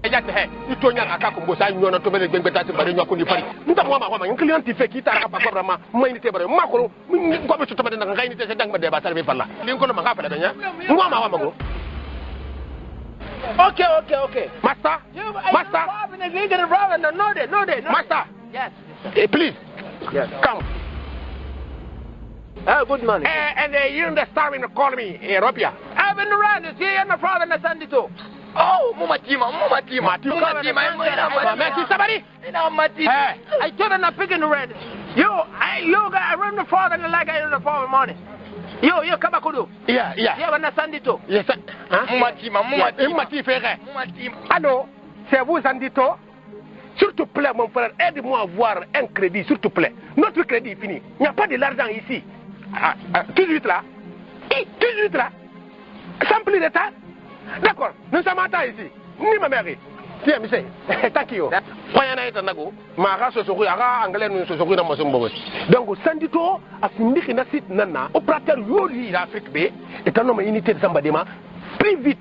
Exactly. You told me I can't go sign you on to be better but you couldn't find. You client if you are a papa, mine table, Macro, go to the Rainy Tang, but they are serving Pala. Lincoln Mahapana. Okay. Master, Master. Yes. Please. Yes. Come. Good morning. And you in the star in the colony, Europia. I've been around this here and the father and the Sunday too. Oh, Mumatima. Somebody? I told her not picking the red. I run the father and like I in the father morning. You come back. Yeah. You have a Sunday too. Yes, Mumatima. Allô, c'est vous, Sandito? S'il te plaît, mon frère, aide-moi à avoir un crédit, s'il te plaît. Notre crédit est fini. Il n'y a pas de l'argent ici. Tout de suite là. Sans plus de temps. D'accord, nous sommes en temps ici. Ni ma mère. Tiens, monsieur. Thank you. Voyons na nago. Mara sosokui, ara anglais nous sosokui na mosombo. Donc, Sandito a fini que na site nana. Opérateur yoli l'Afrique B. Et un homme unité de Sambadema. Plus vite.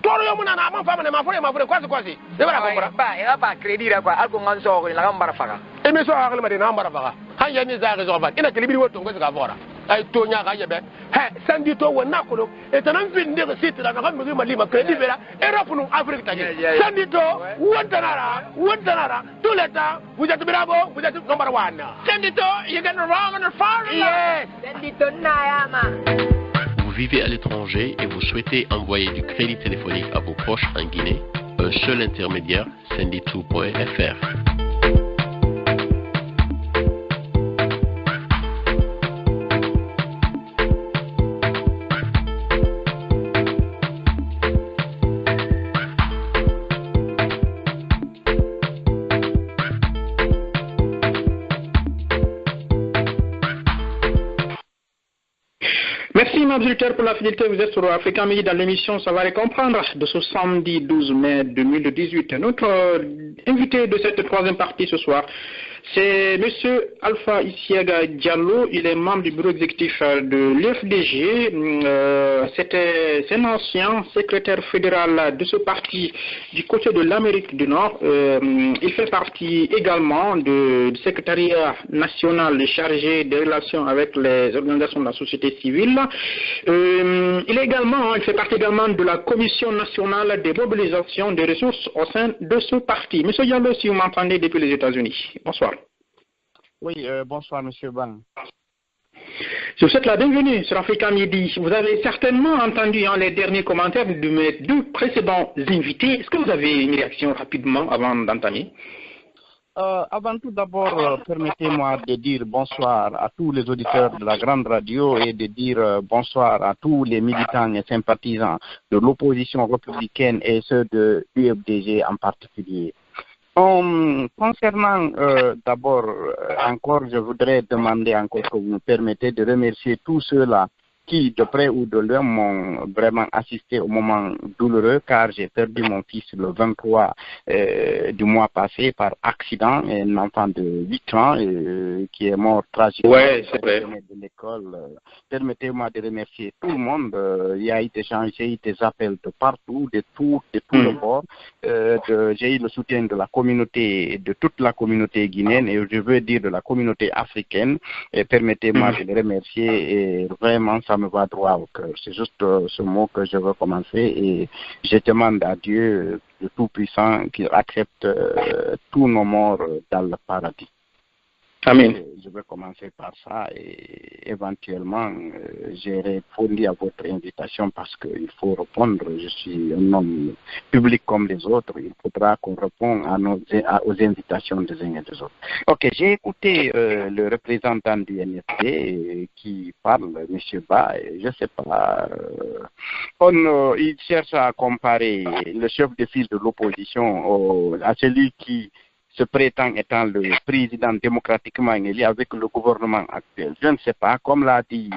Toro yo muna na ma fama na ma fure kwasi. E bara ko ba, e ba crédit la quoi. Alko nganso ko la ngambara faka. E me so akle ma de na mbara faka. Han ya ni za ga zo ba. Ina kelibiri woto ngo ga fora. Ay to nya ga yebe. He Sandito wona ko do. E tanan fin de site la na mi lima crédit vera. Europe nu Afrique tagi. Sandito wontanara. Tout le temps vous êtes bravo, vous êtes number 1. Sandito, you get wrong on the far. Yes. Sandito na ma. Vous vivez à l'étranger et vous souhaitez envoyer du crédit téléphonique à vos proches en Guinée, un seul intermédiaire, Sendito.fr. Merci, Mme Zulter, pour la fidélité. Vous êtes sur Africa Midi dans l'émission Ça va les comprendre de ce samedi 12 mai 2018. Notre invité de cette troisième partie ce soir, c'est M. Alpha Isiaga Diallo. Il est membre du bureau exécutif de l'FDG. C'est un ancien secrétaire fédéral de ce parti du côté de l'Amérique du Nord. Il fait partie également du secrétariat national chargé des relations avec les organisations de la société civile. Il fait partie également de la commission nationale des mobilisations des ressources au sein de ce parti. Monsieur Diallo, si vous m'entendez depuis les États-Unis. Bonsoir. Oui, bonsoir, Monsieur Bang. Je vous souhaite la bienvenue sur Africa Midi. Vous avez certainement entendu les derniers commentaires de mes deux précédents invités. Est-ce que vous avez une réaction rapidement avant d'entamer? Avant tout d'abord, permettez-moi de dire bonsoir à tous les auditeurs de la grande radio et de dire bonsoir à tous les militants et sympathisants de l'opposition républicaine et ceux de l'UFDG en particulier. Concernant d'abord, encore, je voudrais demander encore que vous me permettez de remercier tous ceux-là qui, de près ou de loin, m'ont vraiment assisté au moment douloureux, car j'ai perdu mon fils le 23 du mois passé par accident, un enfant de 8 ans qui est mort tragiquement de l'école. Permettez-moi de remercier tout le monde. Il y a eu des appels de partout, de tout le bord. J'ai eu le soutien de la communauté, de toute la communauté guinéenne, et je veux dire de la communauté africaine. Permettez-moi de les remercier, et vraiment, ça me va droit au cœur. C'est juste ce mot que je veux commencer, et je demande à Dieu, le Tout-Puissant, qu'il accepte tous nos morts dans le paradis. Amen. Je vais commencer par ça et éventuellement j'ai répondu à votre invitation parce qu'il faut répondre. Je suis un homme public comme les autres. Il faudra qu'on réponde aux invitations des uns et des autres. Ok, j'ai écouté le représentant du NFD qui parle, M. Ba. Je ne sais pas. Il cherche à comparer le chef de file de l'opposition à celui qui se prétend étant le président démocratiquement élu avec le gouvernement actuel. Je ne sais pas, comme l'a dit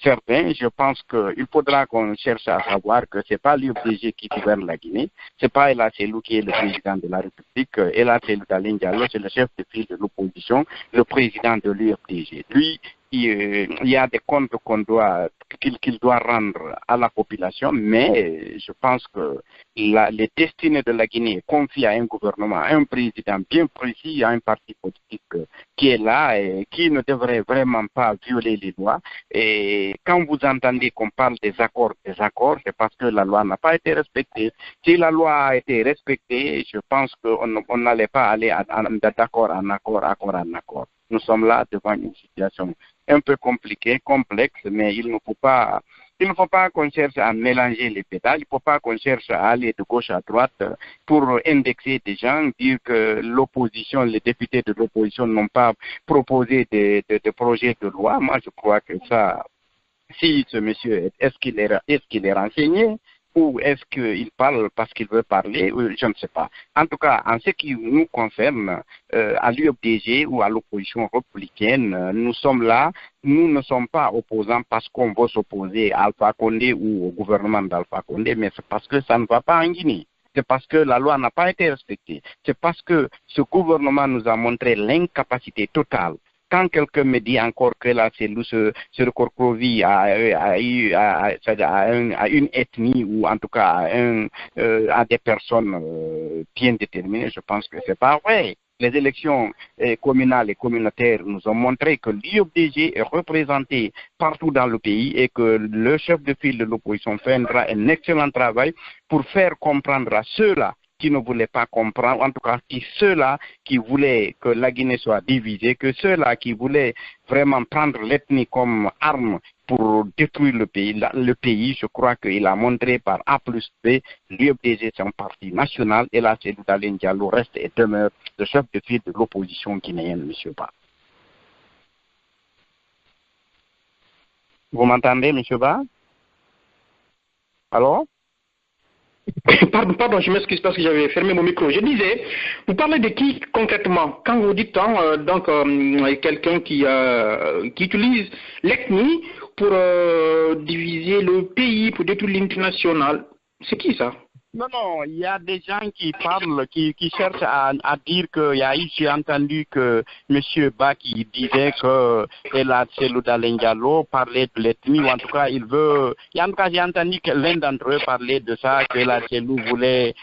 certains, je pense qu'il faudra qu'on cherche à savoir que ce n'est pas l'UFDG qui gouverne la Guinée, ce n'est pas Ella Selou qui est le président de la République, Ella Selou Dalein Diallo, c'est le chef de file de l'opposition, le président de l'UFDG. Lui, il y a des comptes qu'on doit qu'il doit rendre à la population, mais je pense que les destinées de la Guinée confient à un gouvernement, à un président bien précis, à un parti politique qui est là et qui ne devrait vraiment pas violer les lois. Et quand vous entendez qu'on parle des accords, c'est parce que la loi n'a pas été respectée. Si la loi a été respectée, je pense qu'on n'allait pas aller d'accord en accord. Nous sommes là devant une situation un peu compliquée, complexe, mais il ne faut pas qu'on cherche à mélanger les pétales, il ne faut pas qu'on cherche à aller de gauche à droite pour indexer des gens, dire que l'opposition, les députés de l'opposition n'ont pas proposé de projets de loi. Moi, je crois que ça, si ce monsieur, est-ce qu'il est renseigné? Ou est-ce qu'il parle parce qu'il veut parler? Je ne sais pas. En tout cas, en ce qui nous concerne, à l'UFDG ou à l'opposition républicaine, nous sommes là. Nous ne sommes pas opposants parce qu'on veut s'opposer à Alpha Condé ou au gouvernement d'Alpha Condé, mais c'est parce que ça ne va pas en Guinée. C'est parce que la loi n'a pas été respectée. C'est parce que ce gouvernement nous a montré l'incapacité totale. Quand quelqu'un me dit encore que la cellule sur Corcovi a une ethnie ou en tout cas à des personnes bien déterminées, je pense que c'est pas vrai. Les élections communales et communautaires nous ont montré que l'UFDG est représenté partout dans le pays et que le chef de file de l'opposition fera un excellent travail pour faire comprendre à ceux-là qui ne voulaient pas comprendre, en tout cas ceux-là qui voulaient que la Guinée soit divisée, que ceux-là qui voulaient vraiment prendre l'ethnie comme arme pour détruire le pays, je crois qu'il a montré par A plus B, l'UFDG c'est un parti national et là c'est Daouda Diallo reste et demeure le chef de file de l'opposition guinéenne, M. Ba. Vous m'entendez, M. Ba? Alors? Pardon, je m'excuse parce que j'avais fermé mon micro. Je disais, vous parlez de qui concrètement? Quand vous dites quelqu'un qui utilise l'ethnie pour diviser le pays, pour détruire l'international, c'est qui ça? Non, il y a des gens qui parlent, qui cherchent à dire que, j'ai entendu que M. Ba qui disait que Daouda Diallo parlait de l'ethnie, ou en tout cas, j'ai entendu que l'un d'entre eux parlait de ça, que la cellule voulait,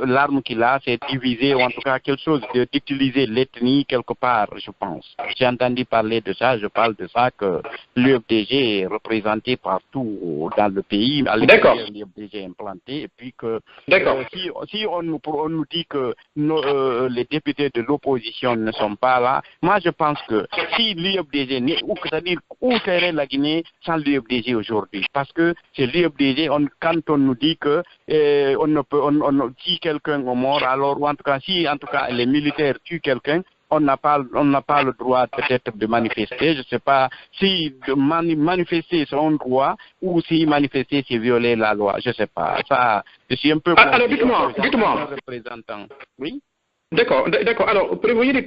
l'arme qu'il a, c'est diviser, ou en tout cas, quelque chose d'utiliser l'ethnie quelque part, je pense. J'ai entendu parler de ça, je parle de ça, que l'UFDG est représenté partout dans le pays, à l'extérieur, l'UFDG est implanté, et puis que si on nous dit que les députés de l'opposition ne sont pas là, moi je pense que si l'UFDG, c'est-à-dire où serait la Guinée sans l'UFDG aujourd'hui? Parce que c'est l'UFDG, quand on nous dit que si quelqu'un est mort, alors, ou en tout cas, si en tout cas les militaires tuent quelqu'un, on n'a pas le droit peut-être de manifester. Je ne sais pas si manifester c'est un droit ou si manifester c'est violer la loi. Je ne sais pas. Ça, je suis un peu... Alors dites-moi. Représentant. Oui. D'accord. Alors, prévoyez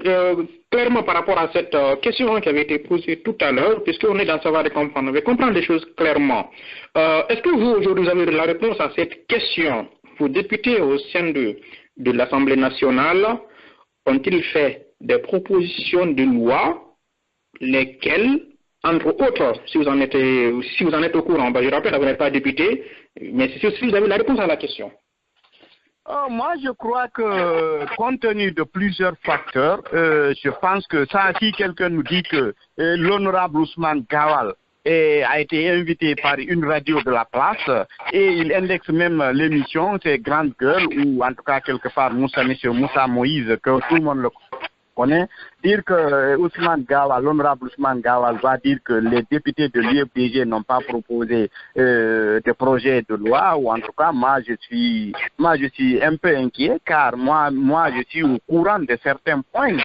clairement par rapport à cette question qui avait été posée tout à l'heure, puisqu'on est dans Savoir et Comprendre. On va comprendre les choses clairement. Est-ce que vous, aujourd'hui, vous avez la réponse à cette question? Vos députés au sein de l'Assemblée nationale ont-ils fait des propositions de loi, lesquelles, entre autres, si vous en êtes au courant, je rappelle, vous n'êtes pas député, mais si vous avez la réponse à la question. Moi, je crois que, compte tenu de plusieurs facteurs, je pense que ça, si quelqu'un nous dit que l'honorable Ousmane Gawal a été invité par une radio de la place et il indexe même l'émission, c'est Grande Gueule, ou en tout cas quelque part M. Moussa Moïse, que tout le monde le connaît, dire que l'honorable Ousmane Gawal va dire que les députés de l'UFDG n'ont pas proposé de projet de loi, ou en tout cas, moi je suis un peu inquiet, car moi je suis au courant de certains points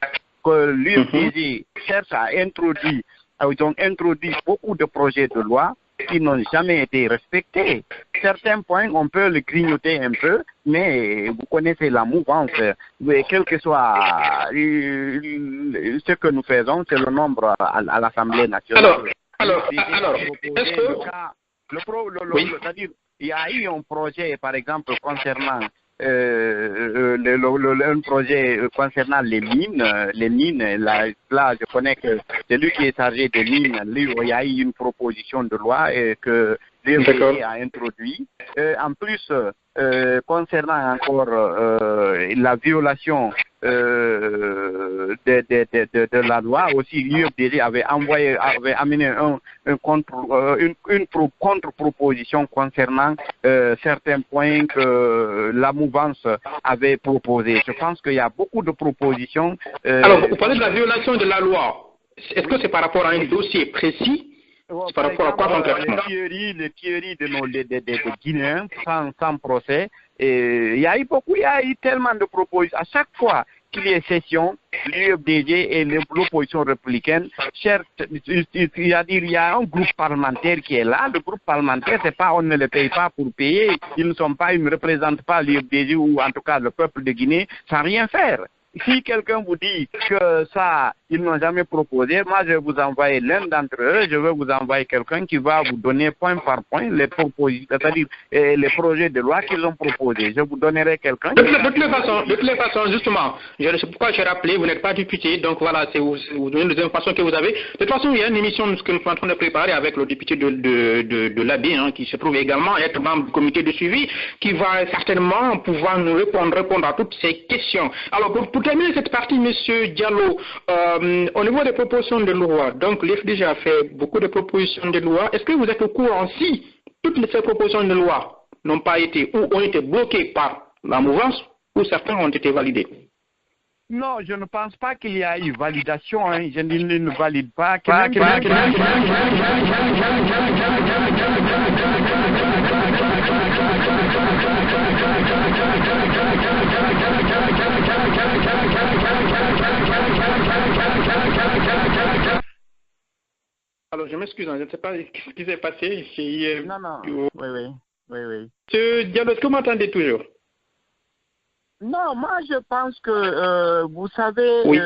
que l'UFDG cherche à introduire. Ils ont introduit beaucoup de projets de loi qui n'ont jamais été respectés. Certains points, on peut le grignoter un peu, mais vous connaissez la mouvance. Quel que soit ce que nous faisons, c'est le nombre à l'Assemblée nationale. Alors, est-ce que... C'est-à-dire, il y a eu un projet, par exemple, concernant un projet concernant les mines. Là, je connais que celui qui est chargé des mines, lui, il y a eu une proposition de loi que l'UMPG a introduit. En plus, concernant encore la violation de la loi, aussi l'UFDG avait amené une contre-proposition concernant certains points que la mouvance avait proposés. Je pense qu'il y a beaucoup de propositions. Alors, vous parlez de la violation de la loi. Est-ce que c'est par rapport à un dossier précis? C'est par rapport à quoi concrètement? Les théories des Guinéens sans procès. Il y a eu tellement de propositions. À chaque fois qu'il y a session, l'UFDG et l'opposition républicaine, certes, il y a un groupe parlementaire qui est là. Le groupe parlementaire, c'est pas, on ne le paye pas pour payer. Ils ne représentent pas l'UFDG ou en tout cas le peuple de Guinée sans rien faire. Si quelqu'un vous dit que ça, ils n'ont jamais proposé, moi je vais vous envoyer l'un d'entre eux, je vais vous envoyer quelqu'un qui va vous donner point par point les propositions, c'est-à-dire les projets de loi qu'ils ont proposés. Je vous donnerai quelqu'un. De toutes les façons, justement, c'est pourquoi j'ai rappelé, vous n'êtes pas député, donc voilà, c'est vous donnez les informations que vous avez. De toute façon, il y a une émission que nous sommes en train de préparer avec le député de l'AB, qui se trouve également être membre du comité de suivi, qui va certainement pouvoir nous répondre à toutes ces questions. Alors, pour terminer cette partie, Monsieur Diallo, au niveau des propositions de loi, donc l'FDG a fait beaucoup de propositions de loi. Est-ce que vous êtes au courant si toutes ces propositions de loi n'ont pas été ou ont été bloquées par la mouvance ou certains ont été validés? Non, je ne pense pas qu'il y a eu validation. Je ne valide pas. Alors, je m'excuse, je ne sais pas ce qui s'est passé. Non. Oui. Monsieur Diallo, est-ce que vous m'entendez toujours? Non, moi je pense que, vous savez, oui.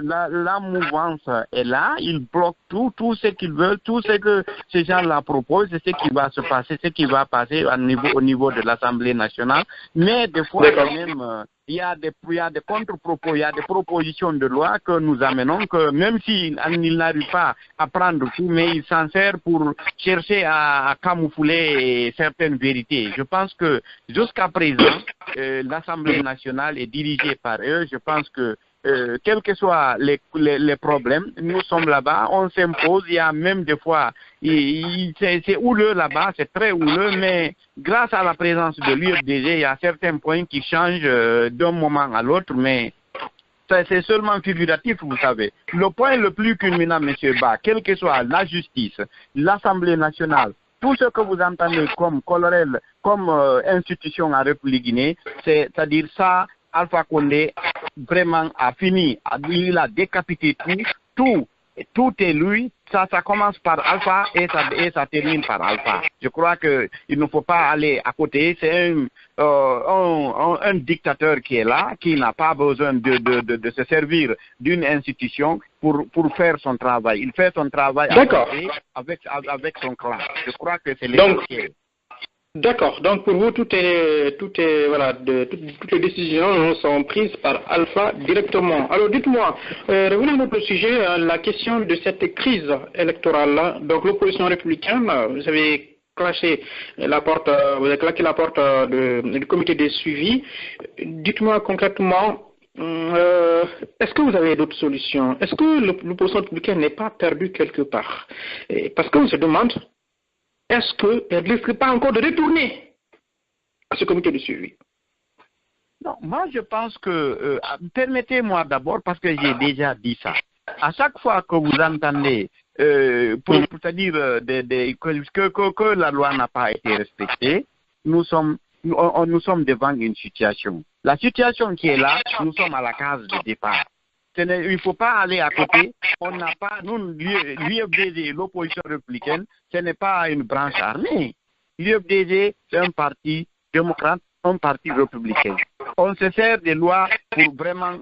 La mouvance est là, ils bloquent tout ce qu'ils veulent, tout ce que ces gens-là proposent, c'est ce qui va se passer, ce qui va passer au niveau de l'Assemblée nationale. Mais des fois, quand même, il y a des contre-propos, il y a des propositions de loi que nous amenons, que même s'ils n'arrivent pas à prendre tout, mais ils s'en servent pour chercher à camoufler certaines vérités. Je pense que jusqu'à présent, l'Assemblée nationale est dirigée par eux. Je pense que quels que soient les problèmes, nous sommes là-bas, on s'impose. Il y a même des fois, c'est houleux là-bas, c'est très houleux, mais grâce à la présence de l'UFDG, il y a certains points qui changent d'un moment à l'autre, mais c'est seulement figuratif, vous savez. Le point le plus culminant, M. Ba, quelle que soit la justice, l'Assemblée nationale, tout ce que vous entendez comme colorel, comme institution en République Guinée, c'est-à-dire ça, Alpha Condé vraiment a fini, il a décapité tout est lui. Ça commence par Alpha et ça termine par Alpha. Je crois qu'il ne faut pas aller à côté. C'est un dictateur qui est là, qui n'a pas besoin de se servir d'une institution pour faire son travail. Il fait son travail avec son clan. Je crois que c'est l'essentiel. D'accord. Donc pour vous, toutes les décisions sont prises par Alpha directement. Alors dites-moi, revenons à notre sujet, la question de cette crise électorale-là. Donc l'opposition républicaine, vous avez claqué la porte du comité de suivi. Dites-moi concrètement, est-ce que vous avez d'autres solutions? Est-ce que l'opposition républicaine n'est pas perdue quelque part? Parce qu'on se demande, est-ce qu'elle ne risque pas encore de retourner à ce comité de suivi? Non, moi je pense que, permettez-moi d'abord, parce que j'ai déjà dit ça. À chaque fois que vous entendez, c'est-à-dire que la loi n'a pas été respectée, nous sommes devant une situation. La situation qui est là, nous sommes à la case de départ. Il ne faut pas aller à côté. On n'a pas, nous, l'UFDG, l'opposition républicaine, ce n'est pas une branche armée. L'UFDG, c'est un parti démocrate, un parti républicain. On se sert des lois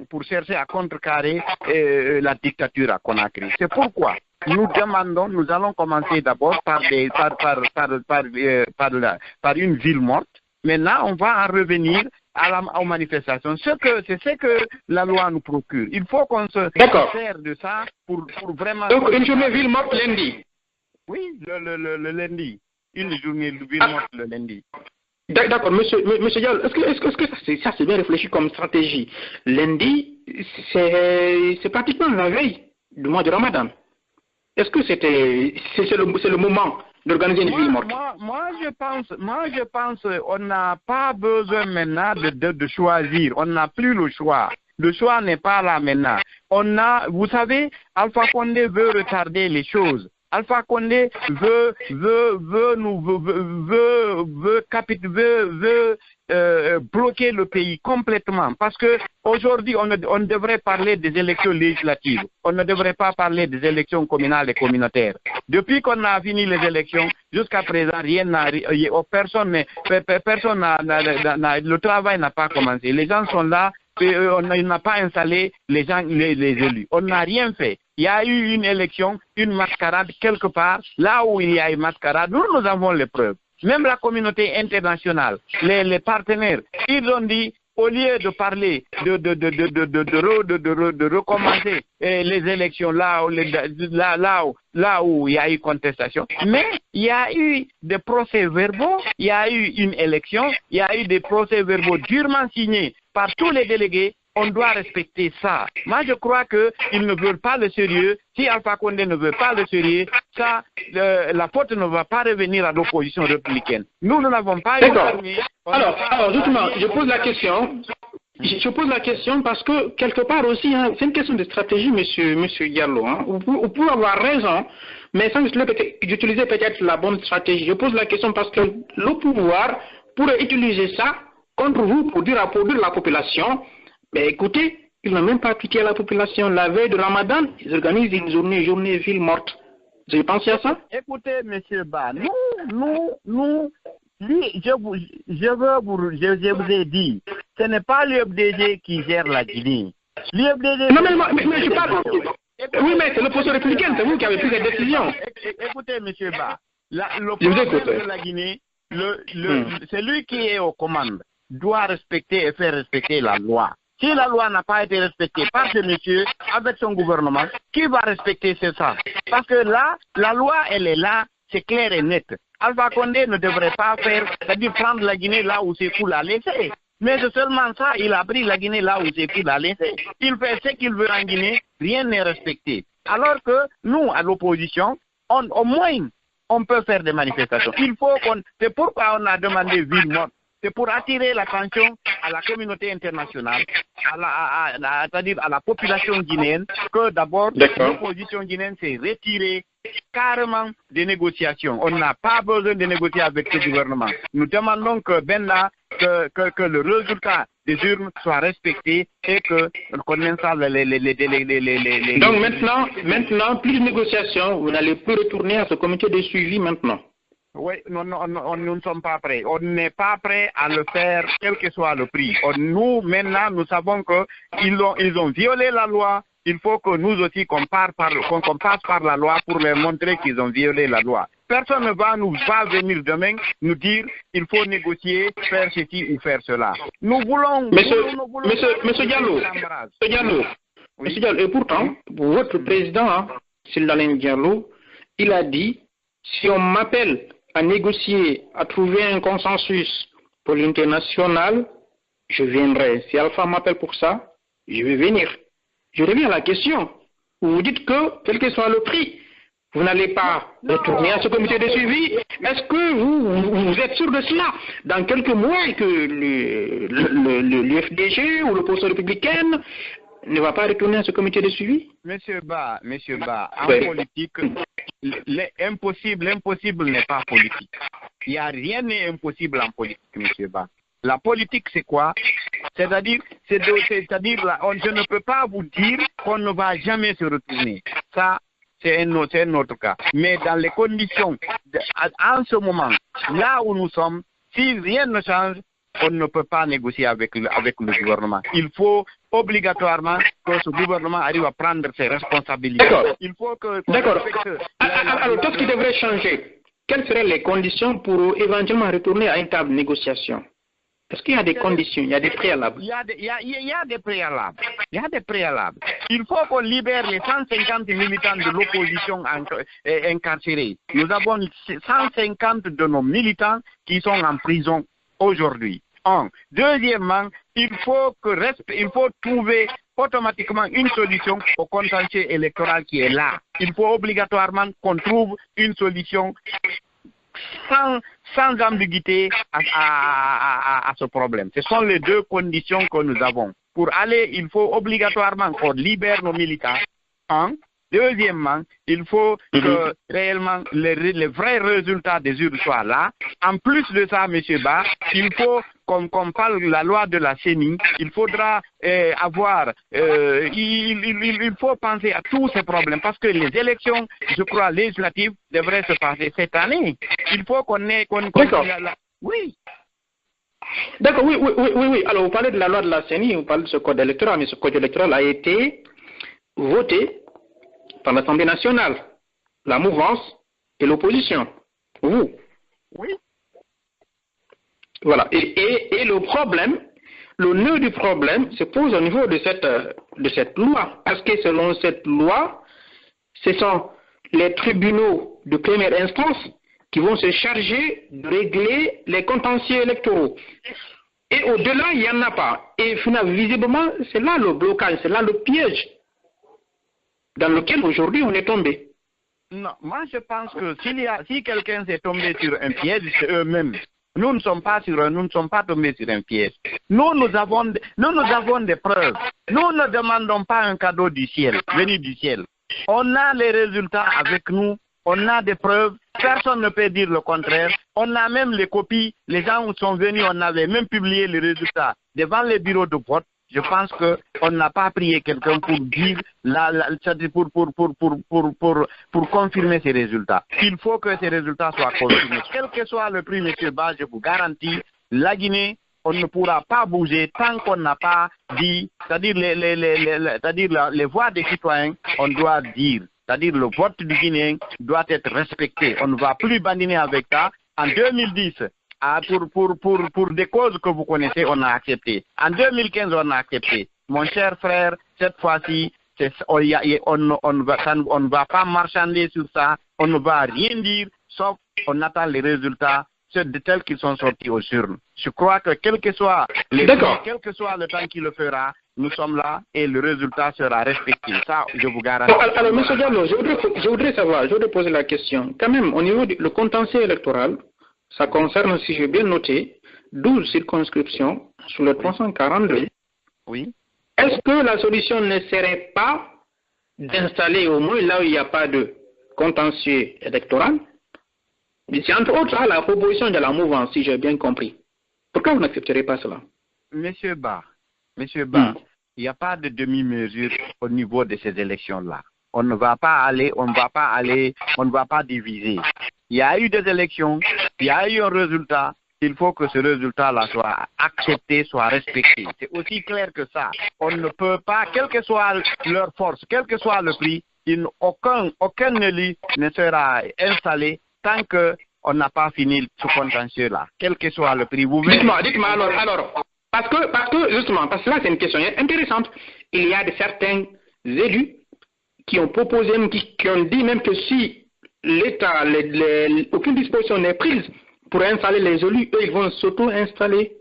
pour chercher à contrecarrer la dictature à Conakry. C'est pourquoi nous demandons, nous allons commencer d'abord par une ville morte. Maintenant, on va en revenir aux manifestations. C'est ce que la loi nous procure. Il faut qu'on se sert de ça pour vraiment... Donc, une journée ville morte lundi. Oui, le lundi. Une journée ville morte le lundi. D'accord, monsieur Diallo, est-ce que ça c'est bien réfléchi comme stratégie? Lundi, c'est pratiquement la veille du mois de Ramadan. Est-ce que c'est le moment d'organiser une ville morte? Moi, je pense on n'a pas besoin maintenant de choisir. On n'a plus le choix. Le choix n'est pas là maintenant. Vous savez, Alpha Condé veut retarder les choses. Alpha Condé veut bloquer le pays complètement. Parce que aujourd'hui, on devrait parler des élections législatives. On ne devrait pas parler des élections communales et communautaires. Depuis qu'on a fini les élections, jusqu'à présent, le travail n'a pas commencé. Les gens sont là. On n'a pas installé les élus. On n'a rien fait. Il y a eu une élection, une mascarade quelque part. Là où il y a une mascarade, nous avons les preuves. Même la communauté internationale, les partenaires, ils ont dit, au lieu de parler de recommencer les élections là où il y a eu contestation, mais il y a eu des procès-verbaux, il y a eu une élection, il y a eu des procès-verbaux durement signés par tous les délégués. On doit respecter ça. Moi, je crois qu'ils ne veulent pas le sérieux. Si Alpha Condé ne veut pas le sérieux, ça, la faute ne va pas revenir à l'opposition républicaine. Nous n'avons pas eu... Alors, justement, je pose la question. Je pose la question parce que, quelque part aussi, hein, c'est une question de stratégie, monsieur Diallo. Hein. Vous pouvez avoir raison, mais sans utiliser peut-être la bonne stratégie. Je pose la question parce que le pouvoir pourrait utiliser ça contre vous pour dire à la population... Mais écoutez, ils n'ont même pas pitié à la population. La veille de Ramadan, ils organisent une journée ville morte. Vous avez pensé à ça? Écoutez, monsieur Ba, je vous ai dit, ce n'est pas l'UFDG qui gère la Guinée. L'UFDG... Non, mais je parle... Oui, mais c'est l'opposition républicaine, c'est vous qui avez pris cette décision. Écoutez, monsieur Ba, le problème de la Guinée, c'est lui qui est aux commandes, doit respecter et faire respecter la loi. Si la loi n'a pas été respectée par ce monsieur, avec son gouvernement, qui va respecter ça? Parce que là, la loi, elle est là, c'est clair et net. Alpha Condé ne devrait pas faire, c'est-à-dire prendre la Guinée là où c'est cool à laisser. Mais c'est seulement ça, il a pris la Guinée là où c'est cool à laisser. Il fait ce qu'il veut en Guinée, rien n'est respecté. Alors que nous, à l'opposition, au moins, on peut faire des manifestations. C'est pourquoi on a demandé ville morte. C'est pour attirer l'attention à la communauté internationale, c'est-à-dire à la population guinéenne, que d'abord l'opposition guinéenne s'est retirée carrément des négociations. On n'a pas besoin de négocier avec ce gouvernement. Nous demandons que le résultat des urnes soit respecté et qu'on installe les... Donc maintenant, plus de négociations, vous n'allez plus retourner à ce comité de suivi maintenant. Oui, nous ne sommes pas prêts. On n'est pas prêts à le faire, quel que soit le prix. Nous, maintenant, nous savons qu'ils ont violé la loi. Il faut que nous aussi, qu'on passe par la loi pour leur montrer qu'ils ont violé la loi. Personne ne va venir demain nous dire il faut négocier, faire ceci ou faire cela. Nous voulons... Monsieur Diallo, et pourtant, votre président, Sildalen Diallo, il a dit, si on m'appelle à négocier, à trouver un consensus pour l'international, je viendrai. Si Alpha m'appelle pour ça, je vais venir. Je reviens à la question. Vous dites que, quel que soit le prix, vous n'allez pas retourner à ce comité de suivi. Est-ce que vous êtes sûr de cela? Dans quelques mois, que l'UFDG ou l'opposition républicaine ne va pas retourner à ce comité de suivi? Monsieur Ba, en politique, l'impossible n'est pas politique. Il n'y a rien d'impossible en politique, monsieur Ba. La politique, c'est quoi? C'est-à-dire, je ne peux pas vous dire qu'on ne va jamais se retourner. Ça, c'est un autre cas. Mais dans les conditions, en ce moment, là où nous sommes, si rien ne change, on ne peut pas négocier avec le gouvernement. Il faut obligatoirement que ce gouvernement arrive à prendre ses responsabilités. D'accord. Alors, qu'est-ce qui devrait changer? Quelles seraient les conditions pour éventuellement retourner à une table de négociation? Est-ce qu'il y a des conditions, il y a des préalables? Il y a des préalables. Il y a des préalables. Il faut qu'on libère les 150 militants de l'opposition incarcérés. Nous avons 150 de nos militants qui sont en prison aujourd'hui. Deuxièmement, il faut trouver automatiquement une solution au contentieux électoral qui est là. Il faut obligatoirement qu'on trouve une solution sans ambiguïté à ce problème. Ce sont les deux conditions que nous avons. Pour aller, il faut obligatoirement qu'on libère nos militants. Deuxièmement, il faut que réellement les vrais résultats des urnes soient là. En plus de ça, M. Ba, il faut qu'on parle de la loi de la CENI. Il faudra il faut penser à tous ces problèmes parce que les élections, je crois, législatives devraient se passer cette année. Il faut qu'on ait... Oui. D'accord, oui. Alors, vous parlez de la loi de la CENI, vous parlez de ce code électoral, mais ce code électoral a été voté par l'Assemblée nationale, la mouvance et l'opposition. Vous. Oui. Voilà. Et le problème, le nœud du problème se pose au niveau de cette loi. Parce que selon cette loi, ce sont les tribunaux de première instance qui vont se charger de régler les contentieux électoraux. Et au-delà, il n'y en a pas. Et finalement, visiblement, c'est là le blocage, c'est là le piège dans lequel aujourd'hui on est tombé. Non, moi je pense que si quelqu'un s'est tombé sur un piège, c'est eux-mêmes. Nous ne sommes pas tombés sur un piège. Nous avons des preuves. Nous ne demandons pas un cadeau du ciel, venu du ciel. On a les résultats avec nous. On a des preuves. Personne ne peut dire le contraire. On a même les copies. Les gens sont venus, on avait même publié les résultats devant les bureaux de vote. Je pense qu'on n'a pas prié quelqu'un pour dire, pour confirmer ces résultats. Il faut que ces résultats soient confirmés. Quel que soit le prix, M. Ba, je vous garantis, la Guinée, on ne pourra pas bouger tant qu'on n'a pas dit, c'est-à-dire les voix des citoyens, on doit dire. C'est-à-dire le vote du Guinéen doit être respecté. On ne va plus bandiner avec ça. En 2010, pour des causes que vous connaissez, on a accepté. En 2015, on a accepté. Mon cher frère, cette fois-ci, on ne va pas marchander sur ça. On ne va rien dire, sauf on attend les résultats tels qu'ils sont sortis aux urnes. Je crois que quel que soit le temps qu'il le fera, nous sommes là et le résultat sera respecté. Ça, je vous garantis. Alors, M. Diallo, je voudrais poser la question. Quand même, au niveau du contentieux électoral, ça concerne, si j'ai bien noté, 12 circonscriptions sur le 342. Oui. Est-ce que la solution ne serait pas d'installer au moins là où il n'y a pas de contentieux électoral? C'est entre autres la proposition de la mouvance, si j'ai bien compris. Pourquoi vous n'accepterez pas cela? Monsieur Ba, il n'y a pas de demi-mesure au niveau de ces élections-là. On ne va pas diviser. Il y a eu des élections, il y a eu un résultat, il faut que ce résultat-là soit accepté, soit respecté. C'est aussi clair que ça. On ne peut pas, quelle que soit leur force, quel que soit le prix, aucun élu ne sera installé tant qu'on n'a pas fini ce contentieux-là, quel que soit le prix. Dites-moi alors, parce que là c'est une question intéressante. Il y a certains élus qui ont proposé, qui ont dit même que si l'État, aucune disposition n'est prise pour installer les élus, eux ils vont s'auto-installer.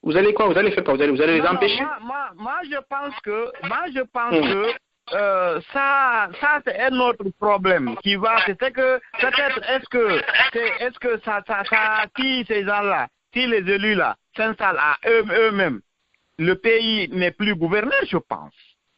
Vous allez quoi? Vous allez faire quoi? Vous allez les empêcher? Moi je pense que ça c'est un autre problème qui va, c'est que peut-être est-ce que ça si ces gens-là, si les élus là s'installent à eux-mêmes, le pays n'est plus gouverné, je pense.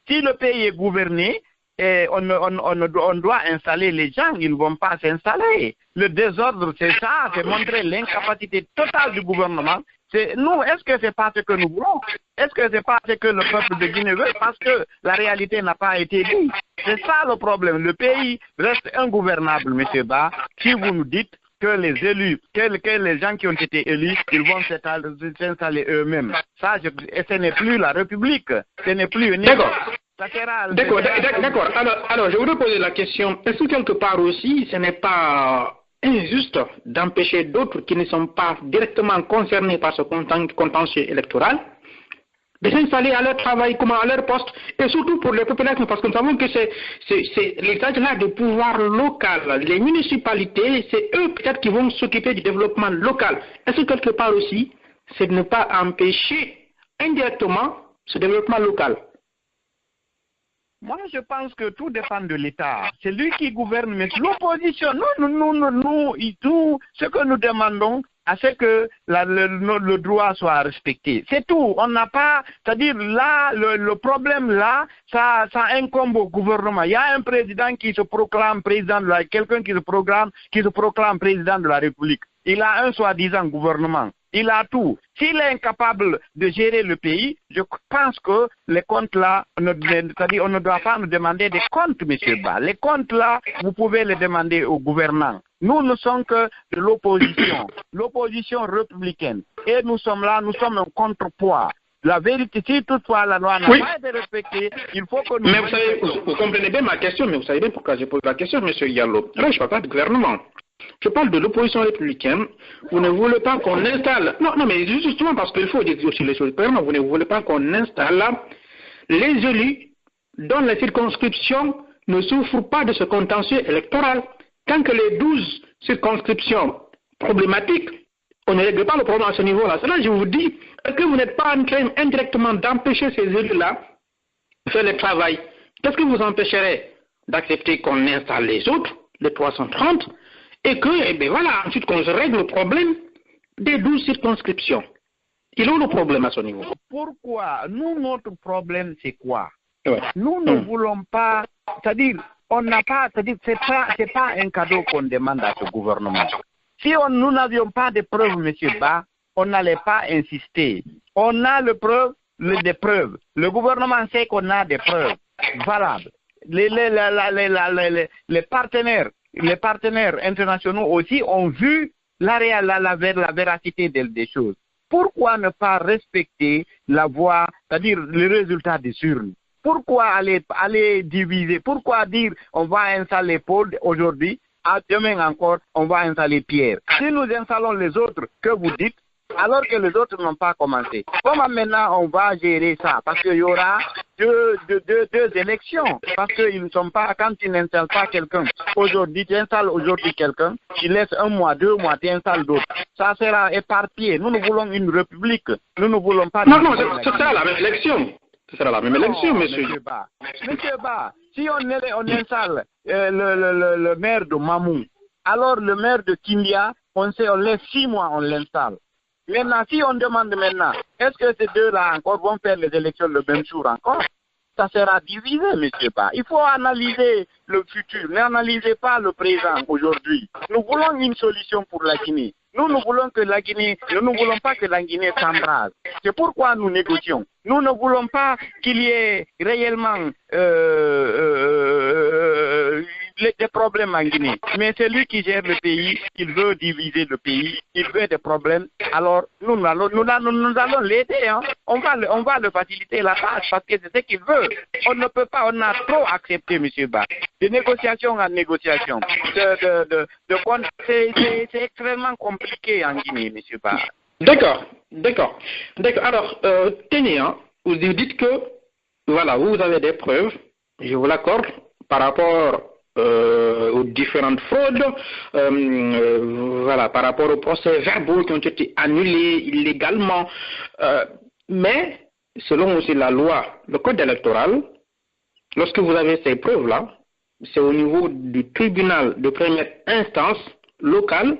Si le pays est gouverné, on doit installer les gens, ils ne vont pas s'installer. Le désordre, c'est ça, c'est montrer l'incapacité totale du gouvernement. Nous, est-ce que c'est pas ce que nous voulons? Est-ce que c'est pas ce que le peuple de Guinée veut? Parce que la réalité n'a pas été dite. C'est ça le problème. Le pays reste ingouvernable, M. Ba, si vous nous dites que les élus, que les gens qui ont été élus, ils vont s'installer eux-mêmes. Ça, ce n'est plus la République. Ce n'est plus une... D'accord. Alors, je voudrais poser la question. Est-ce que quelque part aussi, ce n'est pas injuste d'empêcher d'autres qui ne sont pas directement concernés par ce contentieux électoral de s'installer à leur travail, à leur poste, et surtout pour les populations, parce que nous savons que c'est l'état-là de pouvoir local, les municipalités, c'est eux peut-être qui vont s'occuper du développement local. Est-ce que quelque part aussi, c'est de ne pas empêcher indirectement ce développement local? Moi, je pense que tout dépend de l'État. C'est lui qui gouverne, mais l'opposition, nous, ce que nous demandons, c'est que le droit soit respecté. C'est tout. On n'a pas, c'est-à-dire là, le problème là, ça incombe au gouvernement. Il y a un président qui se proclame président de quelqu'un qui se proclame président de la République. Il a un soi-disant gouvernement. Il a tout. S'il est incapable de gérer le pays, je pense que les comptes là, c'est-à-dire on ne doit pas nous demander des comptes, monsieur Ba. Les comptes là, vous pouvez les demander aux gouvernants. Nous ne sommes que de l'opposition républicaine. Et nous sommes là, nous sommes un contrepoids. La vérité, si toutefois la loi n'a pas été respectée, il faut que nous... Mais vous savez, vous comprenez bien ma question, mais vous savez bien pourquoi je pose la question, monsieur Diallo. Là, je ne parle pas de gouvernement. Je parle de l'opposition républicaine. Vous ne voulez pas qu'on installe... Non, mais justement parce qu'il faut dire aussi les choses clairement. Vous ne voulez pas qu'on installe les élus dont la circonscription ne souffre pas de ce contentieux électoral. Tant que les 12 circonscriptions problématiques, on ne règle pas le problème à ce niveau-là. Cela, je vous dis, est-ce que vous n'êtes pas en train indirectement d'empêcher ces élus-là de faire le travail? Qu'est-ce que vous empêcherez d'accepter qu'on installe les autres, les 330, et que, voilà, ensuite qu'on se règle le problème des 12 circonscriptions? Il est où le problème à ce niveau? Pourquoi? Nous, notre problème, c'est quoi? Ouais. Nous ne voulons pas, c'est-à-dire, on n'a pas, c'est-à-dire, c'est pas un cadeau qu'on demande à ce gouvernement. Si nous n'avions pas de preuves, monsieur Ba, on n'allait pas insister. On a des preuves. Le gouvernement sait qu'on a des preuves valables. Les partenaires internationaux aussi ont vu la véracité des choses. Pourquoi ne pas respecter la voie, c'est-à-dire le résultat des urnes? Pourquoi aller diviser? Pourquoi dire on va installer Paul aujourd'hui, demain encore on va installer Pierre? Si nous installons les autres que vous dites, alors que les autres n'ont pas commencé, comment maintenant on va gérer ça? Parce qu'il y aura deux élections. Parce qu'ils ne sont pas, quand tu n'installes pas quelqu'un, aujourd'hui tu installes quelqu'un, tu laisses 1 mois, 2 mois, tu installes d'autres. Ça sera éparpillé. Nous voulons une république. Nous ne voulons pas... Non, ce sera la même élection. Ce sera la même élection, monsieur. Monsieur Ba, si on installe le maire de Mamou, alors le maire de Kindia, on laisse 6 mois, on l'installe. Maintenant, si on demande maintenant, est-ce que ces deux-là encore vont faire les élections le même jour encore? Ça sera divisé, monsieur Ba. Il faut analyser le futur, n'analysez pas le présent aujourd'hui. Nous voulons une solution pour la Guinée. Nous ne voulons pas que la Guinée s'embrase. C'est pourquoi nous négocions. Nous ne voulons pas qu'il y ait réellement des problèmes en Guinée. Mais c'est lui qui gère le pays, il veut diviser le pays, il veut des problèmes. Alors nous allons l'aider. Hein. On va le faciliter la tâche parce que c'est ce qu'il veut. On ne peut pas, on a trop accepté, monsieur Ba. De négociation en négociation. C'est extrêmement compliqué en Guinée, monsieur Ba. D'accord. Alors, tenez, hein, vous dites que, voilà, vous avez des preuves, je vous l'accorde, par rapport aux différentes fraudes, voilà, par rapport aux procès verbaux qui ont été annulés illégalement. Mais, selon aussi la loi, le code électoral, lorsque vous avez ces preuves-là, c'est au niveau du tribunal de première instance locale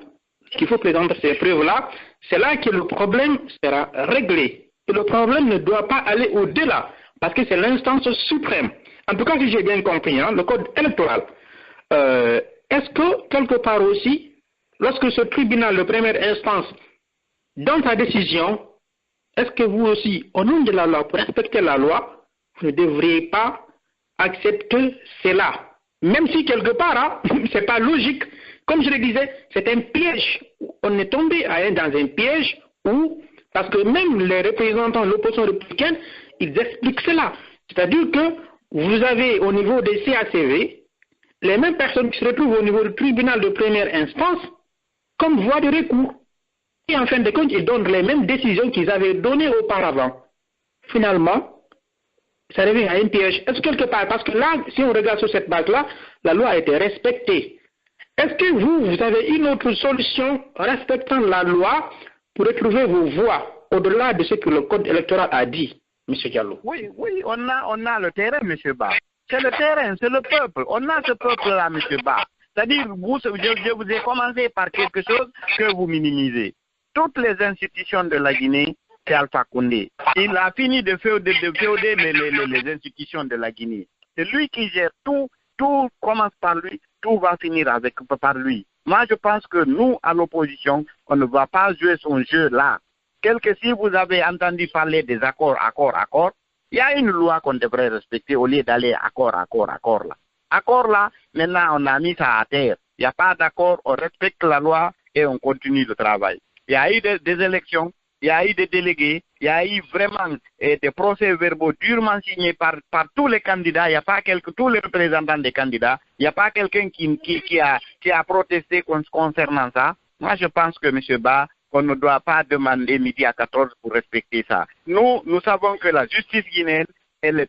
qu'il faut présenter ces preuves-là. C'est là que le problème sera réglé. Et le problème ne doit pas aller au-delà, parce que c'est l'instance suprême. En tout cas, si j'ai bien compris, hein, le code électoral. Est-ce que, quelque part aussi, lorsque ce tribunal de première instance donne sa décision, est-ce que vous aussi, au nom de la loi, pour respecter la loi, vous ne devriez pas accepter cela? Même si quelque part, hein, c'est pas logique. Comme je le disais, c'est un piège. On est tombé dans un piège où, parce que même les représentants de l'opposition républicaine, ils expliquent cela. C'est-à-dire que vous avez au niveau des CACV les mêmes personnes qui se retrouvent au niveau du tribunal de première instance comme voie de recours. Et en fin de compte, ils donnent les mêmes décisions qu'ils avaient données auparavant. Finalement, ça revient à un piège. Est-ce quelque part, parce que là, si on regarde sur cette base-là, la loi a été respectée. Est-ce que vous avez une autre solution respectant la loi pour retrouver vos voix au-delà de ce que le code électoral a dit, M. Diallo? Oui, on a le terrain, M. Ba. C'est le terrain, c'est le peuple. On a ce peuple-là, M. Ba. C'est-à-dire, je vous ai commencé par quelque chose que vous minimisez. Toutes les institutions de la Guinée, c'est Alpha Condé. Il a fini de féoder les institutions de la Guinée. C'est lui qui gère tout. Tout commence par lui, tout va finir par lui. Moi, je pense que nous, à l'opposition, on ne va pas jouer son jeu là. Si vous avez entendu parler des accords, il y a une loi qu'on devrait respecter au lieu d'aller accord là. Accord là, maintenant, on a mis ça à terre. Il n'y a pas d'accord, on respecte la loi et on continue le travail. Il y a eu des élections, il y a eu des délégués, il y a eu vraiment des procès-verbaux durement signés par tous les candidats. Il n'y a pas tous les représentants des candidats. Il n'y a pas quelqu'un qui a protesté concernant ça. Moi, je pense que, M. Ba, on ne doit pas demander midi à 14 pour respecter ça. Nous savons que la justice guinéenne, elle est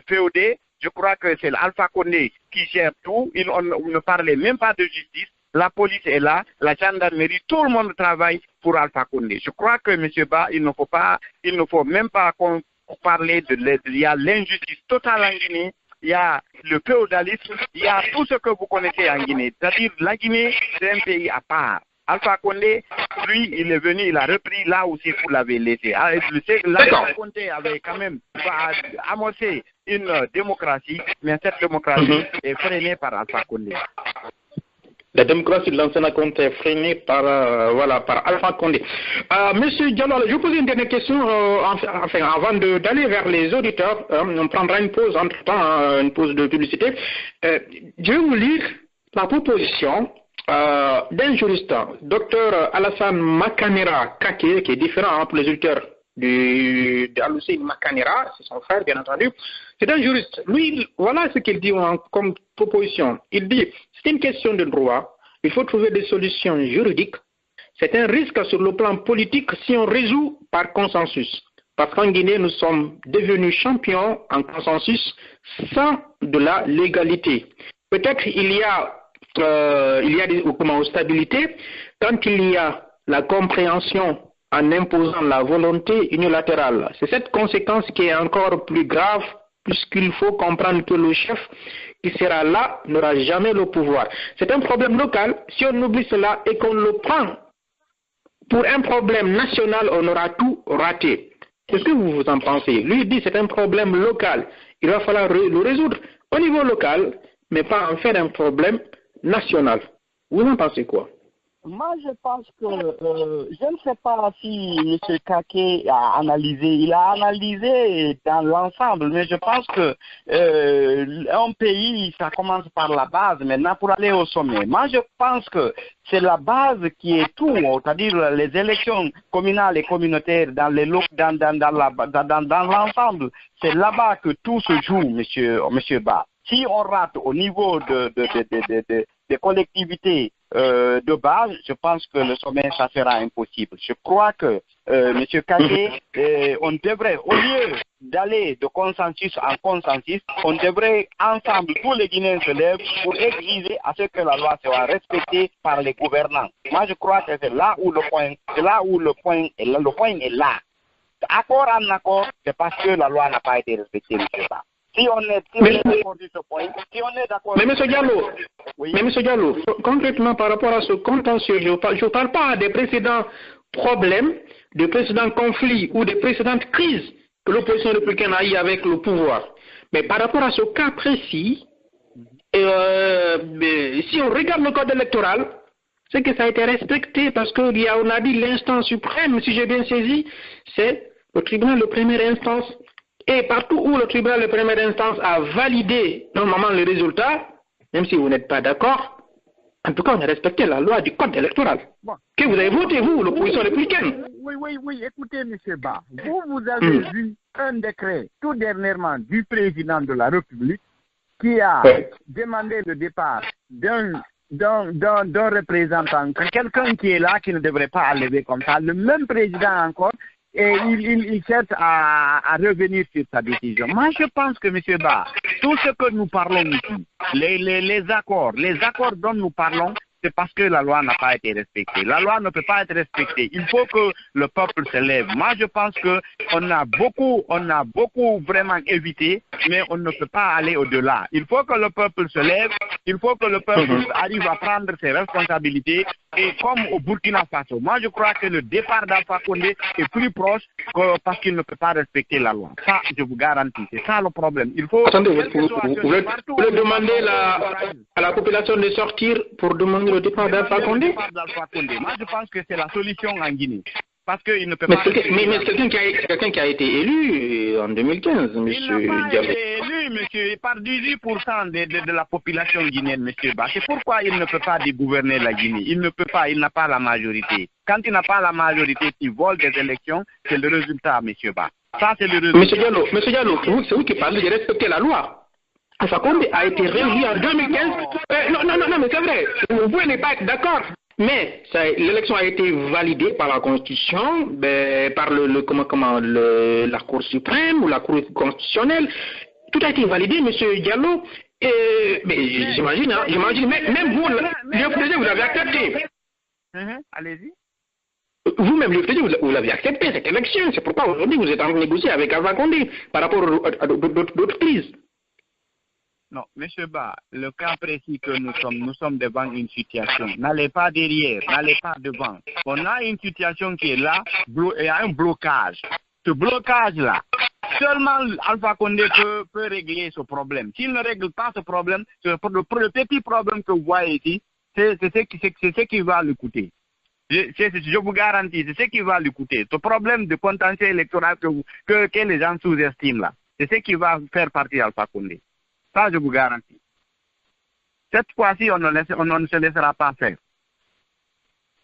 féodée. Je crois que c'est l'Alpha Condé qui gère tout. On ne parlait même pas de justice. La police est là, la gendarmerie, tout le monde travaille pour Alpha Condé. Je crois que, M. Ba, il ne faut même pas parler il y a l'injustice totale en Guinée, il y a le féodalisme, il y a tout ce que vous connaissez en Guinée. C'est-à-dire, la Guinée, c'est un pays à part. Alpha Condé, lui, il est venu, il a repris là où vous l'avez laissé. Alpha Condé avait quand même amorcé une démocratie, mais cette démocratie est freinée par Alpha Condé. La démocratie de l'ancien Conté est freinée par Alpha Condé. Monsieur Diallo, je vous pose une dernière question, avant d'aller vers les auditeurs. On prendra une pause entre-temps, une pause de publicité. Je vais vous lire la proposition d'un juriste, Dr Alassane Makanera Kake, qui est différent pour les auditeurs d'Alusseine Makanera, c'est son frère bien entendu. C'est un juriste. Lui, voilà ce qu'il dit comme proposition. Il dit, c'est une question de droit, il faut trouver des solutions juridiques. C'est un risque sur le plan politique si on résout par consensus. Parce qu'en Guinée, nous sommes devenus champions en consensus sans de la légalité. Peut-être il y a des stabilités quand il y a la compréhension en imposant la volonté unilatérale. C'est cette conséquence qui est encore plus grave, puisqu'il faut comprendre que le chef qui sera là n'aura jamais le pouvoir. C'est un problème local. Si on oublie cela et qu'on le prend pour un problème national, on aura tout raté. Qu'est-ce que vous en pensez? Lui dit que c'est un problème local. Il va falloir le résoudre au niveau local, mais pas en faire un problème national. Vous en pensez quoi? Moi, je pense que, je ne sais pas si M. Kake a analysé. Il a analysé dans l'ensemble, mais je pense que un pays, ça commence par la base maintenant pour aller au sommet. Moi, je pense que c'est la base qui est tout, c'est-à-dire les élections communales et communautaires dans l'ensemble. C'est là-bas que tout se joue, monsieur Ba. Si on rate au niveau des collectivités de base, je pense que le sommet, ça sera impossible. Je crois que, M. Kake, on devrait, au lieu d'aller de consensus en consensus, on devrait ensemble, tous les Guinéens se lèvent pour exiger à ce que la loi soit respectée par les gouvernants. Moi, je crois que c'est là où le point est là. Accord en accord, c'est parce que la loi n'a pas été respectée, M. Ba. Si on est d'accord sur ce point, si on est d'accord... Mais M. Diallo, concrètement par rapport à ce contentieux, je ne parle pas des précédents problèmes, des précédents conflits ou des précédentes crises que l'opposition républicaine a eu avec le pouvoir. Mais par rapport à ce cas précis, si on regarde le code électoral, c'est que ça a été respecté parce qu'on a dit l'instance suprême, si j'ai bien saisi, c'est le tribunal de première instance. Et partout où le tribunal de première instance a validé normalement les résultats, même si vous n'êtes pas d'accord, en tout cas on a respecté la loi du code électoral. Bon. Que vous avez voté, vous, l'opposition républicaine. Oui, écoutez, M. Ba, vous avez vu un décret tout dernièrement du président de la République qui a demandé le départ d'un représentant, quelqu'un qui est là, qui ne devrait pas lever comme ça, le même président encore, et il cherche à revenir sur sa décision. Moi, je pense que, M. Ba, tout ce que nous parlons ici, les accords dont nous parlons, c'est parce que la loi n'a pas été respectée. La loi ne peut pas être respectée. Il faut que le peuple se lève. Moi, je pense que on a beaucoup vraiment évité, mais on ne peut pas aller au-delà. Il faut que le peuple se lève. Il faut que le peuple arrive à prendre ses responsabilités. Et comme au Burkina Faso, moi, je crois que le départ d'Alpha Condé est plus proche parce qu'il ne peut pas respecter la loi. Ça, je vous garantis. C'est ça le problème. Il faut. Attendez, vous voulez demander à la population de sortir pour demander le départ d'Alpha Condé? Moi, je pense que c'est la solution en Guinée. Parce qu'il ne peut mais pas... Mais quelqu'un qui a été élu en 2015, M. Il n'a pas été élu, monsieur, par 18% de la population guinéenne, M. Ba. C'est pourquoi il ne peut pas dégouverner la Guinée. Il ne peut pas, il n'a pas la majorité. Quand il n'a pas la majorité, il vole des élections, c'est le résultat, M. Ba. Ça, c'est le résultat. M. Diallo, c'est vous qui parlez de respecter la loi. Alpha Condé a été réélu en 2015. Non, mais c'est vrai. Vous pouvez ne pas être d'accord. Mais l'élection a été validée par la Constitution, par la Cour suprême ou la Cour constitutionnelle. Tout a été validé, M. Diallo. Mais j'imagine, même vous, le président, vous l'avez accepté. Allez-y. Vous-même, le président, vous l'avez accepté, cette élection. C'est pourquoi aujourd'hui, vous êtes en train de négocier avec Alpha Condé par rapport à d'autres crises. Non, M. Ba, le cas précis que nous sommes devant une situation. N'allez pas derrière, n'allez pas devant. On a une situation qui est là, il y a un blocage. Ce blocage-là, seulement Alpha Condé peut régler ce problème. S'il ne règle pas ce problème, le petit problème que vous voyez ici, c'est ce qui va lui coûter. Je vous garantis, c'est ce qui va lui coûter. Ce problème de contentieux électoral que les gens sous-estiment là, c'est ce qui va faire partir Alpha Condé. Ça, je vous garantis. Cette fois-ci, on ne se laissera pas faire.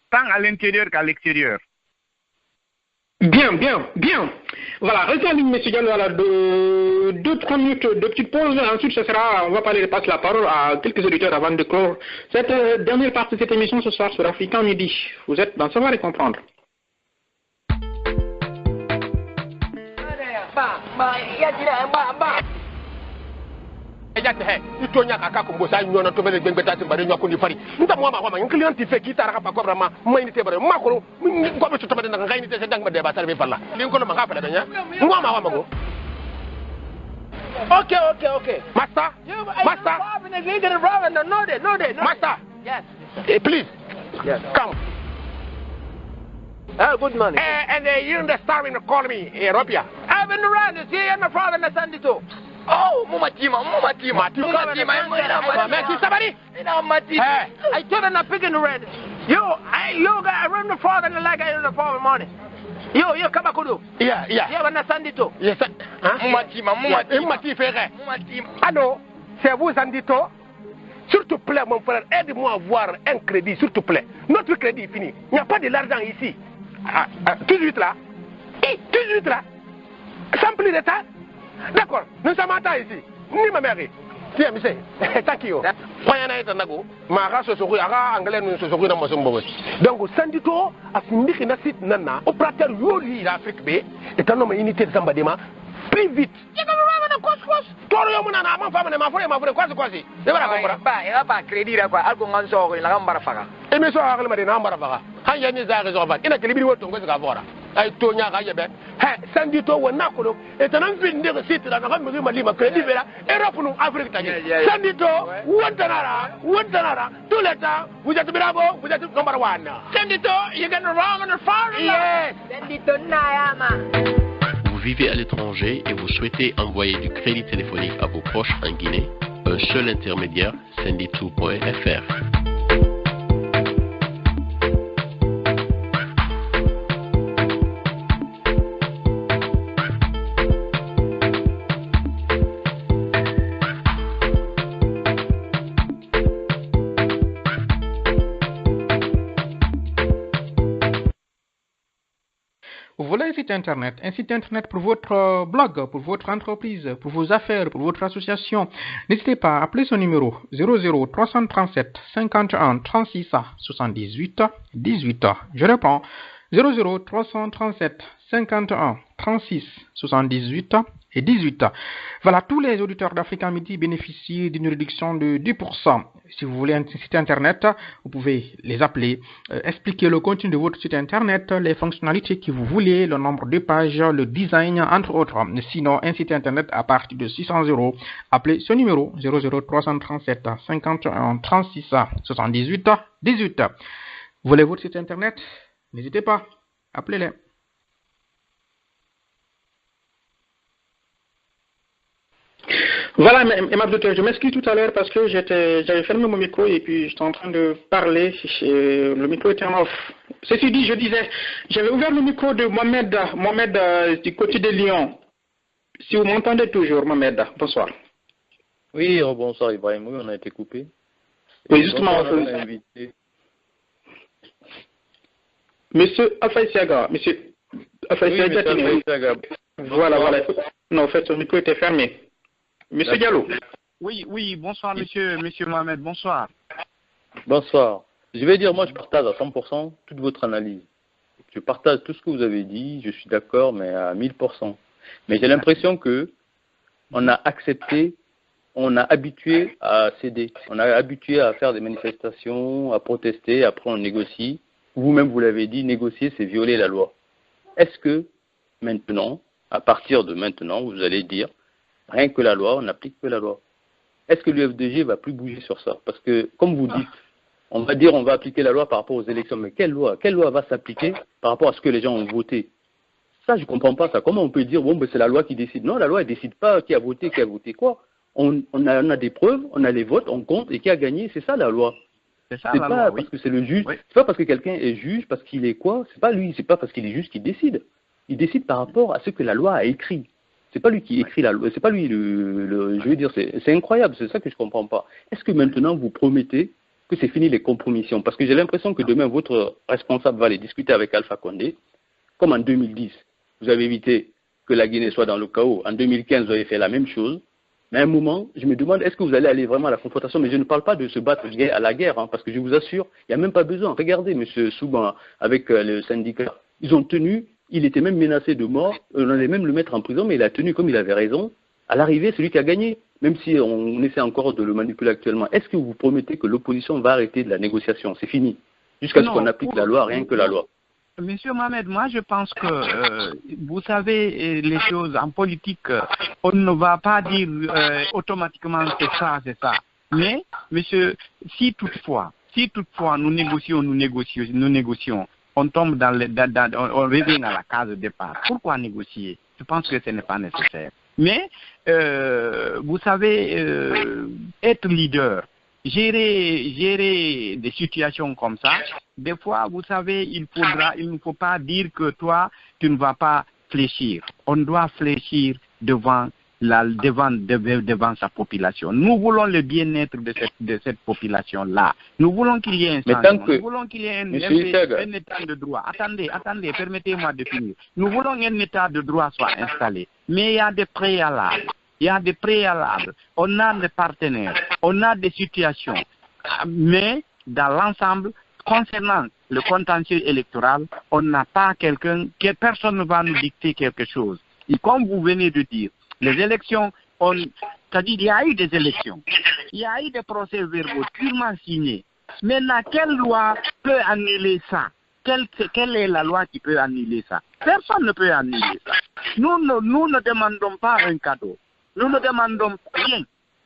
Tant à l'intérieur qu'à l'extérieur. Bien. Voilà, restez en ligne, M. Diallo, à 2-3 minutes de petite pause. Ensuite, on va passer la parole à quelques auditeurs avant de clore cette dernière partie de cette émission ce soir sur Africa Midi. Vous êtes dans Savoir et Comprendre. jate he itonya kaka kumbo sa nyona to bele gbengbe tati bare nyako ni fari nda mo ma ma ngi lianti fe kita raka pa kobra ma mai ni te bare ma ko ko be to bade na ngai ni te dang ba de ba sarbe falla lin ko ma ga fala benya mo ma wa ma go okay master master yes please yes come. Good morning. And you're in the star in the colony, Europia. I've been around this here and the father and the Sunday too. Oh, Mumatima. I told her not picking the red. I run the father and like I in the father morning. Yo, Kabakudu. Yeah. Yeah, and the Sunday too. Yes, Mumatima. Allô, c'est vous, Sandito? S'il te plaît, mon frère, aide-moi à avoir un crédit, s'il te plaît. Notre crédit est fini. Il n'y a pas de l'argent ici. Tout de suite là. Sans plus de temps. D'accord, nous sommes en temps ici. Ni ma mère. Tiens, monsieur. Takio. Payana est un nago. Mara Sosori, Ara, Anglais, nous Sosori dans Mosombo. Donc, Sandito a fini que na site nana, opérateur Yoli, l'Afrique B, est un homme unité de Zambadema. Plus vite. Toro yo muna na ma fama ne ma fure kwasi de bara ko ba ya ba credit ra kwa alko nganso ko la ngambara faka e mi so akle ma de na mbara faka han ya ni za ga zo ba ina kelibiri woto ngo ga fora ay to nya ga yebe he sandi to wona ko do e tanan fin de site la na kam ma lima credit bela Europe nu Afrique tagi sandi to wontanara tout le temps vous êtes bravo vous êtes number 1 sandi to you get wrong on the far yes sandi to na ya ma. Vous vivez à l'étranger et vous souhaitez envoyer du crédit téléphonique à vos proches en Guinée, un seul intermédiaire, Sendito.fr. Vous voulez un site internet pour votre blog, pour votre entreprise, pour vos affaires, pour votre association. N'hésitez pas à appeler ce numéro 00 337 51 36 78 18. Je reprends 00 337 51 36 78 et 18. Voilà, tous les auditeurs d'Africa Midi bénéficient d'une réduction de 10%. Si vous voulez un site internet, vous pouvez les appeler, expliquer le contenu de votre site internet, les fonctionnalités que vous voulez, le nombre de pages, le design, entre autres. Sinon, un site internet à partir de 600 €, appelez ce numéro 00 337 51 36 78 18. Vous voulez votre site internet? N'hésitez pas, appelez-les. Voilà, Emma Docteur, je m'excuse tout à l'heure parce que j'avais fermé mon micro et puis j'étais en train de parler, le micro était en off. Ceci dit, je disais, j'avais ouvert le micro de Mohamed du côté de Lyon. Si vous m'entendez toujours, Mohamed, bonsoir. Oui, bonsoir Ibrahim, oui, on a été coupé. Oui, justement, on a invité. Monsieur Alpha Siaga, voilà. Non, en fait, son micro était fermé. Monsieur Diallo. Oui, bonsoir monsieur Mohamed, bonsoir. Bonsoir. Je vais dire, moi je partage à 100% toute votre analyse. Je partage tout ce que vous avez dit, je suis d'accord, mais à 1000%. Mais j'ai l'impression que on a accepté, on a habitué à céder. On a habitué à faire des manifestations, à protester, après on négocie. Vous-même vous l'avez dit, négocier c'est violer la loi. Est-ce que maintenant, à partir de maintenant, vous allez dire rien que la loi, on n'applique que la loi? Est-ce que l'UFDG va plus bouger sur ça? Parce que, comme vous dites, on va dire on va appliquer la loi par rapport aux élections. Mais quelle loi? Quelle loi va s'appliquer par rapport à ce que les gens ont voté? Ça, je ne comprends pas ça. Comment on peut dire, bon, ben, c'est la loi qui décide? Non, la loi, elle ne décide pas qui a voté quoi. On a des preuves, on a les votes, on compte, et qui a gagné, c'est ça la loi. C'est ça C'est la pas loi, parce oui. que c'est le juge, Oui. c'est pas parce que quelqu'un est juge, parce qu'il est quoi? C'est pas lui, c'est pas parce qu'il est juge qu'il décide. Il décide par rapport à ce que la loi a écrit. C'est pas lui qui écrit la loi, c'est pas lui je veux dire, c'est incroyable, c'est ça que je comprends pas. Est-ce que maintenant vous promettez que c'est fini les compromissions? Parce que j'ai l'impression que demain votre responsable va aller discuter avec Alpha Condé, comme en 2010. Vous avez évité que la Guinée soit dans le chaos. En 2015, vous avez fait la même chose. Mais à un moment, je me demande, est-ce que vous allez aller vraiment à la confrontation? Mais je ne parle pas de se battre à la guerre, hein, parce que je vous assure, il n'y a même pas besoin. Regardez, M. Souban, avec le syndicat, ils ont tenu. Il était même menacé de mort, on allait même le mettre en prison, mais il a tenu comme il avait raison. À l'arrivée, celui qui a gagné, même si on essaie encore de le manipuler actuellement. Est-ce que vous promettez que l'opposition va arrêter de la négociation? C'est fini. Jusqu'à ce qu'on applique la loi, rien que la loi. Monsieur Mohamed, moi je pense que, vous savez, les choses en politique, on ne va pas dire automatiquement c'est ça. Mais, monsieur, si toutefois nous négocions, on tombe on revient à la case de départ. Pourquoi négocier? Je pense que ce n'est pas nécessaire. Mais, vous savez, être leader, gérer des situations comme ça, des fois, vous savez, il ne faut pas dire que toi, tu ne vas pas fléchir. On doit fléchir devant sa population. Nous voulons le bien-être de cette population-là. Nous voulons qu'il y ait un changement. Nous voulons qu'il y ait un état de droit. Attendez, permettez-moi de finir. Nous voulons qu'un état de droit soit installé. Mais il y a des préalables. On a des partenaires. On a des situations. Mais, dans l'ensemble, concernant le contentieux électoral, on n'a pas personne ne va nous dicter quelque chose. Et comme vous venez de dire, les élections, c'est-à-dire il y a eu des élections, il y a eu des procès-verbaux purement signés. Maintenant, quelle loi peut annuler ça? Quelle est la loi qui peut annuler ça? Personne ne peut annuler ça. Nous ne demandons pas un cadeau. Nous ne demandons rien.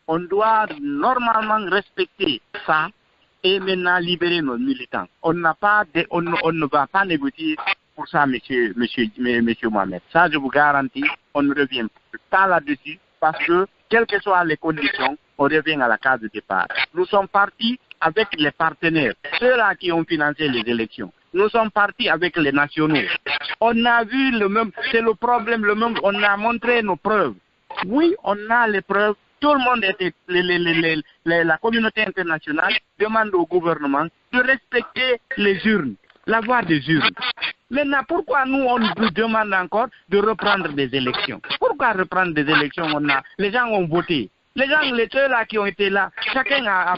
On doit normalement respecter ça et maintenant libérer nos militants. On ne va pas négocier pour ça, monsieur Mohamed. Ça, je vous garantis, on ne revient pas là-dessus parce que, quelles que soient les conditions, on revient à la case de départ. Nous sommes partis avec les partenaires, ceux-là qui ont financé les élections. Nous sommes partis avec les nationaux. On a vu le même, c'est le problème, on a montré nos preuves. Oui, on a les preuves. Tout le monde était, la communauté internationale demande au gouvernement de respecter les urnes, la voie des urnes. Maintenant, pourquoi nous, on nous demande encore de reprendre des élections? Pourquoi reprendre des élections? Les gens ont voté. Les gens, les ceux-là qui ont été là, chacun a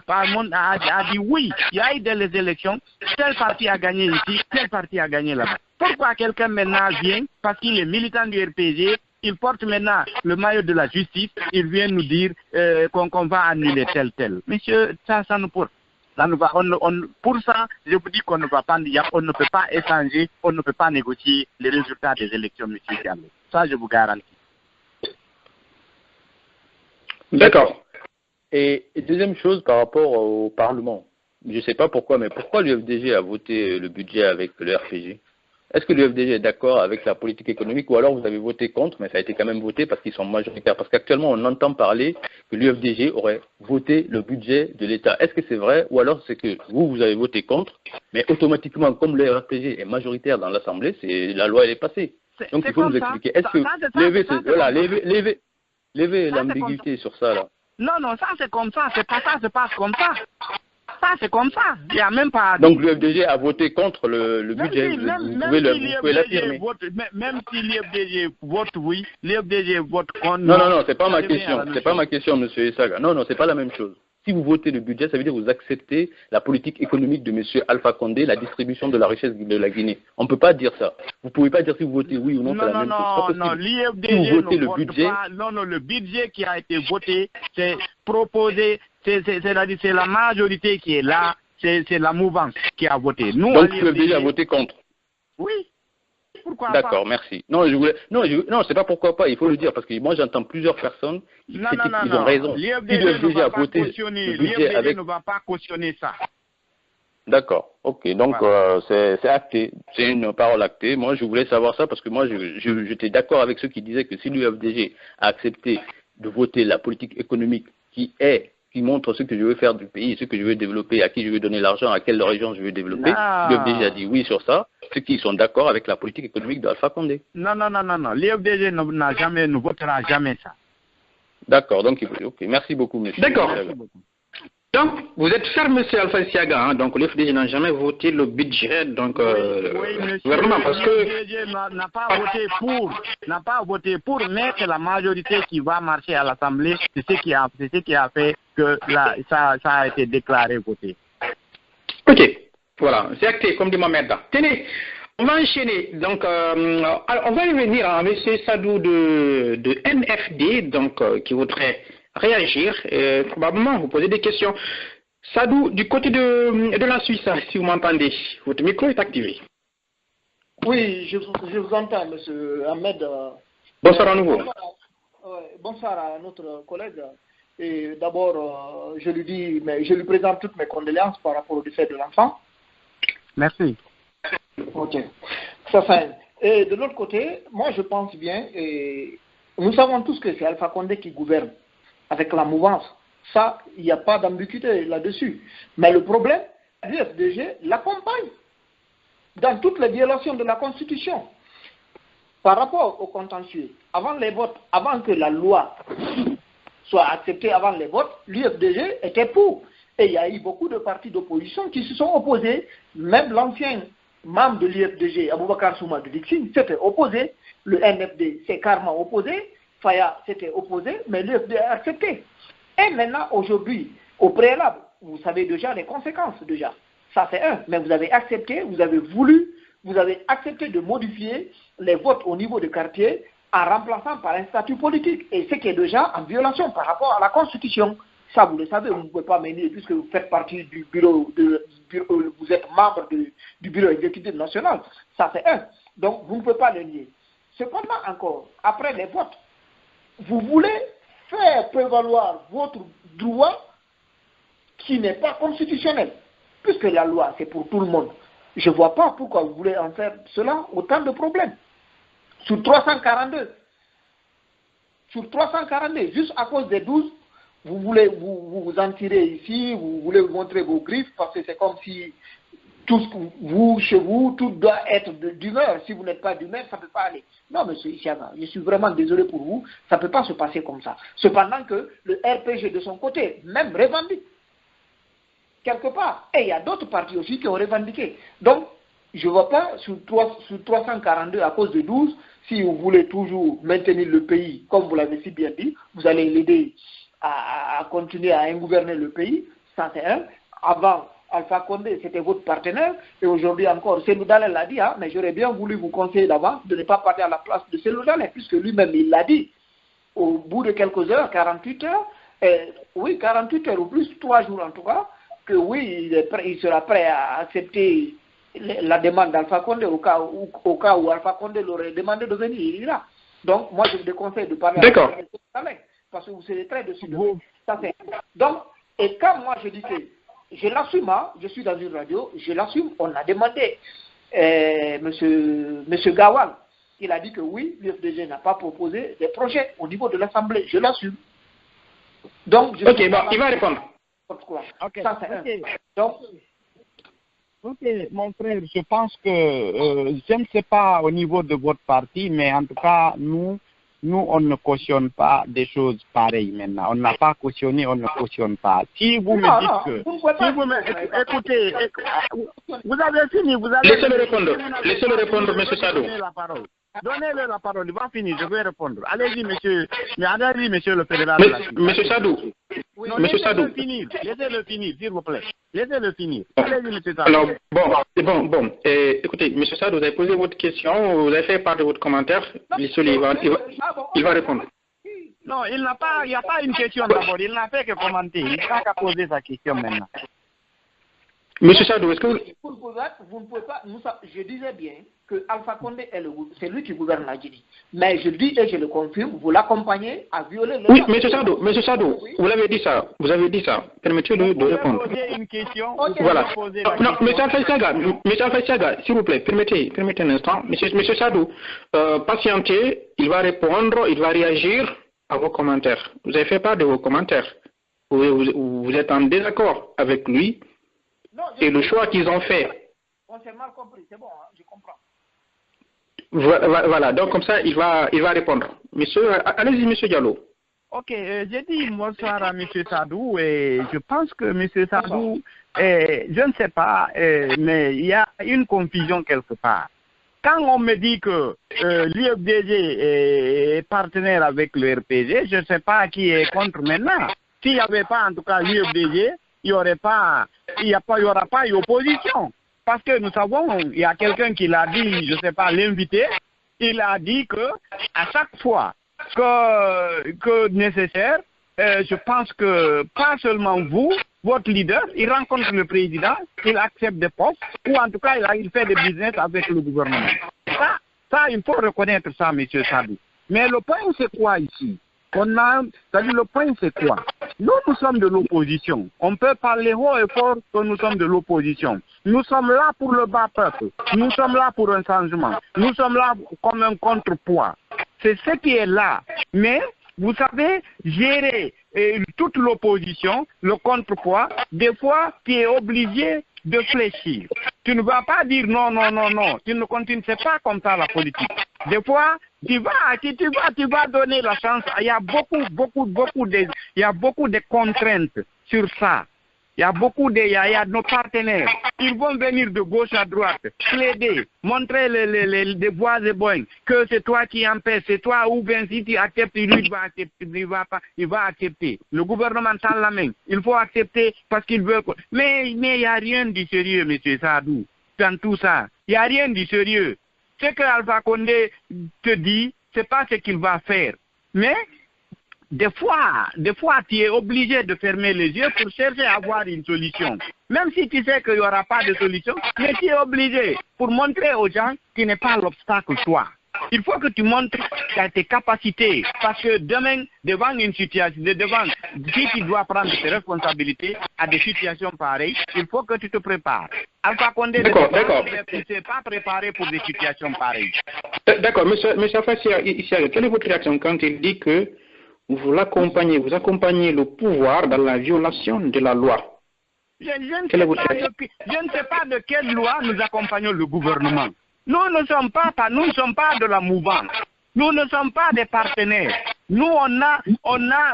dit oui, il y a eu des élections, tel parti a gagné ici, tel parti a gagné là-bas. Pourquoi quelqu'un maintenant vient, parce qu'il est militant du RPG, il porte maintenant le maillot de la justice, il vient nous dire qu'on va annuler tel. Monsieur, ça nous pour. Pour ça, je vous dis qu'on ne va pas, on ne peut pas échanger, on ne peut pas négocier les résultats des élections, monsieur Diallo. Ça, je vous garantis. D'accord. Et deuxième chose par rapport au Parlement. Je ne sais pas pourquoi, mais pourquoi l'UFDG a voté le budget avec le RPG? Est-ce que l'UFDG est d'accord avec la politique économique ou alors vous avez voté contre, mais ça a été quand même voté parce qu'ils sont majoritaires? Parce qu'actuellement, on entend parler que l'UFDG aurait voté le budget de l'État. Est-ce que c'est vrai ou alors c'est que vous avez voté contre, mais automatiquement, comme le RPG est majoritaire dans l'Assemblée, la loi elle est passée. Donc il faut nous expliquer. Est-ce que levez l'ambiguïté sur ça là? Non, ça c'est comme ça, c'est pas ça, se passe comme ça. Ça, c'est comme ça. Il n'y a même pas. Donc l'UFDG a voté contre le budget. Vous pouvez l'affirmer. Même si l'UFDG vote oui, l'UFDG vote contre. Non, c'est pas ma question. C'est pas ma question, monsieur Essaga. Non, c'est pas la même chose. Si vous votez le budget, ça veut dire que vous acceptez la politique économique de monsieur Alpha Condé, la distribution de la richesse de la Guinée. On ne peut pas dire ça. Vous ne pouvez pas dire si vous votez oui ou non, c'est la même chose. Non, l'UFDG si vous votez le budget. Non, le budget qui a été voté, c'est proposé, c'est la majorité qui est là, c'est la mouvance qui a voté. Nous, donc l'UFDG a voté contre. Oui. Pourquoi pas? D'accord, merci. Non, c'est pas pourquoi pas, il faut le dire, parce que moi j'entends plusieurs personnes qui critiquent, ils ont raison. Si l'UFDG a voté le budget avec... ne va pas cautionner ça. D'accord, ok, donc voilà. C'est acté, c'est une parole actée. Moi je voulais savoir ça parce que moi j'étais d'accord avec ceux qui disaient que si l'UFDG a accepté de voter la politique économique qui montre ce que je veux faire du pays, ce que je veux développer, à qui je veux donner l'argent, à quelle région je veux développer. L'UFDG a dit oui sur ça, ceux qui sont d'accord avec la politique économique d'Alpha Condé. Non. L'UFDG ne votera jamais ça. D'accord, donc ok. Merci beaucoup, monsieur. D'accord. Donc, vous êtes ferme, monsieur Alpha Siaga, hein? Donc l'UFDG n'a jamais voté le budget, donc oui, monsieur, gouvernement, parce que l'UFDG n'a pas voté pour, mais c'est la majorité qui va marcher à l'Assemblée, c'est ce qui a fait que ça a été déclaré voté. Ok, voilà, c'est acté, comme dit Mohamed. Tenez, on va enchaîner. Donc, on va revenir à M. Sadou de NFD, donc qui voudrait réagir et probablement vous poser des questions. Sadou, du côté de la Suisse, si vous m'entendez, votre micro est activé. Oui, je vous entends, M. Ahmed. Bonsoir à nouveau. Bonsoir à notre collègue. Et d'abord, je lui présente toutes mes condoléances par rapport au décès de l'enfant. Merci. Ok. Et de l'autre côté, moi je pense bien, et nous savons tous que c'est Alpha Condé qui gouverne avec la mouvance. Ça, il n'y a pas d'ambiguïté là-dessus. Mais le problème, l'UFDG l'accompagne dans toutes les violations de la Constitution. Par rapport au contentieux, avant les votes, avant que la loi soit acceptée avant les votes, l'UFDG était pour. Et il y a eu beaucoup de partis d'opposition qui se sont opposés. Même l'ancien membre de l'UFDG, Aboubakar Souma de Dixine, s'était opposé. Le NFD s'est carrément opposé. Faya s'était opposé, mais l'UFDG a accepté. Et maintenant, aujourd'hui, au préalable, vous savez déjà les conséquences déjà. Ça c'est un. Mais vous avez accepté, vous avez accepté de modifier les votes au niveau des quartiers en remplaçant par un statut politique. Et ce qui est déjà en violation par rapport à la Constitution. Ça, vous le savez, vous ne pouvez pas mener, puisque vous faites partie du bureau, vous êtes membre du bureau exécutif national. Ça c'est un. Donc, vous ne pouvez pas le nier. Cependant, encore, après les votes, vous voulez faire prévaloir votre droit qui n'est pas constitutionnel, puisque la loi, c'est pour tout le monde. Je ne vois pas pourquoi vous voulez en faire cela, autant de problèmes. Sur 342, juste à cause des 12, vous voulez vous en tirer ici, vous voulez vous montrer vos griffes, parce que c'est comme si chez vous, tout doit être d'humeur. Si vous n'êtes pas d'humeur, ça ne peut pas aller. Non, monsieur Isiaga, je suis vraiment désolé pour vous, ça ne peut pas se passer comme ça. Cependant que le RPG de son côté, même revendique, quelque part. Et il y a d'autres partis aussi qui ont revendiqué. Donc, je ne vois pas sur 342 à cause de 12, si vous voulez toujours maintenir le pays, comme vous l'avez si bien dit, vous allez l'aider à continuer à gouverner le pays. Ça, c'est un. Avant, Alpha Condé, c'était votre partenaire, et aujourd'hui encore, Cellou Dalein l'a dit, hein, mais j'aurais bien voulu vous conseiller d'avant de ne pas partir à la place de Cellou Dalein, puisque lui-même, il l'a dit. Au bout de quelques heures, 48 heures, oui, 48 heures ou plus, 3 jours en tout cas, que oui, il sera prêt à accepter la demande d'Alpha Condé au cas où Alpha Condé l'aurait demandé de venir, il ira. Donc, moi, je vous déconseille de parler D'accord. avec parce que vous serez très dessus de vous. Donc, et quand moi je dis que je l'assume, hein, je suis dans une radio, je l'assume, on a demandé monsieur Gawal, il a dit que oui, l'UFDG n'a pas proposé des projets au niveau de l'Assemblée, je l'assume. Donc, ok, bon, il va répondre. Okay. Ça, donc, ok, mon frère, je pense que je ne sais pas au niveau de votre parti, mais en tout cas, nous, on ne cautionne pas des choses pareilles maintenant. On n'a pas cautionné, on ne cautionne pas. Si vous me dites que... Écoutez, vous avez fini, vous avez... Laissez-le répondre, M. Sadou. Donnez-le la parole, il va finir, je vais répondre. Allez-y, monsieur. Mais allez-y, monsieur le fédéral. Monsieur Sadou. Non, Monsieur Sadou. Laissez-le finir, s'il vous plaît. Laissez-le finir. Allez-y, monsieur Sadou. Alors, bon. Écoutez, monsieur Sadou, vous avez posé votre question, vous avez fait part de votre commentaire. Il va répondre. Non, il n'y a pas une question d'abord. Il n'a fait que commenter. Il n'a qu'à poser sa question maintenant. Monsieur Sadou, est-ce que vous ne pouvez pas, je disais bien que Alpha Condé c'est lui qui gouverne la Guinée. Mais je dis et je le confirme, vous l'accompagnez à violer le... Oui, monsieur Sadou, vous avez dit ça. Permettez-le de répondre. Poser une question. Voilà. Non, monsieur Alpha Siaga, s'il vous plaît, permettez un instant. Monsieur Sadou, patientez, il va répondre, il va réagir à vos commentaires. Vous avez fait part de vos commentaires. Vous êtes en désaccord avec lui. Non, et le choix qu'ils ont fait. On s'est mal compris, c'est bon, hein, je comprends. Voilà, donc comme ça, il va répondre. Allez-y, monsieur Diallo. Ok, j'ai dit bonsoir à monsieur Sadou et je pense que monsieur Sadou, je ne sais pas, mais il y a une confusion quelque part. Quand on me dit que l'UFDG est partenaire avec le RPG, je ne sais pas qui est contre maintenant. S'il n'y avait pas en tout cas l'UFDG, il n'y aura pas d'opposition. Parce que nous savons, il y a quelqu'un qui l'a dit, je ne sais pas, l'invité, il a dit que à chaque fois que nécessaire, je pense que pas seulement vous, votre leader, il rencontre le président, il accepte des postes, ou en tout cas il fait des business avec le gouvernement. Ça, il faut reconnaître ça, M. Sadou. Mais le point c'est quoi ici? Le point c'est quoi? Nous sommes de l'opposition. On peut parler haut et fort que nous sommes de l'opposition. Nous sommes là pour le bas peuple. Nous sommes là pour un changement. Nous sommes là comme un contrepoids. C'est ce qui est là. Mais, vous savez, gérer toute l'opposition, le contrepoids, des fois, tu es obligé de fléchir. Tu ne vas pas dire non. Tu ne continues, c'est pas comme ça la politique. Des fois, tu vas donner la chance. Il y a beaucoup de contraintes sur ça. Il y a nos partenaires. Ils vont venir de gauche à droite, plaider, montrer les voies et boynes, que c'est toi qui empêches, c'est toi ou bien si tu acceptes, lui il va accepter, il va accepter. Le gouvernement tend la main. Il faut accepter parce qu'il veut. Mais il n'y a rien de sérieux, M. Sadou, dans tout ça. Il n'y a rien de sérieux. Ce que Alpha Condé te dit, c'est pas ce qu'il va faire. Mais des fois, tu es obligé de fermer les yeux pour chercher à avoir une solution. Même si tu sais qu'il n'y aura pas de solution, mais tu es obligé pour montrer aux gens que tu n'es pas l'obstacle, toi. Il faut que tu montres tes capacités. Parce que demain, devant une situation, si tu dois prendre tes responsabilités à des situations pareilles, il faut que tu te prépares. Alpha Condé ne s'est pas préparé pour des situations pareilles. D'accord. Monsieur Fassia, quelle est votre réaction quand il dit que vous accompagnez le pouvoir dans la violation de la loi? Je ne sais pas de quelle loi nous accompagnons le gouvernement. Nous ne sommes pas de la mouvance. Nous ne sommes pas des partenaires. Nous, on a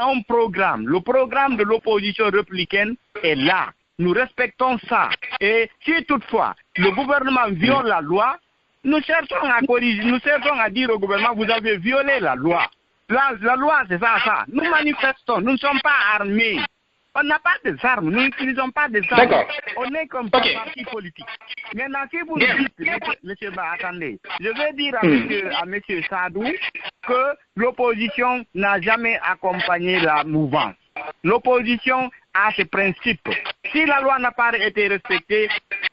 un programme. Le programme de l'opposition républicaine est là. Nous respectons ça. Et si toutefois, le gouvernement viole la loi, nous cherchons à corriger, nous cherchons à dire au gouvernement, vous avez violé la loi. La loi, c'est ça. Nous manifestons, nous ne sommes pas armés. On n'a pas des armes, nous n'utilisons pas des armes. On est comme un parti politique. Maintenant, si vous dites, monsieur Ba, attendez, je vais dire à monsieur Sadou que l'opposition n'a jamais accompagné la mouvance. L'opposition a ses principes. Si la loi n'a pas été respectée,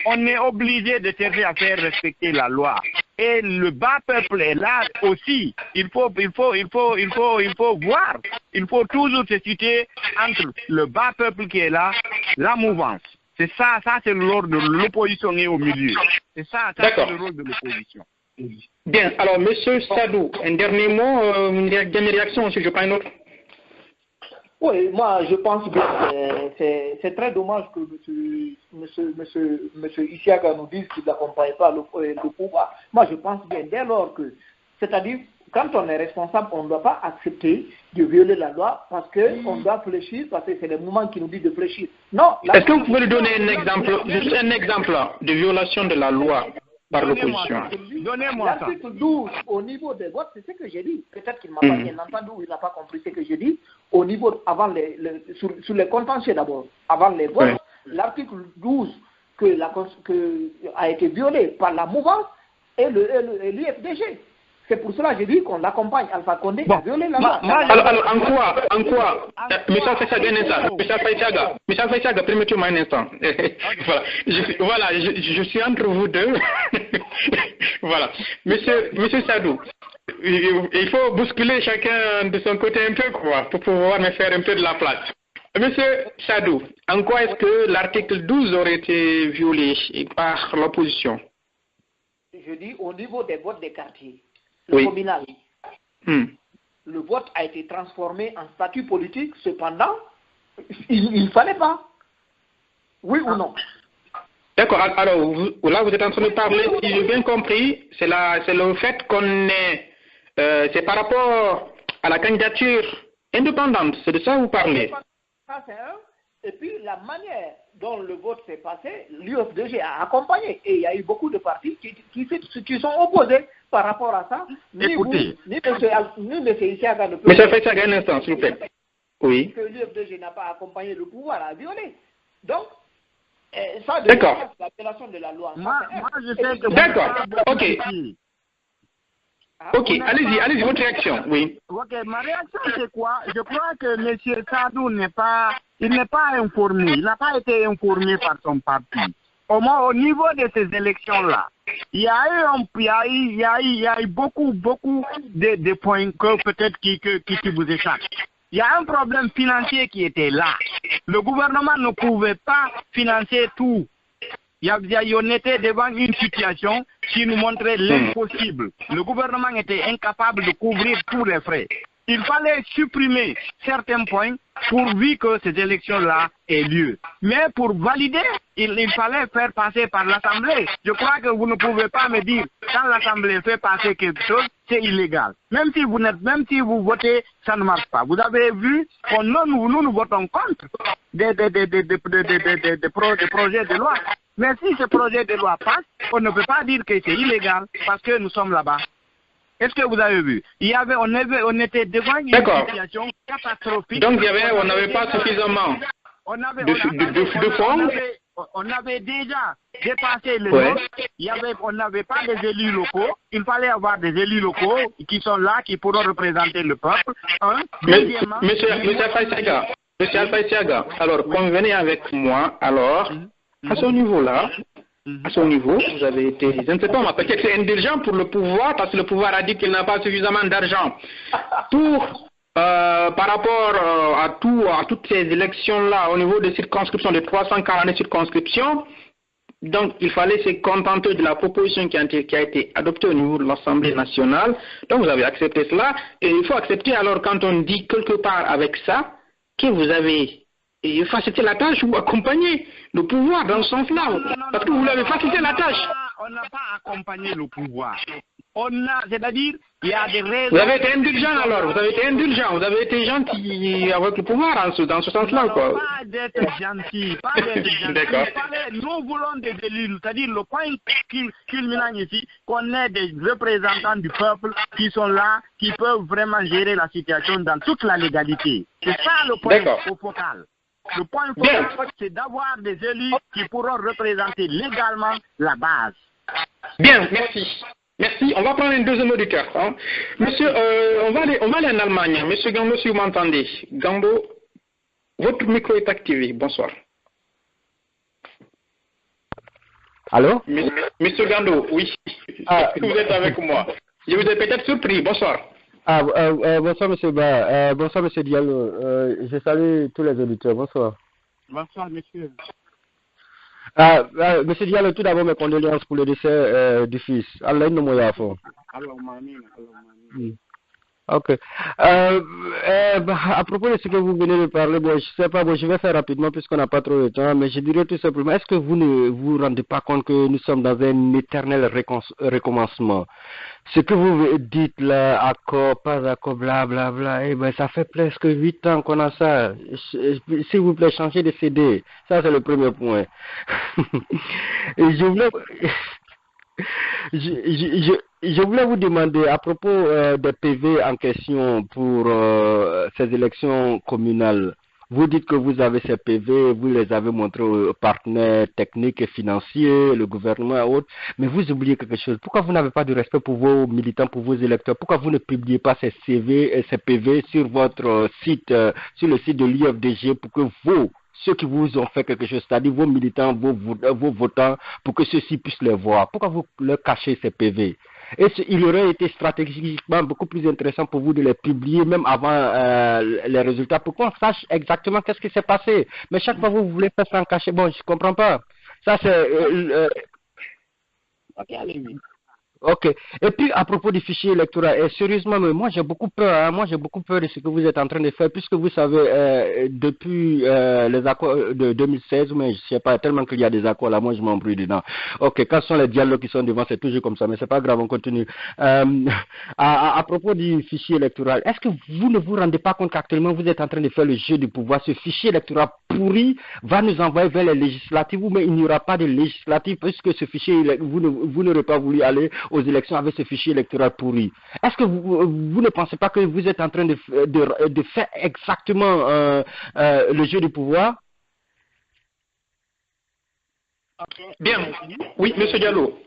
on est obligé de chercher à faire respecter la loi. Et le bas peuple est là aussi. Il faut voir. Il faut toujours se situer entre le bas peuple qui est là, la mouvance. C'est ça c'est le rôle de l'opposition est au milieu. C'est ça c'est le rôle de l'opposition. Bien, alors monsieur Sadou, un dernier mot, une dernière réaction, si je prends une autre. Oui, moi je pense que c'est très dommage que monsieur Isiaga nous dise qu'il n'accompagne pas le pouvoir. Moi je pense bien dès lors que, c'est-à-dire quand on est responsable, on ne doit pas accepter de violer la loi parce qu'on doit fléchir, parce que c'est le moment qui nous dit de fléchir. Non. Est-ce que vous pouvez nous donner un exemple, juste un exemple de violation de la loi par l'opposition? Donnez-moi ça. L'article 12, au niveau des votes, c'est ce que j'ai dit. Peut-être qu'il ne m'a pas bien entendu ou il n'a pas compris ce que j'ai dit. Au niveau, sur les contentieux d'abord, avant les votes, l'article 12 a été violé par la mouvance et l'UFDG. C'est pour cela que j'ai dit qu'on l'accompagne. Alpha Condé a violé la loi. Alors, en quoi Michel Faïsaga, permettez-moi un instant. Voilà, je suis entre vous deux. Voilà. Monsieur Sadou, il faut bousculer chacun de son côté un peu, quoi, pour pouvoir me faire un peu de la place. Monsieur Sadou, en quoi est-ce que l'article 12 aurait été violé par l'opposition? Je dis au niveau des votes des quartiers. Le communal. Le vote a été transformé en statut politique, cependant, il ne fallait pas. Oui ou non? D'accord, alors là vous êtes en train de parler, si j'ai bien compris, c'est le fait qu'on est, c'est par rapport à la candidature indépendante, c'est de ça que vous parlez? Ça c'est un. Et puis la manière dont le vote s'est passé, l'UFDG a accompagné. Et il y a eu beaucoup de partis qui sont opposés par rapport à ça. Écoutez. Ni M. Isiaga ne peut... Mais ça fait ça un instant, s'il vous plaît. Oui. Que l'UFDG n'a pas accompagné le pouvoir à violer. Donc, ça d'accord. L'appellation de la loi. Moi je sais que... D'accord, ok. Ok, allez-y, votre réaction, oui. Ok, ma réaction c'est quoi? Je crois que M. Sadou n'est pas informé, il n'a pas été informé par son parti. Au moins au niveau de ces élections-là, il y a eu beaucoup de points que peut-être qui vous échappent. Il y a un problème financier qui était là. Le gouvernement ne pouvait pas financer tout. On était devant une situation qui nous montrait l'impossible. Le gouvernement était incapable de couvrir tous les frais. Il fallait supprimer certains points pourvu que ces élections-là aient lieu. Mais pour valider, il fallait faire passer par l'Assemblée. Je crois que vous ne pouvez pas me dire quand l'Assemblée fait passer quelque chose, c'est illégal. Même si vous votez, ça ne marche pas. Vous avez vu que nous votons contre des projets de loi. Mais si ce projet de loi passe, on ne peut pas dire que c'est illégal parce que nous sommes là-bas. Est-ce que vous avez vu? On était devant une situation catastrophique. Donc on n'avait pas suffisamment de fonds. On avait déjà dépassé le nombre. On n'avait pas des élus locaux. Il fallait avoir des élus locaux qui sont là, qui pourront représenter le peuple. Monsieur Alpha-Isiaga, alors convenez avec moi, alors, à ce niveau-là, vous avez été, je ne sais pas, peut-être c'est indulgent pour le pouvoir, parce que le pouvoir a dit qu'il n'a pas suffisamment d'argent par rapport à toutes ces élections-là, au niveau des circonscriptions, de 340 circonscriptions. Donc, il fallait se contenter de la proposition qui a été adoptée au niveau de l'Assemblée nationale. Donc, vous avez accepté cela. Et il faut accepter, alors, quand on dit quelque part avec ça, que vous avez facilité la tâche ou accompagné le pouvoir dans ce sens-là. Parce que vous l'avez facilité la tâche. On n'a pas accompagné le pouvoir. c'est-à-dire, il y a des raisons. Vous avez été indulgent alors, vous avez été indulgent, vous avez été gentil avec le pouvoir dans ce sens-là, quoi. Pas d'être gentil, pas d'être gentil. D'accord. Nous voulons des élus, c'est-à-dire le point culminant ici, qu'on ait des représentants du peuple qui sont là, qui peuvent vraiment gérer la situation dans toute la légalité. C'est ça le point focal. Le point focal, c'est d'avoir des élus qui pourront représenter légalement la base. Bien, merci. Merci. On va prendre un deuxième auditeur. Hein. Monsieur, on va aller en Allemagne. Monsieur Gando, si vous m'entendez. Gando, votre micro est activé. Bonsoir. Allô? Monsieur Gando, oui. Vous êtes avec moi. Je vous ai peut-être surpris. Bonsoir. Bonsoir, monsieur Ba. Bonsoir, monsieur Diallo. Je salue tous les auditeurs. Bonsoir. Bonsoir, monsieur. Monsieur Diallo, tout d'abord, mes condoléances pour le décès du fils. Allah nous moya fort. Ok. À propos de ce que vous venez de parler, bon, je sais pas, bon, je vais faire rapidement puisqu'on n'a pas trop de temps, mais je dirais tout simplement, est-ce que vous ne vous rendez pas compte que nous sommes dans un éternel recommencement? Ce que vous dites là, accord, pas accord, blablabla, eh ben, ça fait presque 8 ans qu'on a ça. S'il vous plaît, changez de CD. Ça, c'est le premier point. Et je voulais vous demander à propos des PV en question pour ces élections communales. Vous dites que vous avez ces PV, vous les avez montrés aux partenaires techniques et financiers, le gouvernement et autres, mais vous oubliez quelque chose. Pourquoi vous n'avez pas de respect pour vos militants, pour vos électeurs? Pourquoi vous ne publiez pas ces CV et ces PV sur votre site, sur le site de l'IFDG pour que ceux qui vous ont fait quelque chose, c'est-à-dire vos militants, vos votants, pour que ceux-ci puissent les voir? Pourquoi vous leur cachez ces PV? Et il aurait été stratégiquement beaucoup plus intéressant pour vous de les publier même avant les résultats pour qu'on sache exactement qu'est-ce qui s'est passé. Mais chaque fois vous voulez faire ça en cachet, bon, je comprends pas. Ça c'est... Ok, allez-y. Ok. Et puis à propos du fichier électoral, sérieusement, mais moi j'ai beaucoup peur. Hein, moi j'ai beaucoup peur de ce que vous êtes en train de faire, puisque vous savez depuis les accords de 2016, mais je sais pas tellement qu'il y a des accords là, moi je m'embrouille dedans. Ok. Quand ce sont les dialogues qui sont devant, c'est toujours comme ça, mais c'est pas grave, on continue. À propos du fichier électoral, est-ce que vous ne vous rendez pas compte qu'actuellement vous êtes en train de faire le jeu du pouvoir? Ce fichier électoral pourri va nous envoyer vers les législatives, mais il n'y aura pas de législatives puisque ce fichier, vous n'aurez pas voulu aller aux élections avec ce fichier électoral pourri. Est-ce que vous ne pensez pas que vous êtes en train de faire exactement le jeu du pouvoir? Bien. Oui, monsieur Diallo.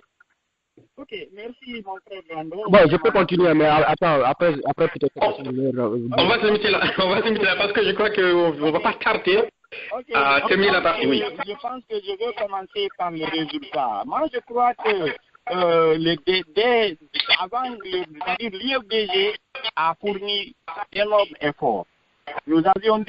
Ok, merci mon frère Brando. Bon, je peux continuer, mais attends, après peut-être... On va se limiter là, parce que je crois qu'on ne va pas tarder à terminer la partie. Oui. Je pense que je veux commencer par les résultats. Moi, je crois que avant, c'est-à-dire l'IFDG a fourni d'énormes efforts. Nous avions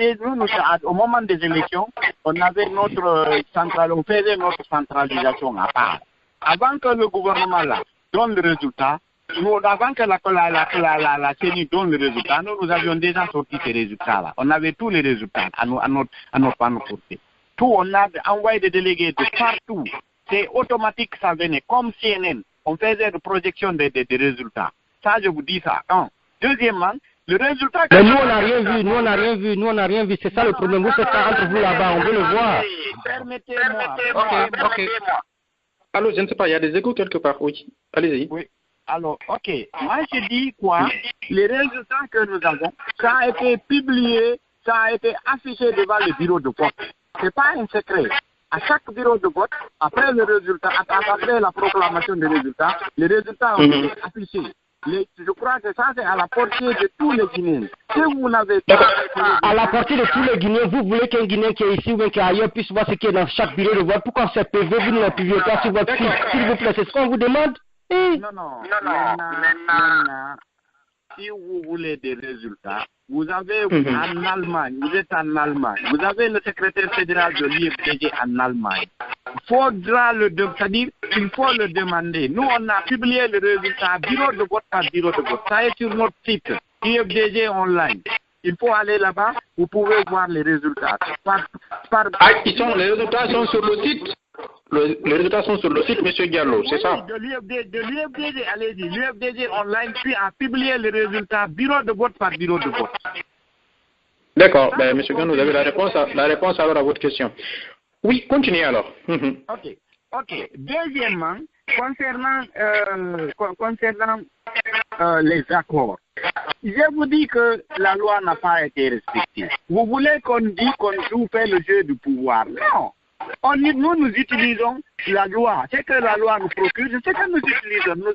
au moment des élections, on avait on faisait notre centralisation à part. Avant que le gouvernement là donne le résultat, avant que la CENI donne le résultat, nous avions déjà sorti ces résultats-là. On avait tous les résultats à notre portée. Tout, on a envoyé des délégués de partout. C'est automatique, ça venait, comme CNN. On faisait des projections des résultats. Ça, je vous dis ça. Un. Deuxièmement, le résultat... Mais nous, on n'a rien vu, c'est ça le problème. Vous faites ça entre vous là-bas, on veut le voir. Permettez-moi. Ok. Alors, je ne sais pas, il y a des échos quelque part, oui. Allez-y. Oui. Alors, ok. Moi, je dis quoi? Les résultats que nous avons, ça a été publié, ça a été affiché devant le bureau de vote. C'est pas un secret. À chaque bureau de vote, après le résultat, après la proclamation des résultats, les résultats ont été affichés. Je crois que ça, c'est à la portée de tous les Guinéens. Si vous n'avez pas... À la portée de tous les Guinéens, vous voulez qu'un Guinéen qui est ici ou bien qui est ailleurs puisse voir ce qui est dans chaque bureau de vote. Pourquoi ces PV, vous ne les publiez pas sur votre site? S'il vous plaît, c'est ce qu'on vous demande? Non. Maintenant, si vous voulez des résultats, vous avez en Allemagne, vous êtes en Allemagne, vous avez le secrétaire fédéral de l'IFDG en Allemagne. C'est-à-dire, il faut le demander. Nous, on a publié le résultat bureau de vote par bureau de vote. Ça est sur notre site, IFDG Online. Il faut aller là-bas, vous pouvez voir les résultats. Les résultats sont sur le site? Les résultats sont sur le site, M. Diallo, c'est ça? De l'UFDG, allez-y, l'UFDG online, puis a publié les résultats bureau de vote par bureau de vote. D'accord, ben, M. Gandou, vous avez la réponse alors à votre question. Oui, continuez alors. Ok. Deuxièmement, concernant les accords, je vous dis que la loi n'a pas été respectée. Vous voulez qu'on dise qu'on joue fait le jeu du pouvoir? Non. Nous utilisons la loi. C'est que la loi nous procure, c'est que nous utilisons. Nous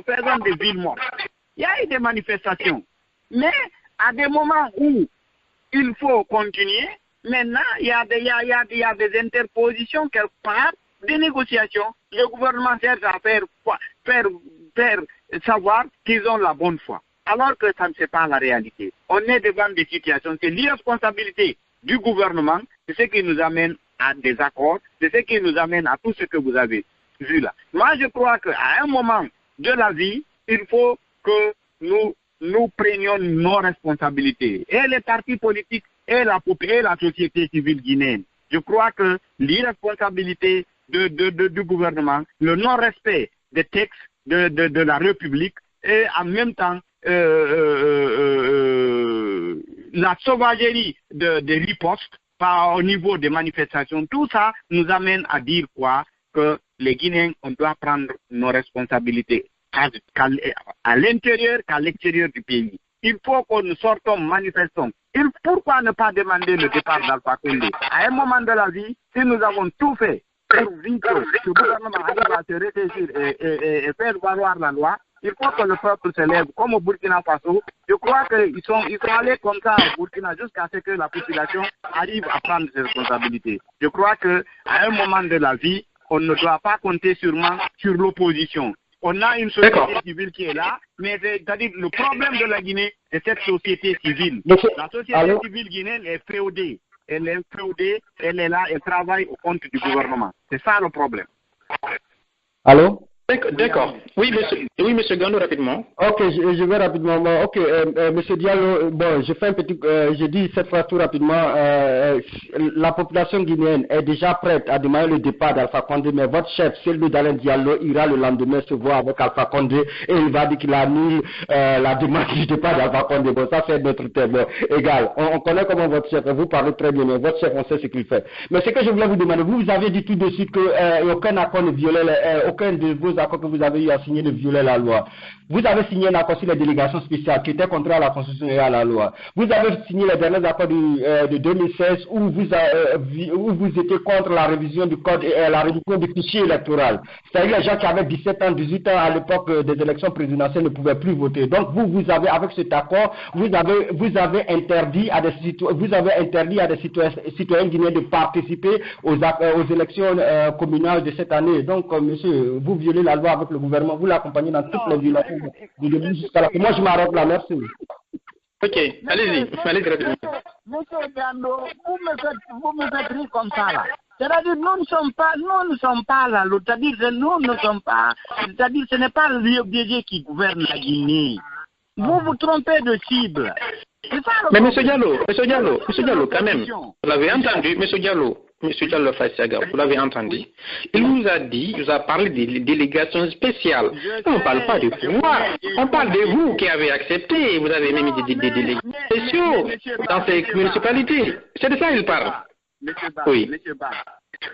faisons des villes mortes. Il y a eu des manifestations. Mais à des moments où il faut continuer, maintenant, il y a des interpositions quelque part, des négociations. Le gouvernement cherche à faire savoir qu'ils ont la bonne foi. Alors que ça ne c'est pas la réalité. On est devant des situations. C'est l'irresponsabilité du gouvernement. C'est ce qui nous amène à des accords. C'est ce qui nous amène à tout ce que vous avez vu là. Moi, je crois qu'à un moment de la vie, il faut que nous prenions nos responsabilités. Et les partis politiques et la société civile guinéenne. Je crois que l'irresponsabilité du gouvernement, le non-respect des textes de la République et en même temps la sauvagerie des ripostes au niveau des manifestations, tout ça nous amène à dire quoi? Que les Guinéens, on doit prendre nos responsabilités à l'intérieur qu'à l'extérieur du pays. Il faut que nous sortons, manifestons. Pourquoi ne pas demander le départ d'Alpha Condé? À un moment de la vie, si nous avons tout fait pour que ce gouvernement arrive à se réfléchir et faire valoir la loi, il faut que le peuple se lève, comme au Burkina Faso. Je crois qu'ils sont allés comme ça au Burkina jusqu'à ce que la population arrive à prendre ses responsabilités. Je crois qu'à un moment de la vie, on ne doit pas compter sûrement sur l'opposition. On a une société civile qui est là, mais c'est-à-dire le problème de la Guinée, c'est cette société civile. La société civile guinéenne est féodée. Elle est féodée, elle est là, elle travaille au compte du gouvernement. C'est ça le problème. Allô? D'accord. Oui, monsieur Gandou, rapidement. Ok, je vais rapidement. Ok, monsieur Diallo, bon, je fais un petit, je dis cette fois tout rapidement, la population guinéenne est déjà prête à demander le départ d'Alpha Condé, mais votre chef, Cellou Dalein Diallo, ira le lendemain se voir avec Alpha Condé et il va dire qu'il annule la demande du départ d'Alpha Condé. Bon, ça c'est notre thème. Bon, égal, on connaît comment votre chef, vous parlez très bien, mais votre chef, on sait ce qu'il fait. Mais ce que je voulais vous demander, vous avez dit tout de suite que aucun accord ne violait, aucun de vos accords que vous avez eu à signer de violer la loi. Vous avez signé un accord sur les délégations spéciales qui était contraire à la Constitution et à la loi. Vous avez signé les derniers accords de 2016 où vous étiez contre la révision du code et la révision du fichier électoral. C'est-à-dire les gens qui avaient 17 ans, 18 ans à l'époque des élections présidentielles ne pouvaient plus voter. Donc vous avez, avec cet accord, vous avez interdit à des citoyens guinéens de participer aux élections communales de cette année. Donc, monsieur, vous violez la loi avec le gouvernement, vous l'accompagnez dans toutes les violations du début jusqu'à la fin. Moi, je m'arrête là, merci. Ok, allez-y, rapidement. Monsieur Gando, vous me faites rire comme ça là. C'est-à-dire, nous ne sommes pas là, c'est-à-dire, c'est-à-dire, ce n'est pas le l'UFDG qui gouverne la Guinée. Vous vous trompez de cible. Mais monsieur Diallo, quand même, vous l'avez entendu, monsieur Diallo Fassiaga, vous l'avez entendu. Il vous a parlé des délégations spéciales. On ne parle pas de pouvoir, on parle de vous qui avez accepté, vous avez même des délégations spéciaux dans ces municipalités. C'est de ça qu'il parle. Monsieur Ba,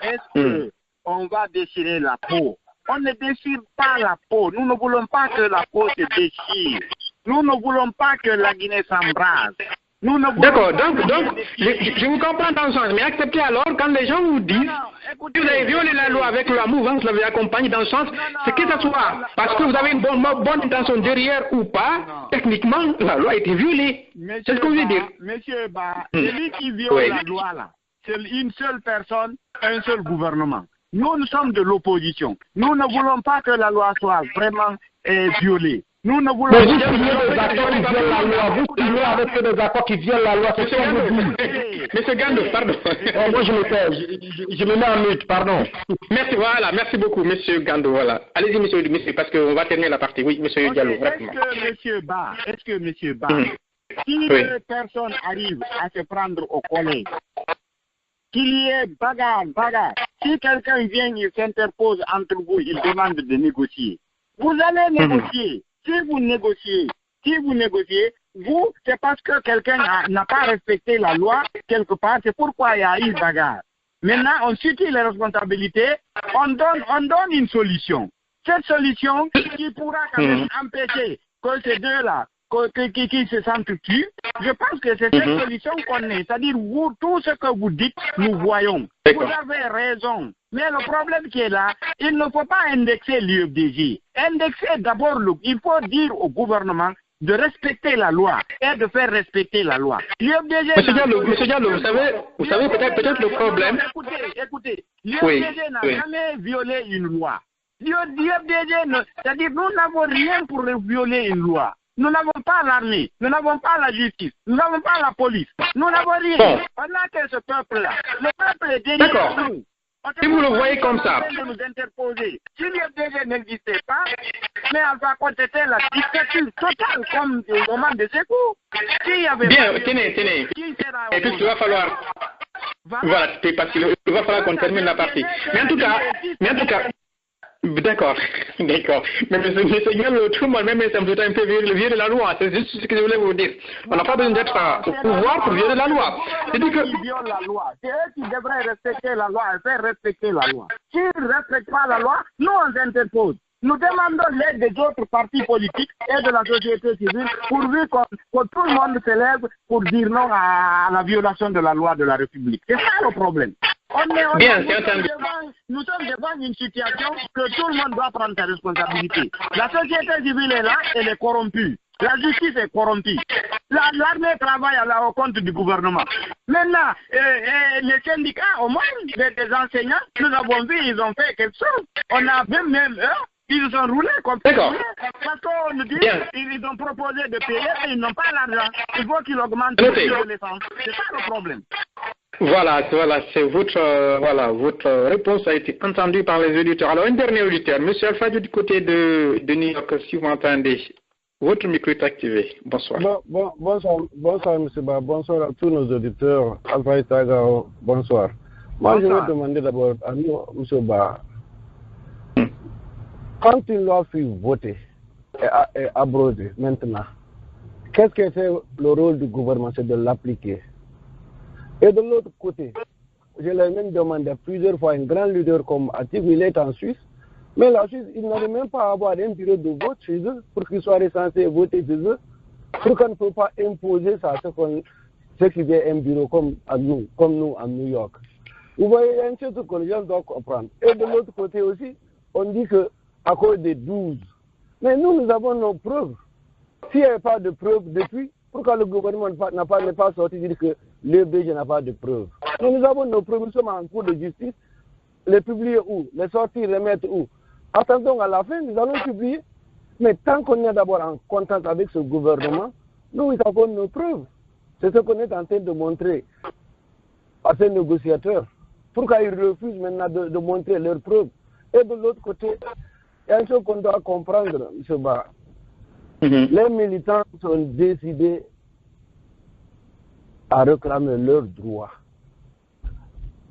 est-ce qu'on va déchirer la peau? On ne déchire pas la peau. Nous ne voulons pas que la peau se déchire. Nous ne voulons pas que la Guinée s'embrase. D'accord, donc je vous comprends dans le sens, mais acceptez alors quand les gens vous disent que vous avez violé la loi avec la mouvance, vous l'avez accompagné dans le sens, c'est que ça soit parce que vous avez une bonne intention derrière ou pas, techniquement, la loi a été violée. C'est ce que vous voulez dire. Monsieur Ba, celui qui viole la loi là, c'est une seule personne, un seul gouvernement. Nous sommes de l'opposition. Nous ne voulons pas que la loi soit vraiment violée. Nous ne voulons pas des accords qui violent la loi. Vous signez avec des accords qui violent la loi. C'est ce qu'on vous dit. Monsieur Gando, pardon. Moi, je me mets en mute, pardon. Merci beaucoup, monsieur Gando, voilà. Allez-y, monsieur, parce qu'on va terminer la partie. Oui, monsieur Diallo, rapidement. Est-ce que monsieur Ba, si deux personnes arrivent à se prendre au collège, qu'il y ait bagarre, si quelqu'un vient, il s'interpose entre vous, il demande de négocier. Vous allez négocier. Si vous négociez, vous, c'est parce que quelqu'un n'a pas respecté la loi quelque part, c'est pourquoi il y a eu bagarre. Maintenant, on situe les responsabilités, on donne une solution. Cette solution qui pourra quand même empêcher que ces deux-là, qui se s'entretuent, je pense que c'est cette solution qu'on est. C'est-à-dire, vous, tout ce que vous dites, nous voyons. Vous avez raison. Mais le problème qui est là, il ne faut pas indexer l'UFDG. Indexer d'abord, il faut dire au gouvernement de respecter la loi et de faire respecter la loi. Monsieur Diallo, vous savez peut-être le problème. Écoutez, l'UFDG n'a jamais violé une loi. L'UFDG, c'est-à-dire nous n'avons rien pour violer une loi. Nous n'avons pas l'armée, nous n'avons pas la justice, nous n'avons pas la police, nous n'avons rien. On n'a que ce peuple-là. Le peuple est derrière nous. Si vous le voyez comme ça. Nous interposer. Si l'UFDG n'existait pas, mais Alpha Condé était la dictature totale comme au moment de Sékou. Bien, tenez. Et puis il va falloir. Voilà, parce qu'il va falloir qu'on termine la partie. Mais en tout cas. D'accord. Mais monsieur Diallo, tout le monde même ça me fait un peu violer la loi. C'est juste ce que je voulais vous dire. On n'a pas besoin d'être au pouvoir pour violer la loi. C'est eux qui violent la loi. C'est eux qui devraient respecter la loi et faire respecter la loi. S'ils ne respectent pas la loi, nous on s'interpose. Nous demandons l'aide des autres partis politiques et de la société civile pourvu que tout le monde se lève pour dire non à la violation de la loi de la République. C'est ça le problème. Nous sommes devant une situation que tout le monde doit prendre sa responsabilité. La société civile est là, elle est corrompue. La justice est corrompue. L'armée travaille au compte du gouvernement. Maintenant, les syndicats, au moins, des enseignants, nous avons vu, ils ont fait quelque chose. On a vu même eux. Ils sont roulés comme ça. Parce qu'on nous dit ils ont proposé de payer et ils n'ont pas l'argent. Il faut qu'ils augmentent le prix de l'essence. C'est ça le problème. Voilà, c'est votre réponse a été entendue par les auditeurs. Alors, un dernier auditeur, monsieur Alpha du côté de New York, si vous m'entendez, votre micro est activé. Bonsoir. Bonsoir, monsieur Ba. Bonsoir à tous nos auditeurs. Alpha Itagao, bonsoir. Moi, je vais demander d'abord à nous, monsieur Ba, quand une loi fut votée et abrogée maintenant, qu'est-ce que c'est le rôle du gouvernement? C'est de l'appliquer. Et de l'autre côté, je l'ai même demandé plusieurs fois, un grand leader comme Atik, il est en Suisse, mais la Suisse, il n'arrive même pas à avoir un bureau de vote chez eux pour qu'ils soient censés voter chez eux, pour qu'on ne peut pas imposer ça à ceux qui viennent un bureau comme nous à New York. Vous voyez, il y a une chose que les gens doivent comprendre. Et de l'autre côté aussi, on dit que à cause des 12. Mais nous avons nos preuves. S'il n'y avait pas de preuves depuis, pourquoi le gouvernement n'est pas sorti dire que l'UFDG n'a pas de preuves? Mais nous avons nos preuves, nous sommes en cours de justice. Les publier où? Les sortir, les mettre où? Attendons à la fin, nous allons publier. Mais tant qu'on est d'abord en contact avec ce gouvernement, nous avons nos preuves. C'est ce qu'on est en train de montrer à ces négociateurs. Pourquoi ils refusent maintenant de montrer leurs preuves? Et de l'autre côté, il y a une chose qu'on doit comprendre, M. Ba. Les militants sont décidés à réclamer leurs droits.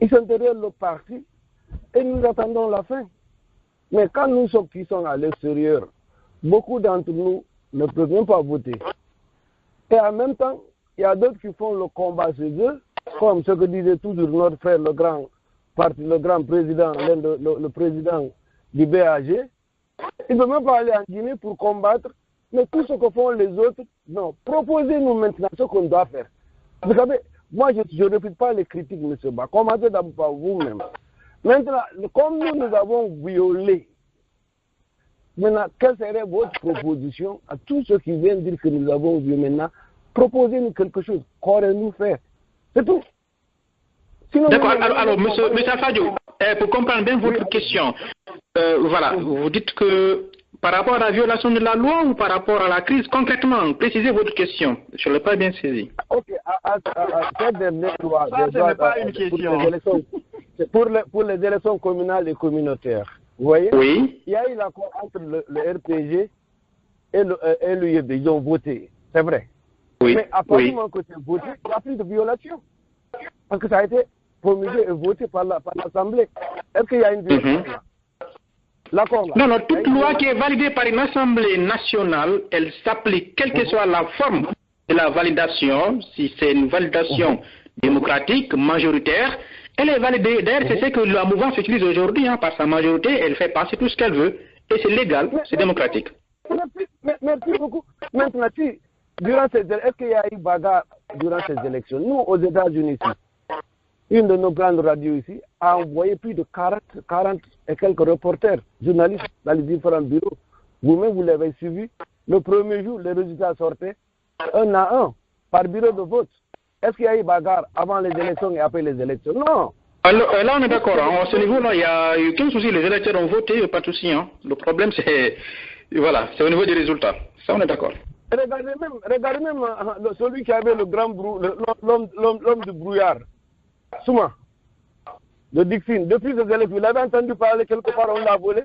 Ils sont derrière le parti et nous attendons la fin. Mais quand nous sommes qui sont à l'extérieur, beaucoup d'entre nous ne peuvent même pas voter. Et en même temps, il y a d'autres qui font le combat chez eux, comme ce que disait toujours notre frère, le grand président, le président du BAG. Il ne peut même pas aller en Guinée pour combattre, mais tout ce que font les autres, non. Proposez-nous maintenant ce qu'on doit faire. Vous savez, moi je ne répète pas les critiques, M. Ba. Commencez d'abord par vous-même. Maintenant, comme nous avons violé, maintenant, quelle serait votre proposition à tous ceux qui viennent dire que nous avons violé maintenant? Proposez-nous quelque chose. Qu'aurez-nous fait? C'est tout. D'accord, alors monsieur Alfadio, pour comprendre bien votre question, voilà, vous dites que par rapport à la violation de la loi ou par rapport à la crise, concrètement, précisez votre question. Je ne l'ai pas bien saisi. Ok, cette dernière loi, ce n'est pas une question. Pour les élections communales et communautaires, vous voyez? Oui. Il y a eu l'accord entre le RPG et l'UEB, ils ont voté, c'est vrai. Oui. Mais à partir du moment que c'est voté, il n'y a plus de violation. Parce que ça a été promulgué et voté par l'Assemblée. Est-ce qu'il y a une violation là? L'accord là. Non, non, toute loi qui est validée par une Assemblée nationale, elle s'applique, quelle que soit la forme de la validation, si c'est une validation démocratique, majoritaire, elle est validée. D'ailleurs, c'est ce que la mouvance utilise aujourd'hui, par sa majorité, elle fait passer tout ce qu'elle veut, et c'est légal, c'est démocratique. Merci beaucoup. Maintenant, est-ce qu'il y a eu bagarre durant ces élections? Nous, aux États-Unis, ici, une de nos grandes radios ici a envoyé plus de 40 et quelques reporters, journalistes dans les différents bureaux. Vous-même, vous l'avez suivi. Le premier jour, les résultats sortaient un à un par bureau de vote. Est-ce qu'il y a eu bagarre avant les élections et après les élections? Non. Alors, là, on est d'accord. À ce niveau-là, il n'y a eu aucun souci. Les électeurs ont voté, pas de souci. Le problème, c'est au niveau des résultats. Ça, on est d'accord. Regardez même celui qui avait le grand l'homme du brouillard. Souma, de Dixon. Depuis ces élections, vous l'avez entendu parler quelque part, on l'a volé.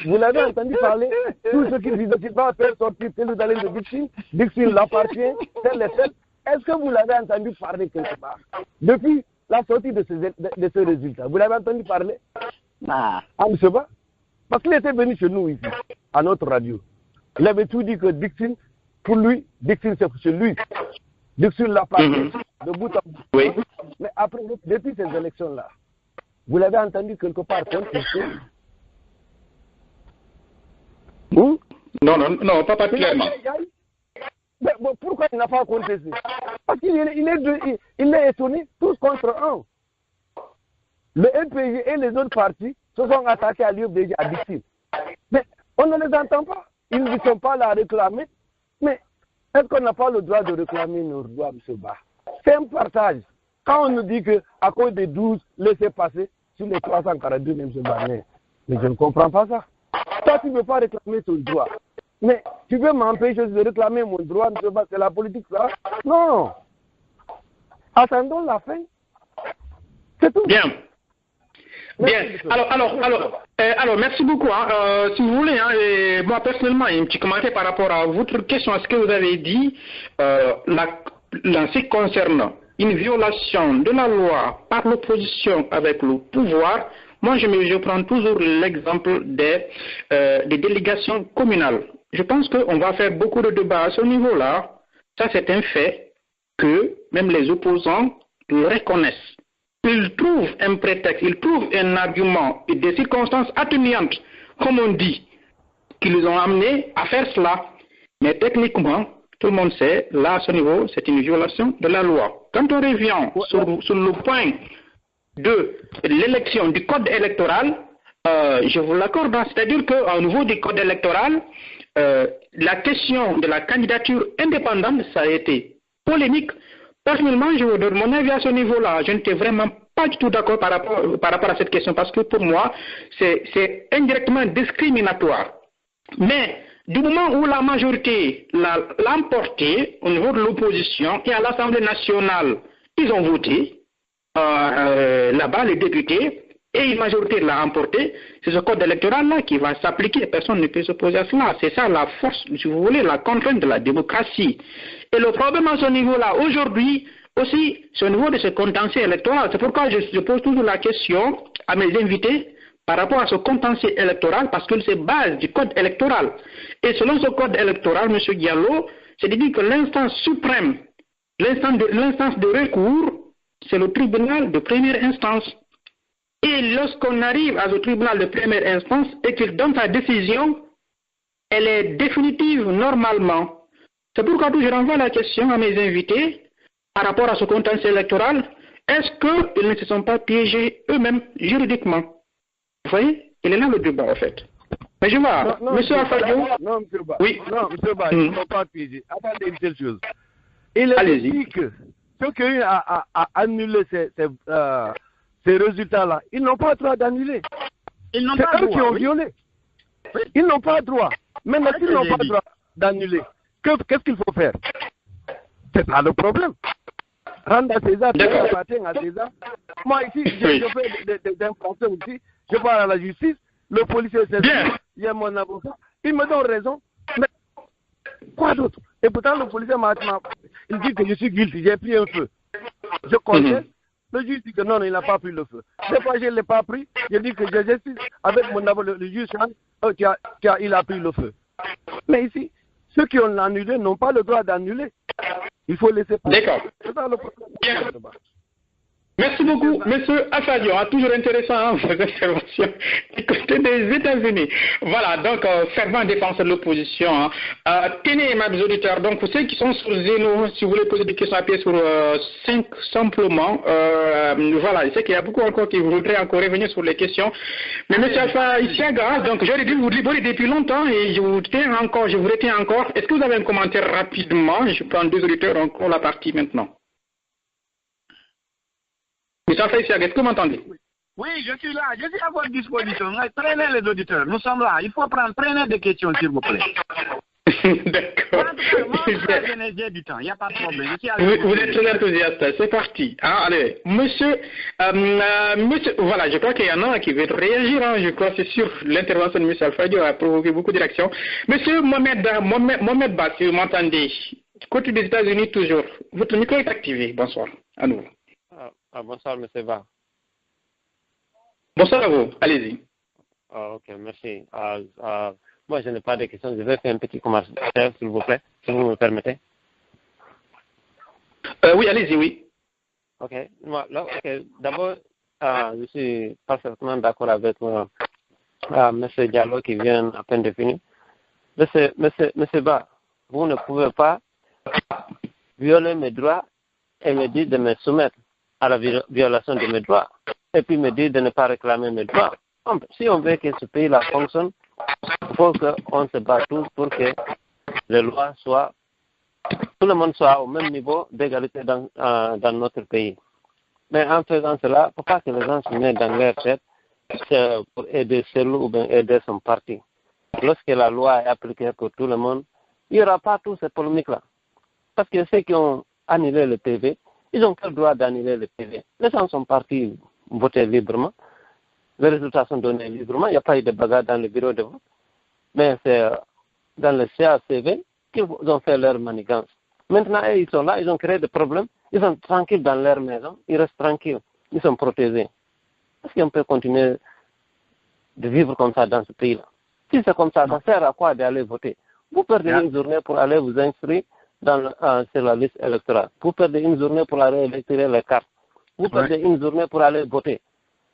Vous l'avez entendu parler, tout ce qu'il disait qu'il va faire sortir tel ou tel de Dixon. Dixon l'appartient, tel et tel. Est-ce que vous l'avez entendu parler quelque part? Depuis la sortie de ce résultat, vous l'avez entendu parler? Ah, monsieur Ba? Parce qu'il était venu chez nous ici, à notre radio. Il avait tout dit que Dixon, pour lui, Dixon c'est chez lui. Dixon l'appartient de bout à bout. Oui. Mais après, depuis ces élections-là, vous l'avez entendu quelque part contester? Non, pas particulièrement. Mais bon, pourquoi il n'a pas contesté? Parce qu'il est étonné, tous contre un. Le NPG et les autres partis se sont attaqués à l'UFDG, à Dixon. Mais on ne les entend pas. Ils ne sont pas là à réclamer. Mais est-ce qu'on n'a pas le droit de réclamer nos droits, M. Ba? C'est un partage. Quand on nous dit qu'à cause des 12 laissez passer sur les 342, M. Ba, mais je ne comprends pas ça. Toi, tu ne veux pas réclamer ton droit. Mais tu veux m'empêcher de réclamer mon droit, M. Ba, c'est la politique, ça? Non. Attendons la fin. C'est tout. Bien. Bien. Alors, merci beaucoup. Si vous voulez, moi personnellement, un petit commentaire par rapport à votre question, à ce que vous avez dit, en ce qui concerne une violation de la loi par l'opposition avec le pouvoir. Moi, je prends toujours l'exemple des délégations communales. Je pense qu'on va faire beaucoup de débats à ce niveau-là. Ça, c'est un fait que même les opposants le reconnaissent. Ils trouvent un prétexte, ils trouvent un argument et des circonstances atténuantes, comme on dit, qui les ont amenés à faire cela. Mais techniquement, tout le monde sait, là, à ce niveau, c'est une violation de la loi. Quand on revient sur le point de l'élection du code électoral, je vous l'accorde, c'est-à-dire qu'au niveau du code électoral, la question de la candidature indépendante, ça a été polémique. Personnellement, je vous donne mon avis à ce niveau-là. Je n'étais vraiment pas du tout d'accord par rapport à cette question parce que pour moi, c'est indirectement discriminatoire. Mais du moment où la majorité l'a emporté au niveau de l'opposition et à l'Assemblée nationale, ils ont voté, là-bas, les députés, et une majorité l'a emporté, c'est ce code électoral-là qui va s'appliquer. Personne ne peut s'opposer à cela. C'est ça la force, si vous voulez, la contrainte de la démocratie. Et le problème à ce niveau-là, aujourd'hui, aussi, c'est au niveau de ce contentieux électoral. C'est pourquoi je pose toujours la question à mes invités par rapport à ce contentieux électoral, parce qu'il se base du code électoral. Et selon ce code électoral, M. Diallo, c'est de dire que l'instance suprême, l'instance de recours, c'est le tribunal de première instance. Et lorsqu'on arrive à ce tribunal de première instance et qu'il donne sa décision, elle est définitive normalement. C'est pourquoi je renvoie la question à mes invités par rapport à ce contentieux électoral. Est-ce qu'ils ne se sont pas piégés eux-mêmes juridiquement? Vous voyez, il est là le débat en fait. Mais je vois, M. Alfadio. Non, M. Ba. Oui. Non, M. Ba, ils ne sont pas piégés. Attendez une seule chose. Il est dit que ceux qui ont annulé ces résultats-là, ils n'ont pas le droit d'annuler. Ils n'ont pas le droit. C'est eux qui ont violé. Ils n'ont pas le droit. Maintenant, s'ils n'ont pas le droit d'annuler, qu'est-ce qu'il faut faire? C'est pas le problème. Rendre à César, appartient à César. Moi, ici, je fais des infractions aussi. Je parle à la justice. Le policier, c'est il y a mon avocat. Il me donne raison. Mais quoi d'autre? Et pourtant, le policier il dit que je suis guilty. J'ai pris un feu. Je conteste. Le juge dit que non, il n'a pas pris le feu. Des fois, je ne l'ai pas pris. Je dis que je justice avec mon avocat, le juge, il a pris le feu. Mais ici, ceux qui ont annulé n'ont pas le droit d'annuler. Il faut laisser passer. D'accord. C'est ça le problème. Merci beaucoup, Monsieur Afadio. Toujours intéressant hein, vos interventions du côté des États-Unis. Voilà, donc fervent défenseur de l'opposition. Hein. Tenez, mes auditeurs, donc pour ceux qui sont sur Zeno, si vous voulez poser des questions, appuyez sur 5 simplement. Voilà, je sais qu'il y a beaucoup encore qui voudraient encore revenir sur les questions. Mais Monsieur Alpha Isiaga, donc j'aurais dû vous libérer depuis longtemps et je vous retiens encore. Est-ce que vous avez un commentaire rapidement? Je prends 2 auditeurs, encore la partie maintenant. Monsieur Alpha Isiaga, est-ce que vous m'entendez? Oui, je suis là, je suis à votre disposition. Prenez les auditeurs, nous sommes là. Il faut prenez des questions, s'il vous plaît. D'accord. J'ai du temps, il n'y a pas de problème. Vous êtes très enthousiaste, c'est parti. Ah, allez, monsieur, voilà, je crois qu'il y en a qui veulent réagir. Hein. Je crois que c'est sûr, l'intervention de M. Alfadio a provoqué beaucoup de réactions. Monsieur Mohamed Ba, si vous m'entendez, côté des États-Unis toujours, votre micro est activé. Bonsoir, à nouveau. Bonsoir, M. Ba. Bonsoir à vous, allez-y. Ok, merci. Moi, je n'ai pas de questions. Je vais faire un petit commentaire, s'il vous plaît, si vous me permettez. Oui, allez-y, oui. Ok. D'abord, je suis parfaitement d'accord avec M. Diallo qui vient à peine de finir. Monsieur Ba, vous ne pouvez pas violer mes droits et me dire de me soumettre à la violation de mes droits et puis me dire de ne pas réclamer mes droits. Si on veut que ce pays-là fonctionne, il faut qu'on se batte tous pour que les lois soient, tout le monde soit au même niveau d'égalité dans notre pays. Mais en faisant cela, il ne faut pas que les gens se mettent dans leur tête pour aider seul ou bien aider son parti. Lorsque la loi est appliquée pour tout le monde, il n'y aura pas toutes ces polémiques-là. Parce que ceux qui ont annulé le PV, ils n'ont pas le droit d'annuler le PV. Les gens sont partis voter librement. Les résultats sont donnés librement. Il n'y a pas eu de bagarre dans le bureau de vote. Mais c'est dans le CACV qu'ils ont fait leur manigance. Maintenant, ils sont là, ils ont créé des problèmes. Ils sont tranquilles dans leur maison. Ils restent tranquilles. Ils sont protégés. Est-ce qu'on peut continuer de vivre comme ça dans ce pays-là? Si c'est comme ça, ça sert à quoi d'aller voter? Vous perdez une journée pour aller vous inscrire sur la liste électorale. Vous perdez une journée pour aller électer les cartes. Vous perdez une journée pour aller voter.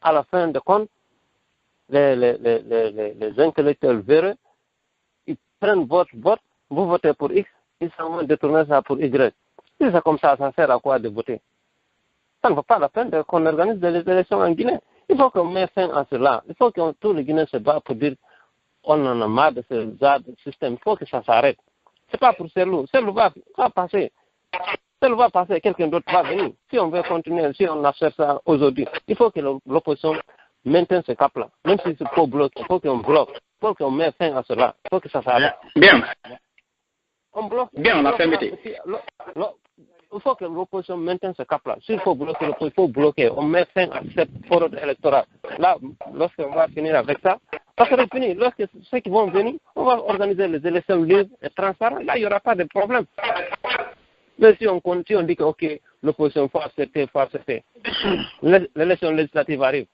À la fin de compte, les intellectuels véreux, ils prennent votre vote, vous votez pour X, ils s'en vont détourner ça pour Y. Si c'est comme ça, ça sert à quoi de voter? Ça ne vaut pas la peine qu'on organise des élections en Guinée. Il faut qu'on mette fin à cela. Il faut que tous les Guinéens se battent pour dire on en a marre de ce genre de système. Il faut que ça s'arrête. C'est pas pour Serlou. Serlou va passer. Serlou va passer, quelqu'un d'autre va venir. Si on veut continuer, si on achète ça aujourd'hui, il faut que l'opposition maintienne ce cap-là. Même si c'est pour bloquer, il faut qu'on bloque. Il faut qu'on mette fin à cela. Il faut que ça s'arrête. Bien. On bloque. Bien, on a fait métier. Il faut que l'opposition maintienne ce cap-là. S'il faut bloquer l'opposition, il faut bloquer. On met fin à cette fraude électorale. Là, lorsqu'on va finir avec ça, ça sera fini. Lorsque ceux qui vont venir, on va organiser les élections libres et transparentes. Là, il n'y aura pas de problème. Mais si on continue, on dit que ok, l'opposition faut accepter. L'élection législative arrive.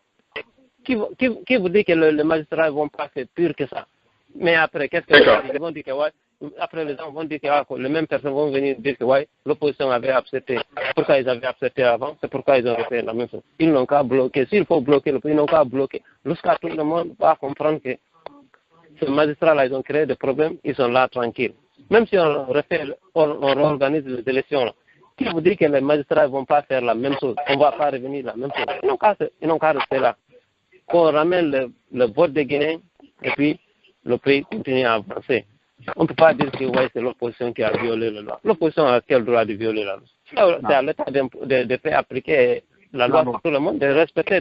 Qui vous dit que les magistrats vont pas faire pire que ça? Mais après, qu'est-ce qu'ils vont dire que ouais, après les gens vont dire que les mêmes personnes vont venir dire que ouais, l'opposition avait accepté. Pourquoi ils avaient accepté avant? C'est pourquoi ils ont fait la même chose. Ils n'ont qu'à bloquer. S'il faut bloquer le pays, ils n'ont qu'à bloquer. Jusqu'à tout le monde va comprendre que ces magistrats-là, ils ont créé des problèmes, ils sont là tranquilles. Même si on organise les élections, là, qui vous dit que les magistrats ne vont pas faire la même chose? On ne va pas revenir la même chose. Ils n'ont qu'à rester là. Qu'on ramène le vote des Guinéens et puis le pays continue à avancer. On ne peut pas dire que ouais, c'est l'opposition qui a violé la loi. L'opposition a quel droit de violer la loi? C'est à l'État de faire appliquer la loi pour tout le monde, de faire respecter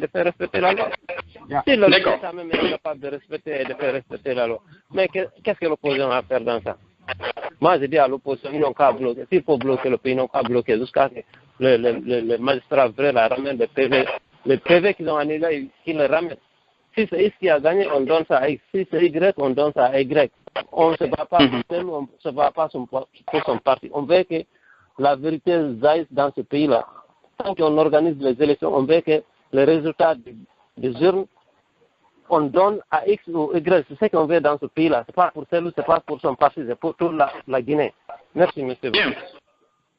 la loi. Si l'État même est capable de respecter et de faire respecter la loi. Mais qu'est-ce que l'opposition a à faire dans ça? Moi, je dis à l'opposition, ils n'ont qu'à bloquer. S'il faut bloquer le pays, ils n'ont qu'à bloquer jusqu'à ce que les magistrats vrais la ramènent le PV. Les PV qu'ils ont annulés, qu'ils le ramènent. Si c'est X qui a gagné, on donne ça à X. Si c'est Y, on donne ça à Y. On ne se bat pas pour tel, on ne se bat pas pour son parti. On veut que la vérité jaillisse dans ce pays-là. tant qu'on organise les élections, on veut que les résultats des urnes, on donne à X ou Y. C'est ce qu'on veut dans ce pays-là. C'est pas pour celle ou c'est pas pour son parti, c'est pour toute la Guinée. Merci, monsieur. Bien.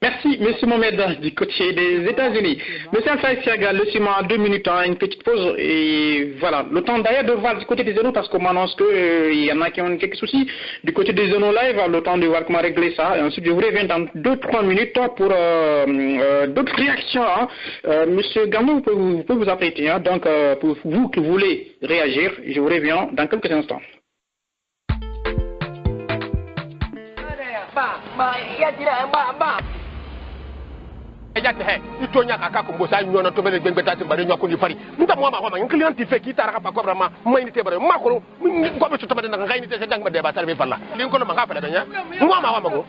Merci, M. Mohamed, du côté des États-Unis. M. Alpha Siaga, le ciment, 2 minutes, une petite pause. Et voilà, le temps d'ailleurs de voir du côté des zones, parce qu'on m'annonce qu'il y en a qui ont quelques soucis. Du côté des zones live, le temps de voir comment régler ça. Et ensuite, je vous reviens dans 2-3 minutes pour d'autres réactions. Hein. Monsieur Gamou, vous pouvez vous apprêter. Hein. Donc, pour vous qui voulez réagir, je vous reviens dans quelques instants. Itonya kaka kumbosa nyona to bele gbengbe tati bare nyako ni fari nta mo ma ma client ti fe ki tara ka pa kobra ma ni te bare ma ko ko be to tabade na ngai ni te dang ba de ba salve falla lin ko ma ka fa da nya mo ma wa ma go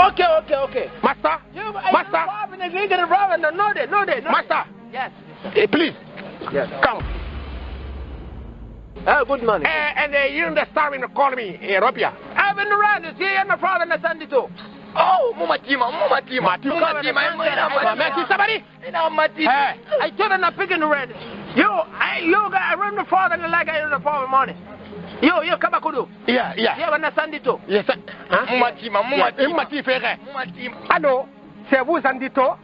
okay master master Yes. Hey, please come. Oh, good morning. And you in the star in the economy in Europe. I've been around to see my father and Sunday too. Oh, Mumatima. Somebody? I told her not picking the red. I run the father and like I in the father morning. Yo, Kabakudu. Yeah. Yeah, when I Sunday too. Yes, Mumatima. Allô, c'est vous, Sandito?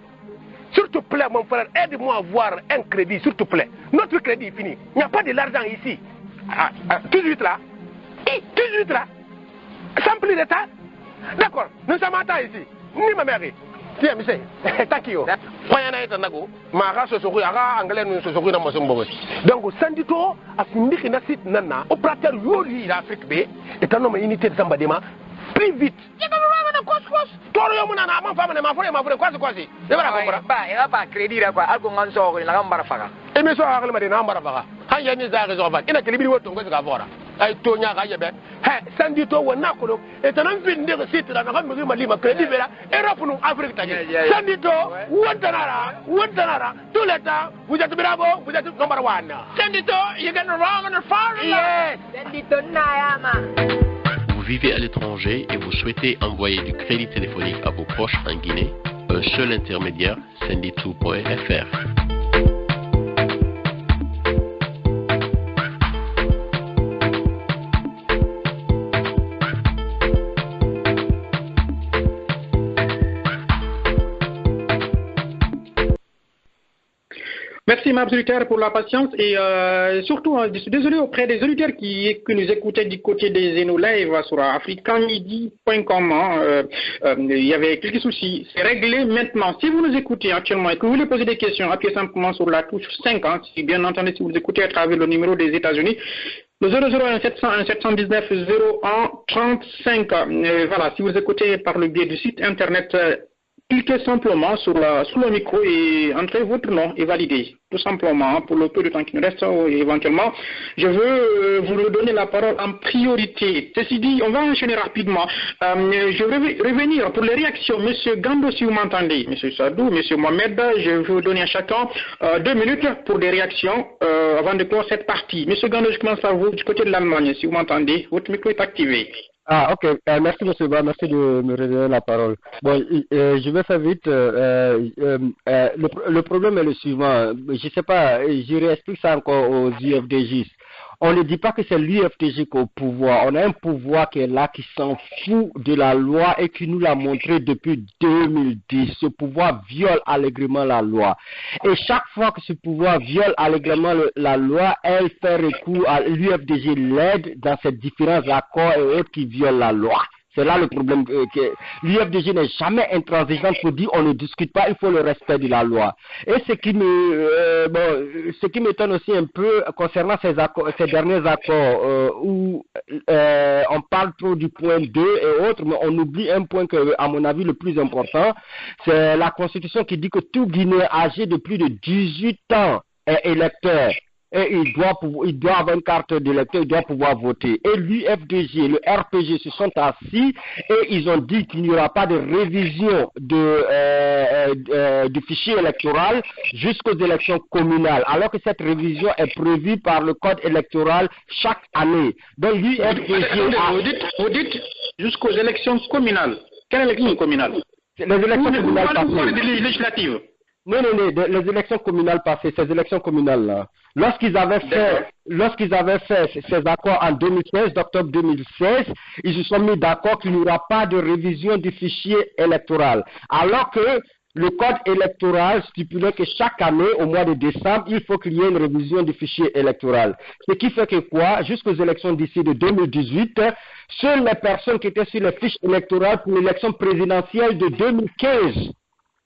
S'il te plaît, mon frère, aide-moi à avoir un crédit, s'il te plaît. Notre crédit est fini. Il n'y a pas de l'argent ici. Tout de suite là. Sans plus de temps. D'accord, nous sommes en temps ici. Ni ma mère. Tiens, monsieur. Thank you. Poyana est un nago. Mara Sosori, Ara, Anglais, nous Sosori dans mon sombo. Donc, Sandito a fini que na site nana. Au prater Yoli, l'Afrique B, est un homme unité de Sambadema. Plus vite. Toro yo muna na fama ne mafure kwasi debara ko bora ba ya ba credit ra kwa alko nganso ko la ngambara faka e me so akal ma de na mbara faka han ya ni za ga zo fa ina kelibiri woto ngo ga fora ay to nya ga yebe he Sandito wona ko do e tanan fin de site na ga mi malima credit bera Europe nu Afrique tani Sandito wontanara tout le temps vous êtes bravo, vous êtes number 1. Sandito you get wrong on the far. Yes, Sandito na Vous vivez à l'étranger et vous souhaitez envoyer du crédit téléphonique à vos proches en Guinée, un seul intermédiaire, Sendito.fr. Merci, Mabs Luther, pour la patience et surtout, je suis désolé auprès des auditeurs qui nous écoutaient du côté des Zeno Live sur africanmidi.com. Il y avait quelques soucis. C'est réglé maintenant. Si vous nous écoutez actuellement et que vous voulez poser des questions, appuyez simplement sur la touche 50. Si bien entendu, si vous écoutez à travers le numéro des États-Unis, le 001 701 719 01 35. Voilà, si vous écoutez par le biais du site internet, cliquez simplement sur le micro et entrez votre nom et validez. Tout simplement, pour le peu de temps qui nous reste, éventuellement, je veux vous redonner la parole en priorité. Ceci dit, on va enchaîner rapidement. Je vais revenir pour les réactions. Monsieur Gando, si vous m'entendez, Monsieur Sadou, Monsieur Mohamed, je vais vous donner à chacun 2 minutes pour des réactions avant de clore cette partie. Monsieur Gando, je commence par vous du côté de l'Allemagne. Si vous m'entendez, votre micro est activé. Ah, ok. Merci, monsieur Ba. Merci de me redonner la parole. Bon, je vais faire vite. Le problème est le suivant. Je sais pas, je réexplique ça encore aux UFDJ. On ne dit pas que c'est l'UFDJ qui est au pouvoir. On a un pouvoir qui est là, qui s'en fout de la loi et qui nous l'a montré depuis 2010. Ce pouvoir viole allègrement la loi. Et chaque fois que ce pouvoir viole allègrement la loi, elle fait recours à l'UFDJ, l'aide dans ces différents accords et autres qui violent la loi. C'est là le problème. L'UFDG n'est jamais intransigeant pour dire on ne discute pas, il faut le respect de la loi. Et ce qui m'étonne aussi un peu concernant ces derniers accords où on parle trop du point 2 et autres, mais on oublie un point que, à mon avis, le plus important, c'est la Constitution qui dit que tout Guinéen âgé de plus de 18 ans est électeur. Et il doit avoir une carte d'électeur, il doit pouvoir voter. Et l'UFDG et le RPG se sont assis et ils ont dit qu'il n'y aura pas de révision du fichier électoral jusqu'aux élections communales, alors que cette révision est prévue par le code électoral chaque année. Donc l'UFDG vous dites jusqu'aux élections communales. Quelle élection communale? Les élections communales passées. Des législatives. Non, les élections communales passées, ces élections communales-là. Lorsqu'ils avaient fait ces accords en 2016, d'octobre 2016, ils se sont mis d'accord qu'il n'y aura pas de révision du fichier électoral. Alors que le code électoral stipulait que chaque année, au mois de décembre, il faut qu'il y ait une révision du fichier électoral. Ce qui fait que quoi, jusqu'aux élections d'ici de 2018, seules les personnes qui étaient sur les fiches électorales pour l'élection présidentielle de 2015.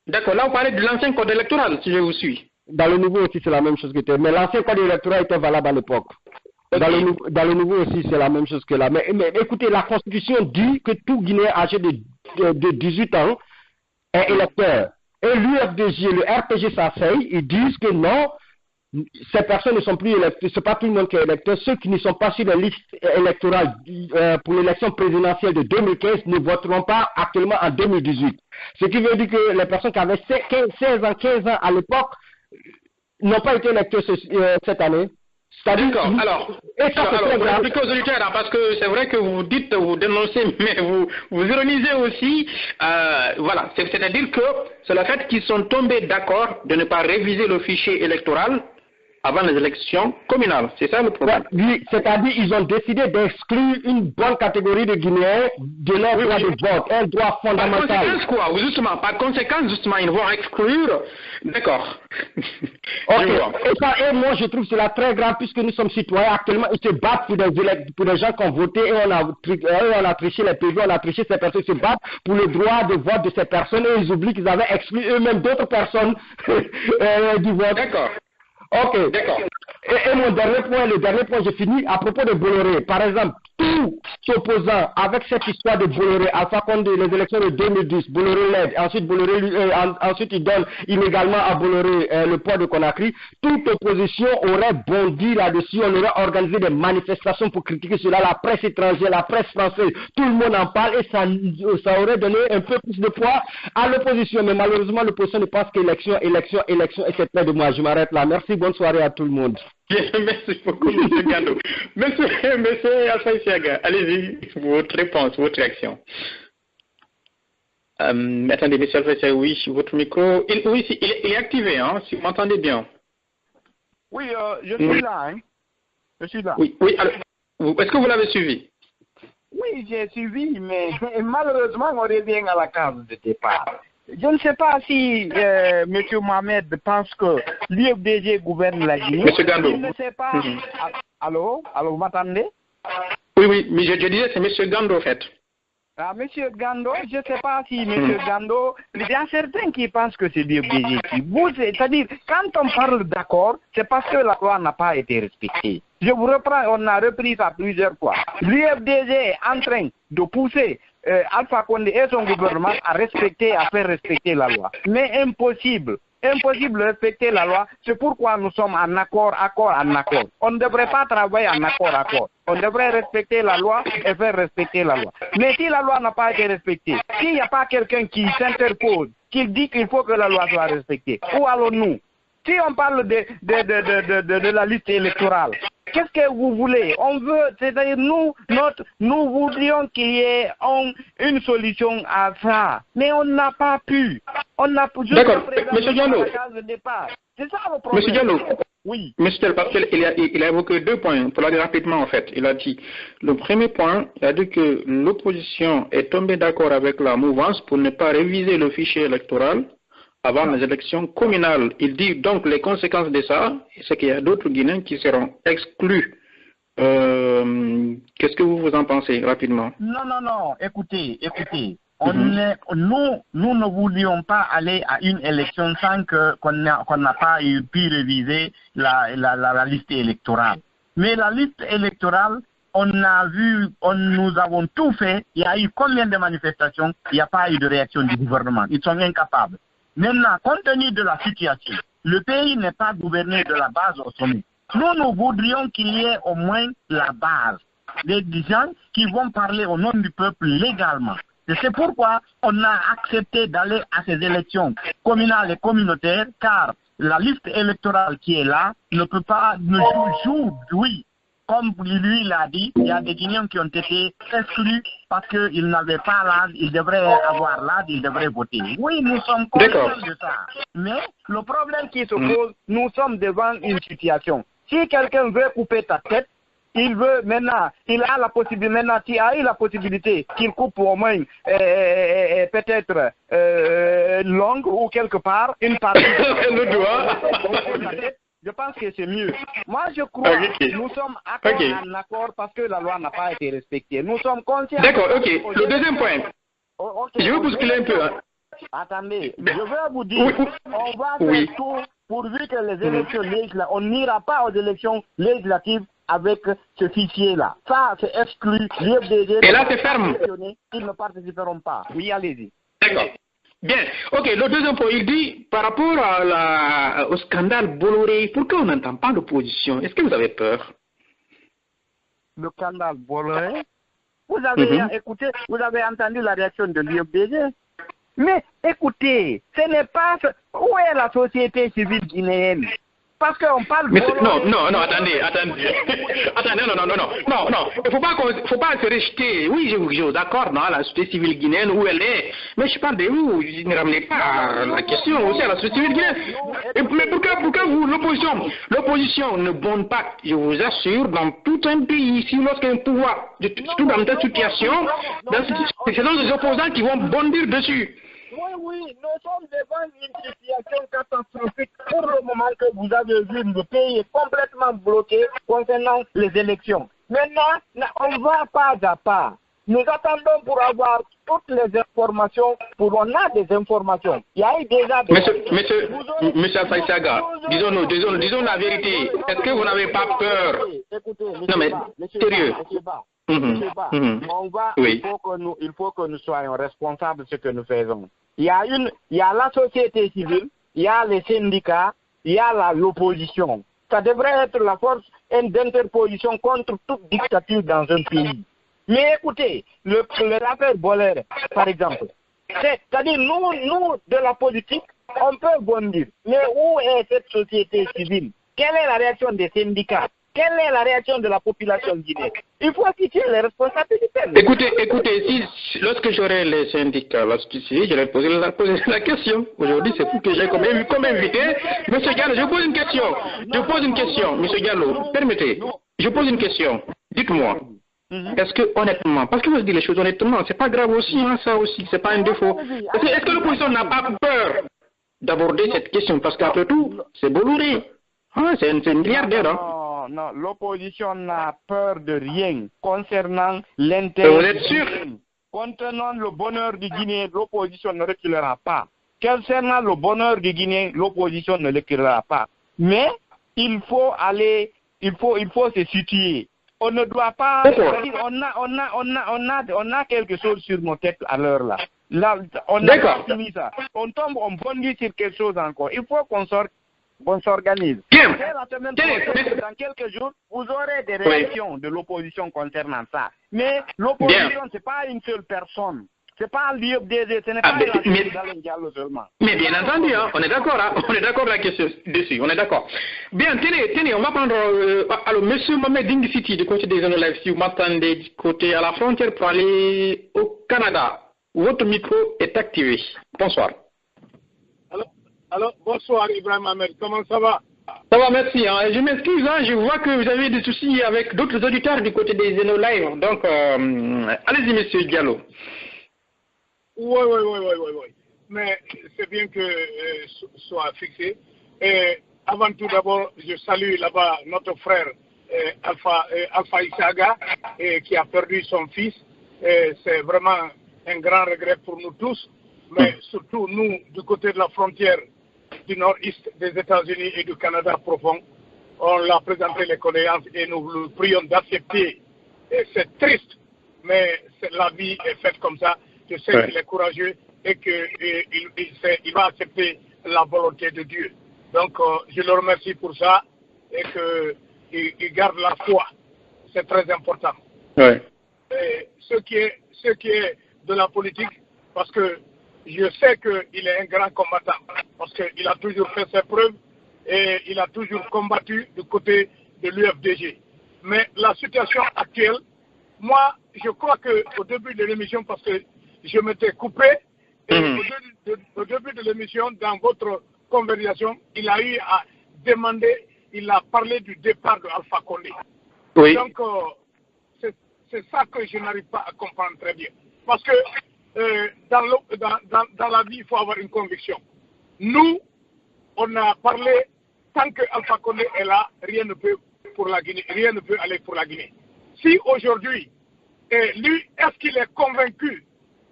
D'accord, là on parlait de l'ancien code électoral, si je vous suis. Dans le nouveau aussi, c'est la même chose que c'était. Mais l'ancien code électoral était valable à l'époque. Okay. Dans le nouveau aussi, c'est la même chose que là. Mais écoutez, la Constitution dit que tout Guinéen âgé de 18 ans est électeur. Et l'UFDG, le RPG s'asseye, ils disent que non, ces personnes ne sont plus électeurs, c'est pas tout le monde qui est électeur. Ceux qui ne sont pas sur la liste électorale pour l'élection présidentielle de 2015 ne voteront pas actuellement en 2018. Ce qui veut dire que les personnes qui avaient 15 ans à l'époque n'ont pas été électeurs cette année. D'accord. Alors, vous expliquez aux auditeurs, parce que c'est vrai que vous dites, vous dénoncez, mais vous ironisez aussi. Voilà, c'est-à-dire que c'est le fait qu'ils sont tombés d'accord de ne pas réviser le fichier électoral avant les élections communales. C'est ça le problème. Oui, c'est-à-dire qu'ils ont décidé d'exclure une bonne catégorie de Guinéens de leur droit de vote, un droit fondamental. Par conséquence, quoi? Justement, par conséquence, justement, ils vont exclure. D'accord. Ok. Et moi, je trouve cela très grave puisque nous sommes citoyens actuellement. Ils se battent pour des gens qui ont voté et on a triché les PV, on a triché ces personnes. Ils se battent pour le droit de vote de ces personnes et ils oublient qu'ils avaient exclu eux-mêmes d'autres personnes du vote. D'accord. Ok, d'accord. Et le dernier point, j'ai fini à propos de Bolloré. Par exemple, tout s'opposant avec cette histoire de Bolloré, Alpha Condé, les élections de 2010, Bolloré l'aide, ensuite il donne illégalement à Bolloré le port de Conakry, toute opposition aurait bondi là-dessus, on aurait organisé des manifestations pour critiquer cela, la presse étrangère, la presse française, tout le monde en parle et ça aurait donné un peu plus de poids à l'opposition. Mais malheureusement, l'opposition ne pense qu'élection, et c'est près de moi. Je m'arrête là. Merci, bonne soirée à tout le monde. Merci beaucoup, M. Gando. Monsieur Alpha Isiaga, allez-y, votre réponse, votre réaction. Attendez, M. Alpha Isiaga, oui, votre micro, il est activé, hein, si vous m'entendez bien. Oui, je suis là, hein. Je suis là. Oui, alors, est-ce que vous l'avez suivi? Oui, j'ai suivi, mais malheureusement, on revient à la case de départ. Je ne sais pas si M. Mohamed pense que l'UFDG gouverne la Guinée. M. Gando. Je ne sais pas. Allô, vous m'entendez? Oui, mais je disais, c'est M. Gando, en fait. M. Gando, je ne sais pas si M. Gando, il y a certains qui pensent que c'est l'UFDG qui bouge. C'est-à-dire, quand on parle d'accord, c'est parce que la loi n'a pas été respectée. Je vous reprends, on a repris ça plusieurs fois. L'UFDG est en train de pousser Alpha Condé et son gouvernement à faire respecter la loi. Mais impossible de respecter la loi. C'est pourquoi nous sommes en accord. On ne devrait pas travailler en accord. On devrait respecter la loi et faire respecter la loi. Mais si la loi n'a pas été respectée, s'il n'y a pas quelqu'un qui s'interpose, qui dit qu'il faut que la loi soit respectée, où allons-nous? Si on parle de la liste électorale, qu'est-ce que vous voulez? On veut, c'est-à-dire nous voudrions qu'il y ait une solution à ça, mais on n'a pas pu. D'accord, M. Diallo. C'est ça le problème. M. Diallo. Oui. M. Diallo, parce qu'il a évoqué 2 points, pour le dire rapidement en fait. Il a dit, le premier point, il a dit que l'opposition est tombée d'accord avec la mouvance pour ne pas réviser le fichier électoral avant les élections communales. Il dit donc les conséquences de ça, c'est qu'il y a d'autres Guinéens qui seront exclus. Qu'est-ce que vous en pensez rapidement? Non, écoutez. Nous ne voulions pas aller à une élection sans qu'on n'a pas pu réviser la liste électorale. Mais la liste électorale, nous avons tout fait. Il y a eu combien de manifestations? Il n'y a pas eu de réaction du gouvernement. Ils sont incapables. Maintenant, compte tenu de la situation, le pays n'est pas gouverné de la base au sommet. Nous voudrions qu'il y ait au moins la base, des gens qui vont parler au nom du peuple légalement. Et c'est pourquoi on a accepté d'aller à ces élections communales et communautaires, car la liste électorale qui est là ne joue comme lui l'a dit, il y a des Guinéens qui ont été exclus parce qu'ils n'avaient pas l'âge, ils devraient avoir l'âge, ils devraient voter. Oui, nous sommes conscients de ça. Mais le problème qui se pose, nous sommes devant une situation. Si quelqu'un veut couper ta tête, il veut maintenant, il a la possibilité, maintenant, tu as eu la possibilité qu'il coupe au moins peut-être longue ou quelque part, une partie. Le doigt. Je pense que c'est mieux. Moi, je crois que nous sommes en accord parce que la loi n'a pas été respectée. Nous sommes conscients. D'accord, ok. Le deuxième point. Je veux bousculer un peu. Hein. Attendez, je veux vous dire, on va faire tout pourvu que les élections législatives, on n'ira pas aux élections législatives avec ce fichier-là. Ça, c'est exclu. Et là, c'est ferme. Ils ne participeront pas. Oui, allez-y. D'accord. Bien. Ok, le deuxième point, il dit, par rapport au scandale Bolloré, pourquoi on n'entend pas d'opposition? Est-ce que vous avez peur? Le scandale Bolloré? Vous avez écouté, vous avez entendu la réaction de l'UFDG? Mais écoutez, ce n'est pas... Où est la société civile guinéenne? Parce qu'on parle... Mais non, attendez. Attendez, non. Il ne faut pas se rejeter. Oui, je suis d'accord, non, la société civile guinéenne, où elle est. Mais je parle de vous, je ne ramenez pas la question aussi à la société civile guinéenne. Mais pourquoi vous, l'opposition ne bonne pas, je vous assure, dans tout un pays, si lorsqu'un pouvoir, surtout dans cette situation, c'est les opposants qui vont bondir dessus. Oui, nous sommes devant une situation catastrophique. Pour le moment que vous avez vu, le pays est complètement bloqué concernant les élections. Maintenant, on va pas à pas. Nous attendons pour avoir toutes les informations, on a des informations. Il y a eu déjà des... Monsieur Saïsaga, disons la vérité. Est-ce que vous n'avez pas peur? Écoutez, non mais, sérieux. Il faut que nous soyons responsables de ce que nous faisons. Il y a la société civile, il y a les syndicats, il y a l'opposition. Ça devrait être la force d'interposition contre toute dictature dans un pays. Mais écoutez, l'affaire Bolloré, par exemple, c'est-à-dire nous, de la politique, on peut bondir. Mais où est cette société civile? Quelle est la réaction des syndicats? Quelle est la réaction de la population guinéenne? Il faut situer les responsabilités. Écoutez, lorsque j'aurai les syndicats, je vais poser la question. Aujourd'hui, c'est pour que j'ai comme invité. Monsieur Diallo, je pose une question. Monsieur Diallo, permettez. Je pose une question. Dites-moi. Est-ce que honnêtement, parce que vous dites les choses honnêtement, c'est pas grave aussi, hein, ça aussi, c'est pas un défaut. Est-ce que l'opposition n'a pas peur d'aborder cette question? Parce qu'après tout, c'est Bolloré. Ah, c'est un milliardaire. Hein. Non, l'opposition n'a peur de rien concernant l'intérêt. Vous êtes sûr? Contenant le bonheur du Guinéen, l'opposition ne reculera pas. Concernant le bonheur du Guinéen, l'opposition ne reculera pas. Mais il faut se situer. On ne doit pas. On a quelque chose sur nos têtes à l'heure là. On a pas fini ça. On tombe, on bondit sur quelque chose encore. Il faut qu'on s'organise. La semaine prochaine, dans quelques jours, vous aurez des réactions de l'opposition concernant ça. Mais l'opposition, c'est pas une seule personne. C'est pas l'UFDG, ce n'est pas la Diallo seulement. Mais bien entendu, hein, on est d'accord, hein, on est d'accord dessus, on est d'accord. Bien, tenez, on va prendre alors monsieur Mohamed Dingcity du côté des zones live, si vous m'attendez du côté à la frontière pour aller au Canada. Votre micro est activé. Bonsoir. Alors, bonsoir Ibrahim Ahmed, comment ça va? Ça va, merci. Hein. Je m'excuse, hein, je vois que vous avez des soucis avec d'autres auditeurs du côté des Zeno Live. Donc, allez-y, monsieur Diallo. Oui. Mais c'est bien que soit fixé. Et avant tout d'abord, je salue là-bas notre frère Alpha Issaga qui a perdu son fils. C'est vraiment un grand regret pour nous tous, mais surtout nous du côté de la frontière du nord-est des États-Unis et du Canada profond. On l'a présenté les condoléances et nous le prions d'accepter. C'est triste, mais la vie est faite comme ça. Je sais qu'il est courageux et qu'il va accepter la volonté de Dieu. Donc, je le remercie pour ça et qu'il garde la foi. C'est très important. Ouais. Et ce qui est de la politique, parce que je sais qu'il est un grand combattant, parce qu'il a toujours fait ses preuves et il a toujours combattu du côté de l'UFDG. Mais la situation actuelle, moi, je crois qu'au début de l'émission, parce que je m'étais coupé, et au début de l'émission, dans votre conversation, il a eu à demander, il a parlé du départ de Alpha Condé. Oui. Donc, c'est ça que je n'arrive pas à comprendre très bien. Parce que dans la vie, il faut avoir une conviction. Nous, on a parlé, tant que Alpha Condé est là, rien ne peut pour la Guinée, rien ne peut aller pour la Guinée. Si aujourd'hui, lui, est-ce qu'il est convaincu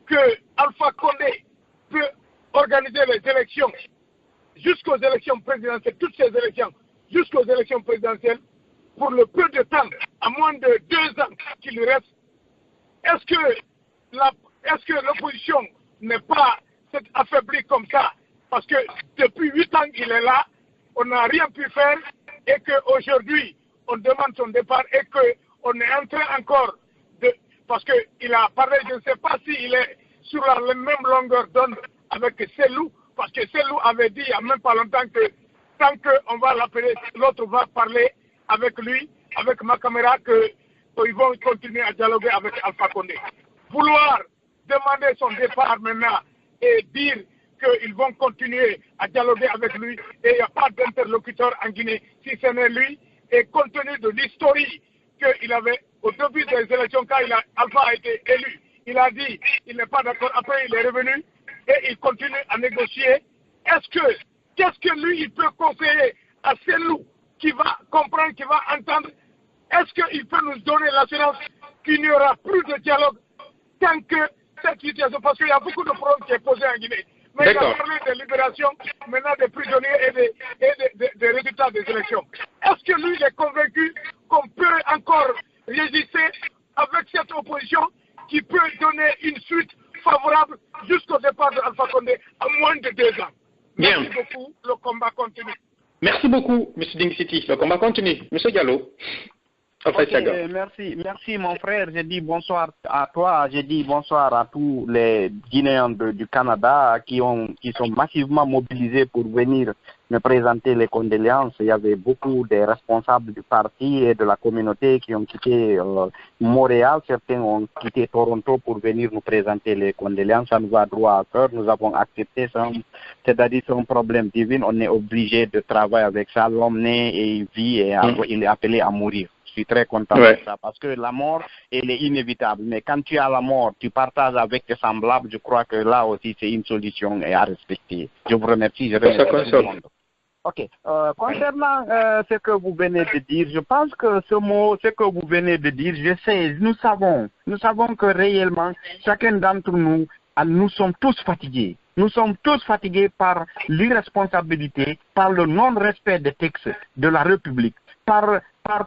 que Alpha Condé peut organiser les élections jusqu'aux élections présidentielles, toutes ces élections, jusqu'aux élections présidentielles, pour le peu de temps, à moins de 2 ans qu'il lui reste, est-ce que l'opposition n'est pas affaiblie comme ça? Parce que depuis 8 ans qu'il est là, on n'a rien pu faire et qu'aujourd'hui, on demande son départ et qu'on est en train encore de... Parce qu'il a parlé, je ne sais pas s'il est sur la même longueur d'onde avec Selou, parce que Selou avait dit il n'y a même pas longtemps que tant qu'on va l'appeler, l'autre va parler avec lui, avec ma caméra, qu'ils vont continuer à dialoguer avec Alpha Condé. Vouloir demander son départ maintenant et dire qu'ils vont continuer à dialoguer avec lui et il n'y a pas d'interlocuteur en Guinée si ce n'est lui, et compte tenu de l'historique qu'il avait au début des élections, quand Alpha a été élu, il a dit il n'est pas d'accord, après il est revenu et il continue à négocier. Qu'est-ce que lui il peut conseiller à Selou qui va comprendre, qui va entendre? Est-ce qu'il peut nous donner l'assurance qu'il n'y aura plus de dialogue tant que cette situation, parce qu'il y a beaucoup de problèmes qui sont posés en Guinée. Mais il a parlé de libération, maintenant des prisonniers et des résultats des élections. Est-ce que lui il est convaincu qu'on peut encore résister avec cette opposition qui peut donner une suite favorable jusqu'au départ de Alpha Condé à moins de 2 ans? Bien. Merci beaucoup, le combat continue. Merci beaucoup, M. Ding-Siti. Le combat continue. M. Diallo. Okay, merci mon frère. Je dis bonsoir à toi. Je dis bonsoir à tous les Guinéens du Canada qui sont massivement mobilisés pour venir me présenter les condoléances. Il y avait beaucoup de responsables du parti et de la communauté qui ont quitté Montréal. Certains ont quitté Toronto pour venir nous présenter les condoléances. Ça nous va droit à cœur. Nous avons accepté ça. C'est-à-dire c'est un problème divin. On est obligé de travailler avec ça. L'homme naît et il vit et il est appelé à mourir. Je suis très content de ça parce que la mort, elle est inévitable. Mais quand tu as la mort, tu partages avec tes semblables, je crois que là aussi, c'est une solution à respecter. Je vous remercie. Je remercie tout le monde. Ok. Concernant ce que vous venez de dire, je pense que ce que vous venez de dire, je sais, nous savons que réellement, chacun d'entre nous, nous sommes tous fatigués. Nous sommes tous fatigués par l'irresponsabilité, par le non-respect des textes de la République, par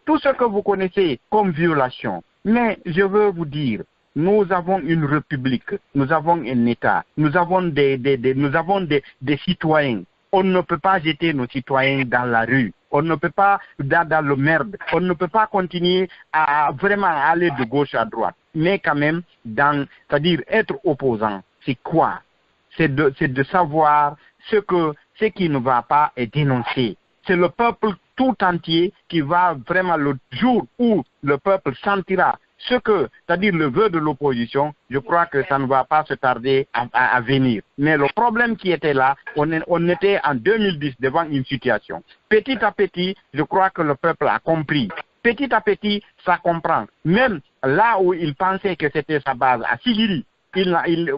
tout ce que vous connaissez comme violation. Mais je veux vous dire, nous avons une république, nous avons un État, nous avons des citoyens. On ne peut pas jeter nos citoyens dans la rue, on ne peut pas dans le merde, on ne peut pas continuer à vraiment aller de gauche à droite. Mais quand même, c'est-à-dire être opposant, c'est quoi? C'est de savoir ce qui ne va pas et dénoncer. C'est le peuple tout entier qui va vraiment, le jour où le peuple sentira c'est-à-dire le vœu de l'opposition, je crois que ça ne va pas se tarder à venir. Mais le problème qui était là, on était en 2010 devant une situation. Petit à petit, je crois que le peuple a compris. Petit à petit, ça comprend. Même là où il pensait que c'était sa base, à Sigiri,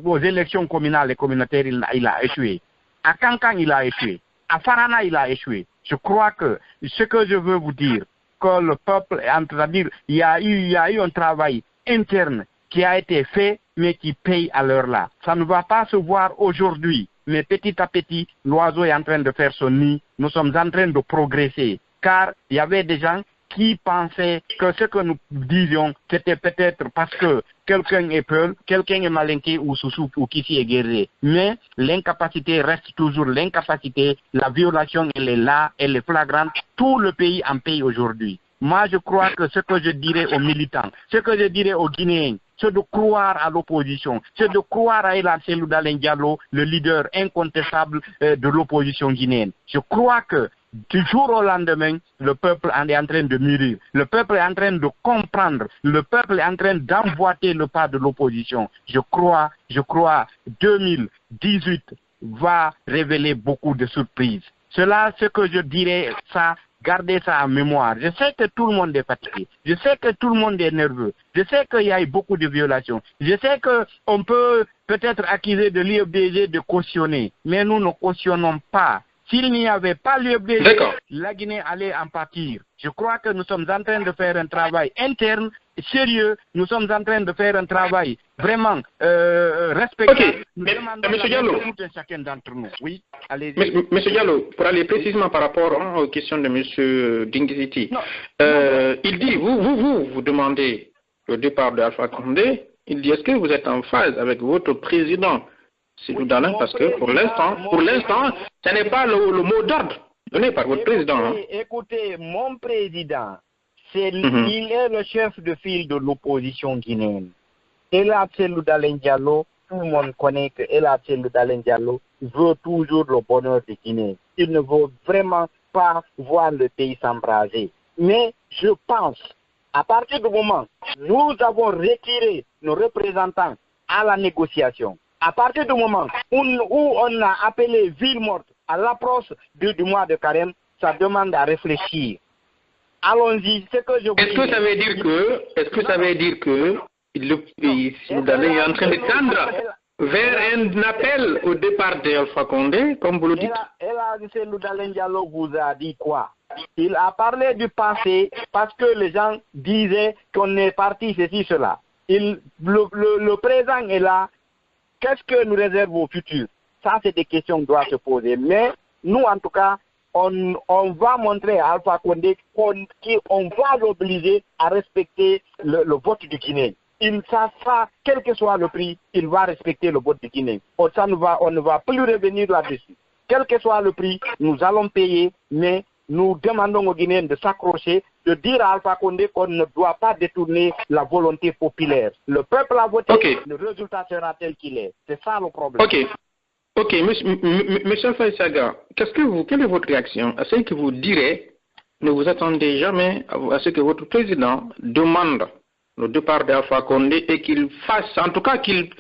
aux élections communales et communautaires, il a échoué. À Kankan, il a échoué. À Farana, il a échoué. Je crois que ce que je veux vous dire, que le peuple, c'est-à-dire, il y a eu un travail interne qui a été fait, mais qui paye à l'heure là. Ça ne va pas se voir aujourd'hui, mais petit à petit, l'oiseau est en train de faire son nid. Nous sommes en train de progresser, car il y avait des gens qui pensaient que ce que nous disions, c'était peut-être parce que quelqu'un est Peul, quelqu'un est Malinké ou Soussou ou Kissi est guerrier. Mais l'incapacité reste toujours l'incapacité. La violation, elle est là, elle est flagrante. Tout le pays en paye aujourd'hui. Moi, je crois que ce que je dirais aux militants, ce que je dirais aux Guinéens, c'est de croire à l'opposition, c'est de croire à Elan Selou Dalen Diallo, le leader incontestable de l'opposition guinéenne. Je crois que du jour au lendemain, le peuple est en train de mûrir. Le peuple est en train de comprendre. Le peuple est en train d'emboîter le pas de l'opposition. Je crois, 2018 va révéler beaucoup de surprises. Cela, ce que je dirais, ça, gardez ça en mémoire. Je sais que tout le monde est fatigué. Je sais que tout le monde est nerveux. Je sais qu'il y a eu beaucoup de violations. Je sais qu'on peut peut-être accuser de l'UFDG de cautionner. Mais nous ne cautionnons pas. S'il n'y avait pas l'UFDG, la Guinée allait en partir. Je crois que nous sommes en train de faire un travail interne, sérieux. Nous sommes en train de faire un travail vraiment respectable. Nous demandons Monsieur Diallo, chacun d'entre nous. Oui, allez-y. Monsieur Diallo, pour aller précisément par rapport aux questions de Monsieur Dingiziti, il dit, vous demandez le départ d'Alpha Condé. Il dit, est-ce que vous êtes en phase avec votre président Sékou-Dalin, parce que pour l'instant, ce n'est pas le mot d'ordre donné par votre président. Écoutez, mon président, il est le chef de file de l'opposition guinéenne. Ella Tseloudalen Diallo, tout le monde connaît que Ella Tseloudalen Diallo veut toujours le bonheur de Guinée. Il ne veut vraiment pas voir le pays s'embraser. Mais je pense, à partir du moment où nous avons retiré nos représentants à la négociation, à partir du moment où on a appelé ville morte à l'approche du mois de carême, ça demande à réfléchir. Allons-y, c'est que je vous dis. Est-ce que ça veut dire que le pays soudanais est en train de tendre vers un appel au départ d'Alpha Condé, comme vous le dites? Tseloudalen Diallo vous a dit quoi? Il a parlé du passé parce que les gens disaient qu'on est parti ceci, cela. Le présent est là. Qu'est-ce que nous réserve au futur? Ça, c'est des questions qu'on doit se poser. Mais nous, en tout cas, on va montrer à Alpha Condé qu'on va l'obliger à respecter le vote du Guinée. Ça, quel que soit le prix, il va respecter le vote du Guinée. On ne va plus revenir là-dessus. Quel que soit le prix, nous allons payer, mais nous demandons aux Guinéens de s'accrocher, de dire à Alpha Condé qu'on ne doit pas détourner la volonté populaire. Le peuple a voté, le résultat sera tel qu'il est. C'est ça le problème. Ok, monsieur Faïsaga, quelle est votre réaction à ce que vous direz? Ne vous attendez jamais à ce que votre président demande le départ d'Alpha Condé et qu'il fasse, en tout cas qu'il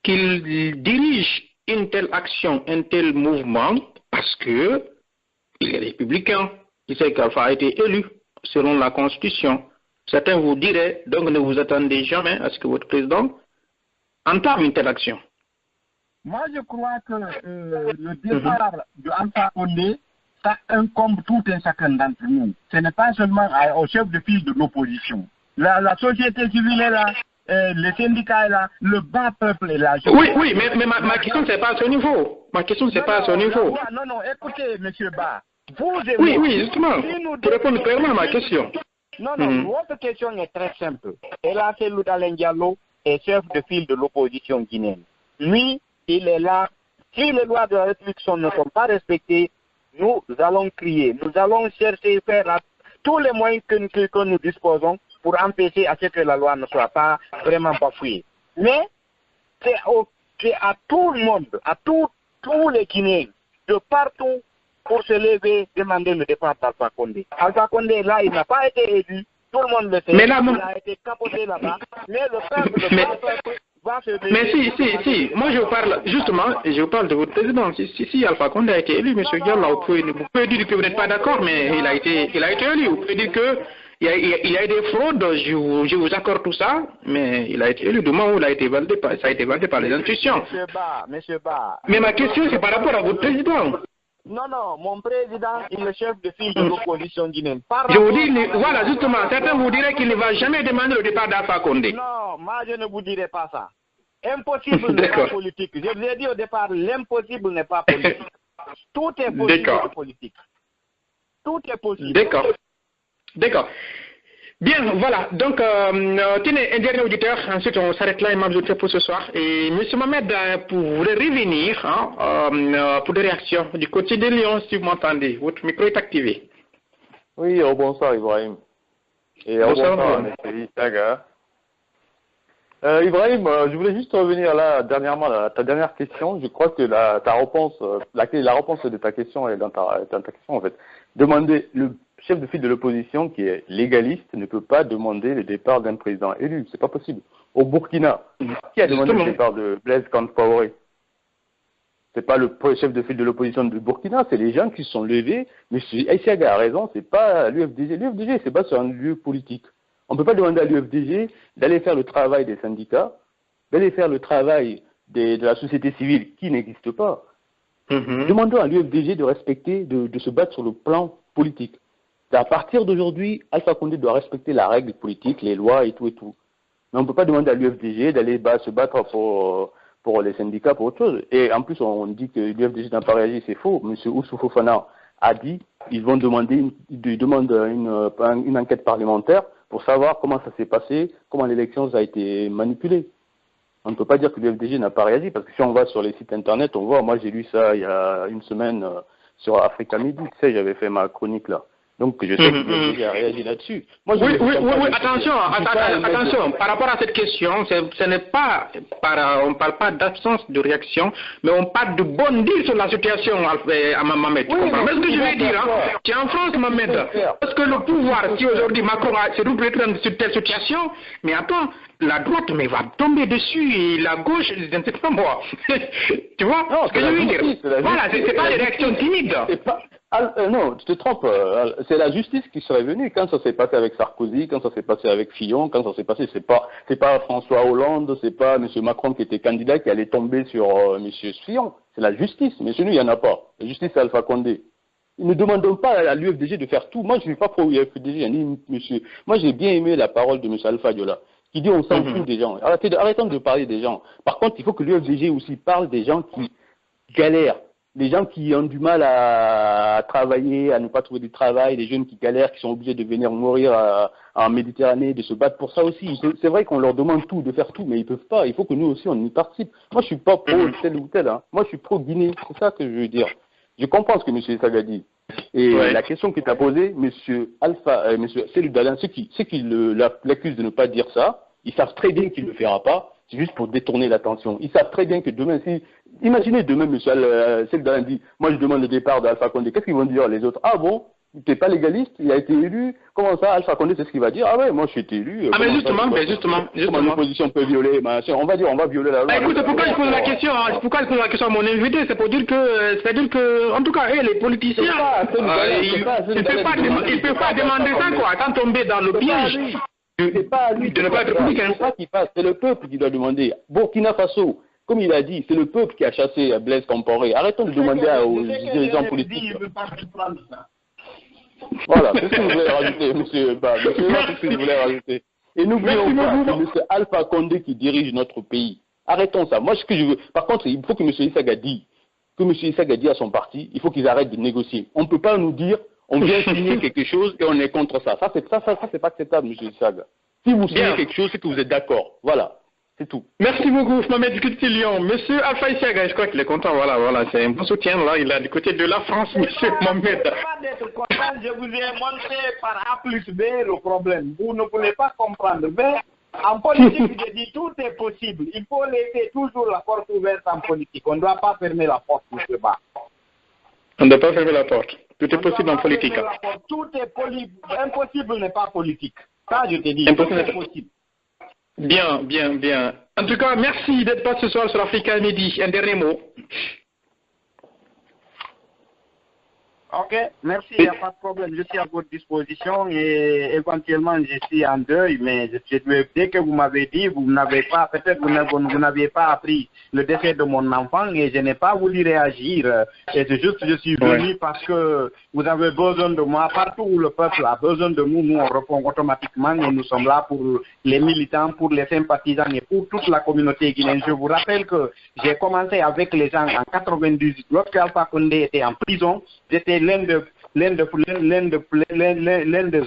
dirige une telle action, un tel mouvement, parce que il est républicain. Il sait qu'Alpha a été élu selon la Constitution. Certains vous diraient, donc ne vous attendez jamais à ce que votre président entame une telle action. Moi, je crois que le départ de Alpha Condé, ça incombe tout un chacun d'entre nous. Ce n'est pas seulement au chef de file de l'opposition. La société civile est là, les syndicats est là, le bas peuple est là. Oui, mais ma question, c'est pas à ce niveau. Ma question, c'est pas à ce niveau. Non, écoutez, monsieur Ba. Oui, justement. Pour répondre clairement à ma question. Non, votre question est très simple. Ella Tseloudalen Diallo est chef de file de l'opposition guinéenne. Lui, il est là. Si les lois de la République ne sont pas respectées, nous allons crier. Nous allons chercher faire tous les moyens que nous disposons pour empêcher à ce que la loi ne soit pas vraiment bafouée. Mais c'est à tout le monde, à tous les Guinéens, de partout, pour se lever, demander le départ d'Alpha Condé. Alpha Condé, là, il n'a pas été élu. Tout le monde le sait. Il a été capoté là-bas. Mais le peuple va se lever. Mais si. Moi, je vous parle de votre président. Si Alpha Condé a été élu, M. Diallo, vous pouvez dire que vous n'êtes pas d'accord, mais il a été élu. Vous pouvez dire que il y a eu des fraudes, je vous accorde tout ça, mais il a été élu du moment où ça a été validé par les institutions. Monsieur Ba. Mais ma question, c'est par rapport à votre président. Non, mon président est le chef de file de l'opposition guinéenne. Je vous dis, voilà, justement, certains vous diraient qu'il ne va jamais demander le départ d'Alpha Condé. Non, moi je ne vous dirai pas ça. Impossible n'est pas politique. Je vous ai dit au départ, l'impossible n'est pas politique. Tout est possible politique. Tout est possible. D'accord. Bien, voilà. Donc, tenez, un dernier auditeur. Ensuite, on s'arrête là et m'a pour ce soir. Et M. Mohamed, pour revenir pour des réactions du côté de Lyon, si vous m'entendez. Votre micro est activé. Oui, bonsoir Ibrahim. Et bonsoir M. Isaga. Ibrahim, je voulais juste revenir là, dernièrement, à ta dernière question. Je crois que la réponse de ta question est dans ta question, en fait. demander, le chef de file de l'opposition qui est légaliste ne peut pas demander le départ d'un président élu. C'est pas possible. Au Burkina, qui a demandé le départ de Blaise Compaoré? C'est pas le chef de file de l'opposition du Burkina, c'est les gens qui se sont levés. M. Aïssiaga a raison, c'est pas l'UFDG. L'UFDG, c'est pas sur un lieu politique. On ne peut pas demander à l'UFDG d'aller faire le travail des syndicats, d'aller faire le travail de la société civile qui n'existe pas. Demandons à l'UFDG de respecter, de se battre sur le plan politique. À partir d'aujourd'hui, Alpha Condé doit respecter la règle politique, les lois et tout et tout. Mais on ne peut pas demander à l'UFDG d'aller se battre pour les syndicats, pour autre chose. Et en plus, on dit que l'UFDG n'a pas réagi, c'est faux. M. Oussou Fofana a dit qu'ils vont demander une enquête parlementaire pour savoir comment ça s'est passé, comment l'élection a été manipulée. On ne peut pas dire que l'UFDG n'a pas réagi, parce que si on va sur les sites internet, on voit, moi j'ai lu ça il y a une semaine sur Africa Midi, tu sais, j'avais fait ma chronique là. Donc je sais que l'UFDG a réagi là-dessus. Oui, attention, par rapport à cette question, ce n'est pas, on ne parle pas d'absence de réaction, mais on parle de bondir sur la situation à Mohamed. Tu comprends? Mais ce que je veux dire, tu es en France, Mohamed, parce que le pouvoir, si aujourd'hui Macron se retrouve dans telle situation, mais attends, la droite mais va tomber dessus et la gauche, je ne sais pas moi. Tu vois ce que je veux dire? Voilà, c'est pas des réactions timides. Non, tu te trompes. C'est la justice qui serait venue quand ça s'est passé avec Sarkozy, quand ça s'est passé avec Fillon, quand ça s'est passé, c'est pas François Hollande, c'est pas M. Macron qui était candidat qui allait tomber sur M. Fillon. C'est la justice. Mais chez nous, il n'y en a pas. La justice, c'est Alpha Condé. Ne demandons pas à l'UFDG de faire tout. Moi, je ne suis pas pro UFDG. Monsieur. Moi, j'ai bien aimé la parole de M. Alpha Diola, qui dit on s'en fout des gens. Arrêtons de parler des gens. Par contre, il faut que l'UFDG aussi parle des gens qui galèrent, des gens qui ont du mal à travailler, à ne pas trouver du travail, des jeunes qui galèrent, qui sont obligés de venir mourir en Méditerranée, de se battre pour ça aussi. C'est vrai qu'on leur demande tout, de faire tout, mais ils peuvent pas. Il faut que nous aussi, on y participe. Moi, je suis pas pro tel ou tel. Hein. Moi, je suis pro Guinée. C'est ça que je veux dire. Je comprends ce que M. Saga dit. Et la question qu'il t'a posée, M. Cellou Dalein, ceux qui l'accusent de ne pas dire ça, ils savent très bien qu'il ne le fera pas. C'est juste pour détourner l'attention. Ils savent très bien que demain, imaginez demain, M. Cellou Dalein dit, moi je demande le départ d'Alpha Condé. Qu'est-ce qu'ils vont dire les autres? Ah bon? T'es pas légaliste, il a été élu. Comment ça, Alpha Condé, c'est ce qu'il va dire? Ah ouais, moi je suis été élu. Ah mais justement. Comment l'opposition peut violer? On va dire, on va violer la loi. Écoute, pourquoi je pose la question? Pourquoi je pose la question à mon invité? C'est pour dire que, c'est-à-dire que, en tout cas, les politiciens, ils ne peuvent pas demander ça, quoi, sans tomber dans le piège. C'est pas lui de ne pas être politique, c'est le peuple qui doit demander. Burkina Faso, comme il a dit, c'est le peuple qui a chassé Blaise Compaoré. Arrêtons de demander aux dirigeants politiques. Voilà, c'est ce que vous voulez rajouter, monsieur Ba. C'est ce que je voulais rajouter. Et n'oublions pas que c'est Alpha Condé qui dirige notre pays. Arrêtons ça. Moi, ce que je veux. Par contre, il faut que M. Issaga dise, à son parti, il faut qu'ils arrêtent de négocier. On ne peut pas nous dire, on vient signer quelque chose et on est contre ça. Ça, c'est pas acceptable, M. Issaga. Si vous signez quelque chose, c'est que vous êtes d'accord. Voilà. C'est tout. Merci beaucoup, Mohamed Kitilion. Monsieur Alpha Issaga, je crois qu'il est content. Voilà, c'est un bon soutien. Là, il est du côté de la France, monsieur Mohamed. Pas d'être content, je vous ai montré par A plus B le problème. Vous ne pouvez pas comprendre. Mais en politique, je dis tout est possible. Il faut laisser toujours la porte ouverte en politique. On ne doit pas fermer la porte, monsieur Ba. On ne doit pas fermer la porte. Tout est possible en politique. Tout est impossible n'est pas politique. Ça, je te dis, tout est possible. Bien. En tout cas, merci d'être passé ce soir sur Africa Midi. Un dernier mot. Ok, merci, il n'y a pas de problème. Je suis à votre disposition et éventuellement je suis en deuil, mais dès que vous m'avez dit, vous n'aviez pas appris le décès de mon enfant et je n'ai pas voulu réagir. Et c'est juste que je suis venu parce que vous avez besoin de moi. Partout où le peuple a besoin de nous, nous on répond automatiquement et nous sommes là pour les militants, pour les sympathisants et pour toute la communauté guinéenne. Je vous rappelle que j'ai commencé avec les gens en 98, lorsque Alpha Condé était en prison. J'étais l'un des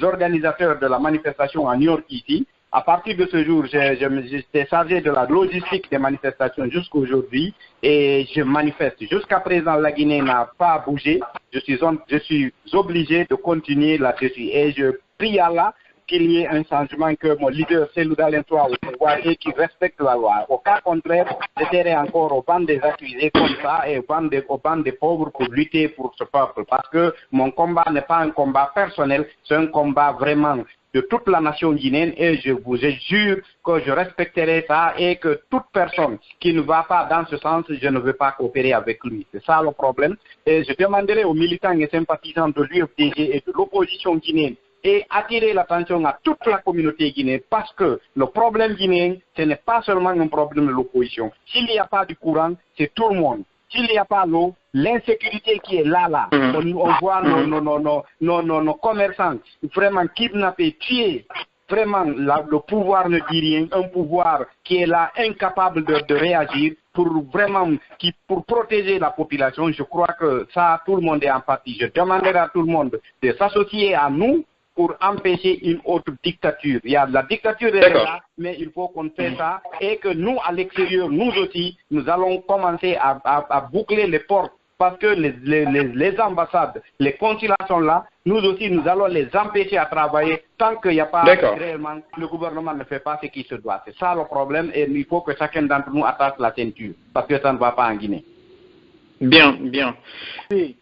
organisateurs de la manifestation à New York ici. À partir de ce jour, j'étais chargé de la logistique des manifestations jusqu'aujourd'hui et je manifeste. Jusqu'à présent, la Guinée n'a pas bougé. Je suis obligé de continuer là-dessus et je prie Allah qu'il y ait un changement, que mon leader Cellou Dalein soit au pouvoir et qu'il respecte la loi. Au cas contraire, je serai encore au banc des accusés comme ça et au banc des pauvres pour lutter pour ce peuple. Parce que mon combat n'est pas un combat personnel, c'est un combat vraiment de toute la nation guinéenne et je vous jure que je respecterai ça et que toute personne qui ne va pas dans ce sens, je ne veux pas coopérer avec lui. C'est ça le problème. Et je demanderai aux militants et sympathisants de l'UFDG et de l'opposition guinéenne et attirer l'attention à toute la communauté guinéenne parce que le problème guinéen, ce n'est pas seulement un problème de l'opposition. S'il n'y a pas de courant, c'est tout le monde. S'il n'y a pas l'eau, l'insécurité qui est là, on voit nos commerçants vraiment kidnappés, tués. Vraiment, le pouvoir ne dit rien, un pouvoir qui est là, incapable de réagir pour protéger la population. Je crois que ça, tout le monde est en partie. Je demanderai à tout le monde de s'associer à nous pour empêcher une autre dictature. Il y a la dictature est là, mais il faut qu'on fasse ça et que nous, à l'extérieur, nous aussi, nous allons commencer à boucler les portes parce que les ambassades, les consulats sont là. Nous aussi, nous allons les empêcher à travailler tant qu'il n'y a pas réellement, le gouvernement ne fait pas ce qui se doit. C'est ça le problème et il faut que chacun d'entre nous attache la ceinture parce que ça ne va pas en Guinée. Bien, bien. Oui.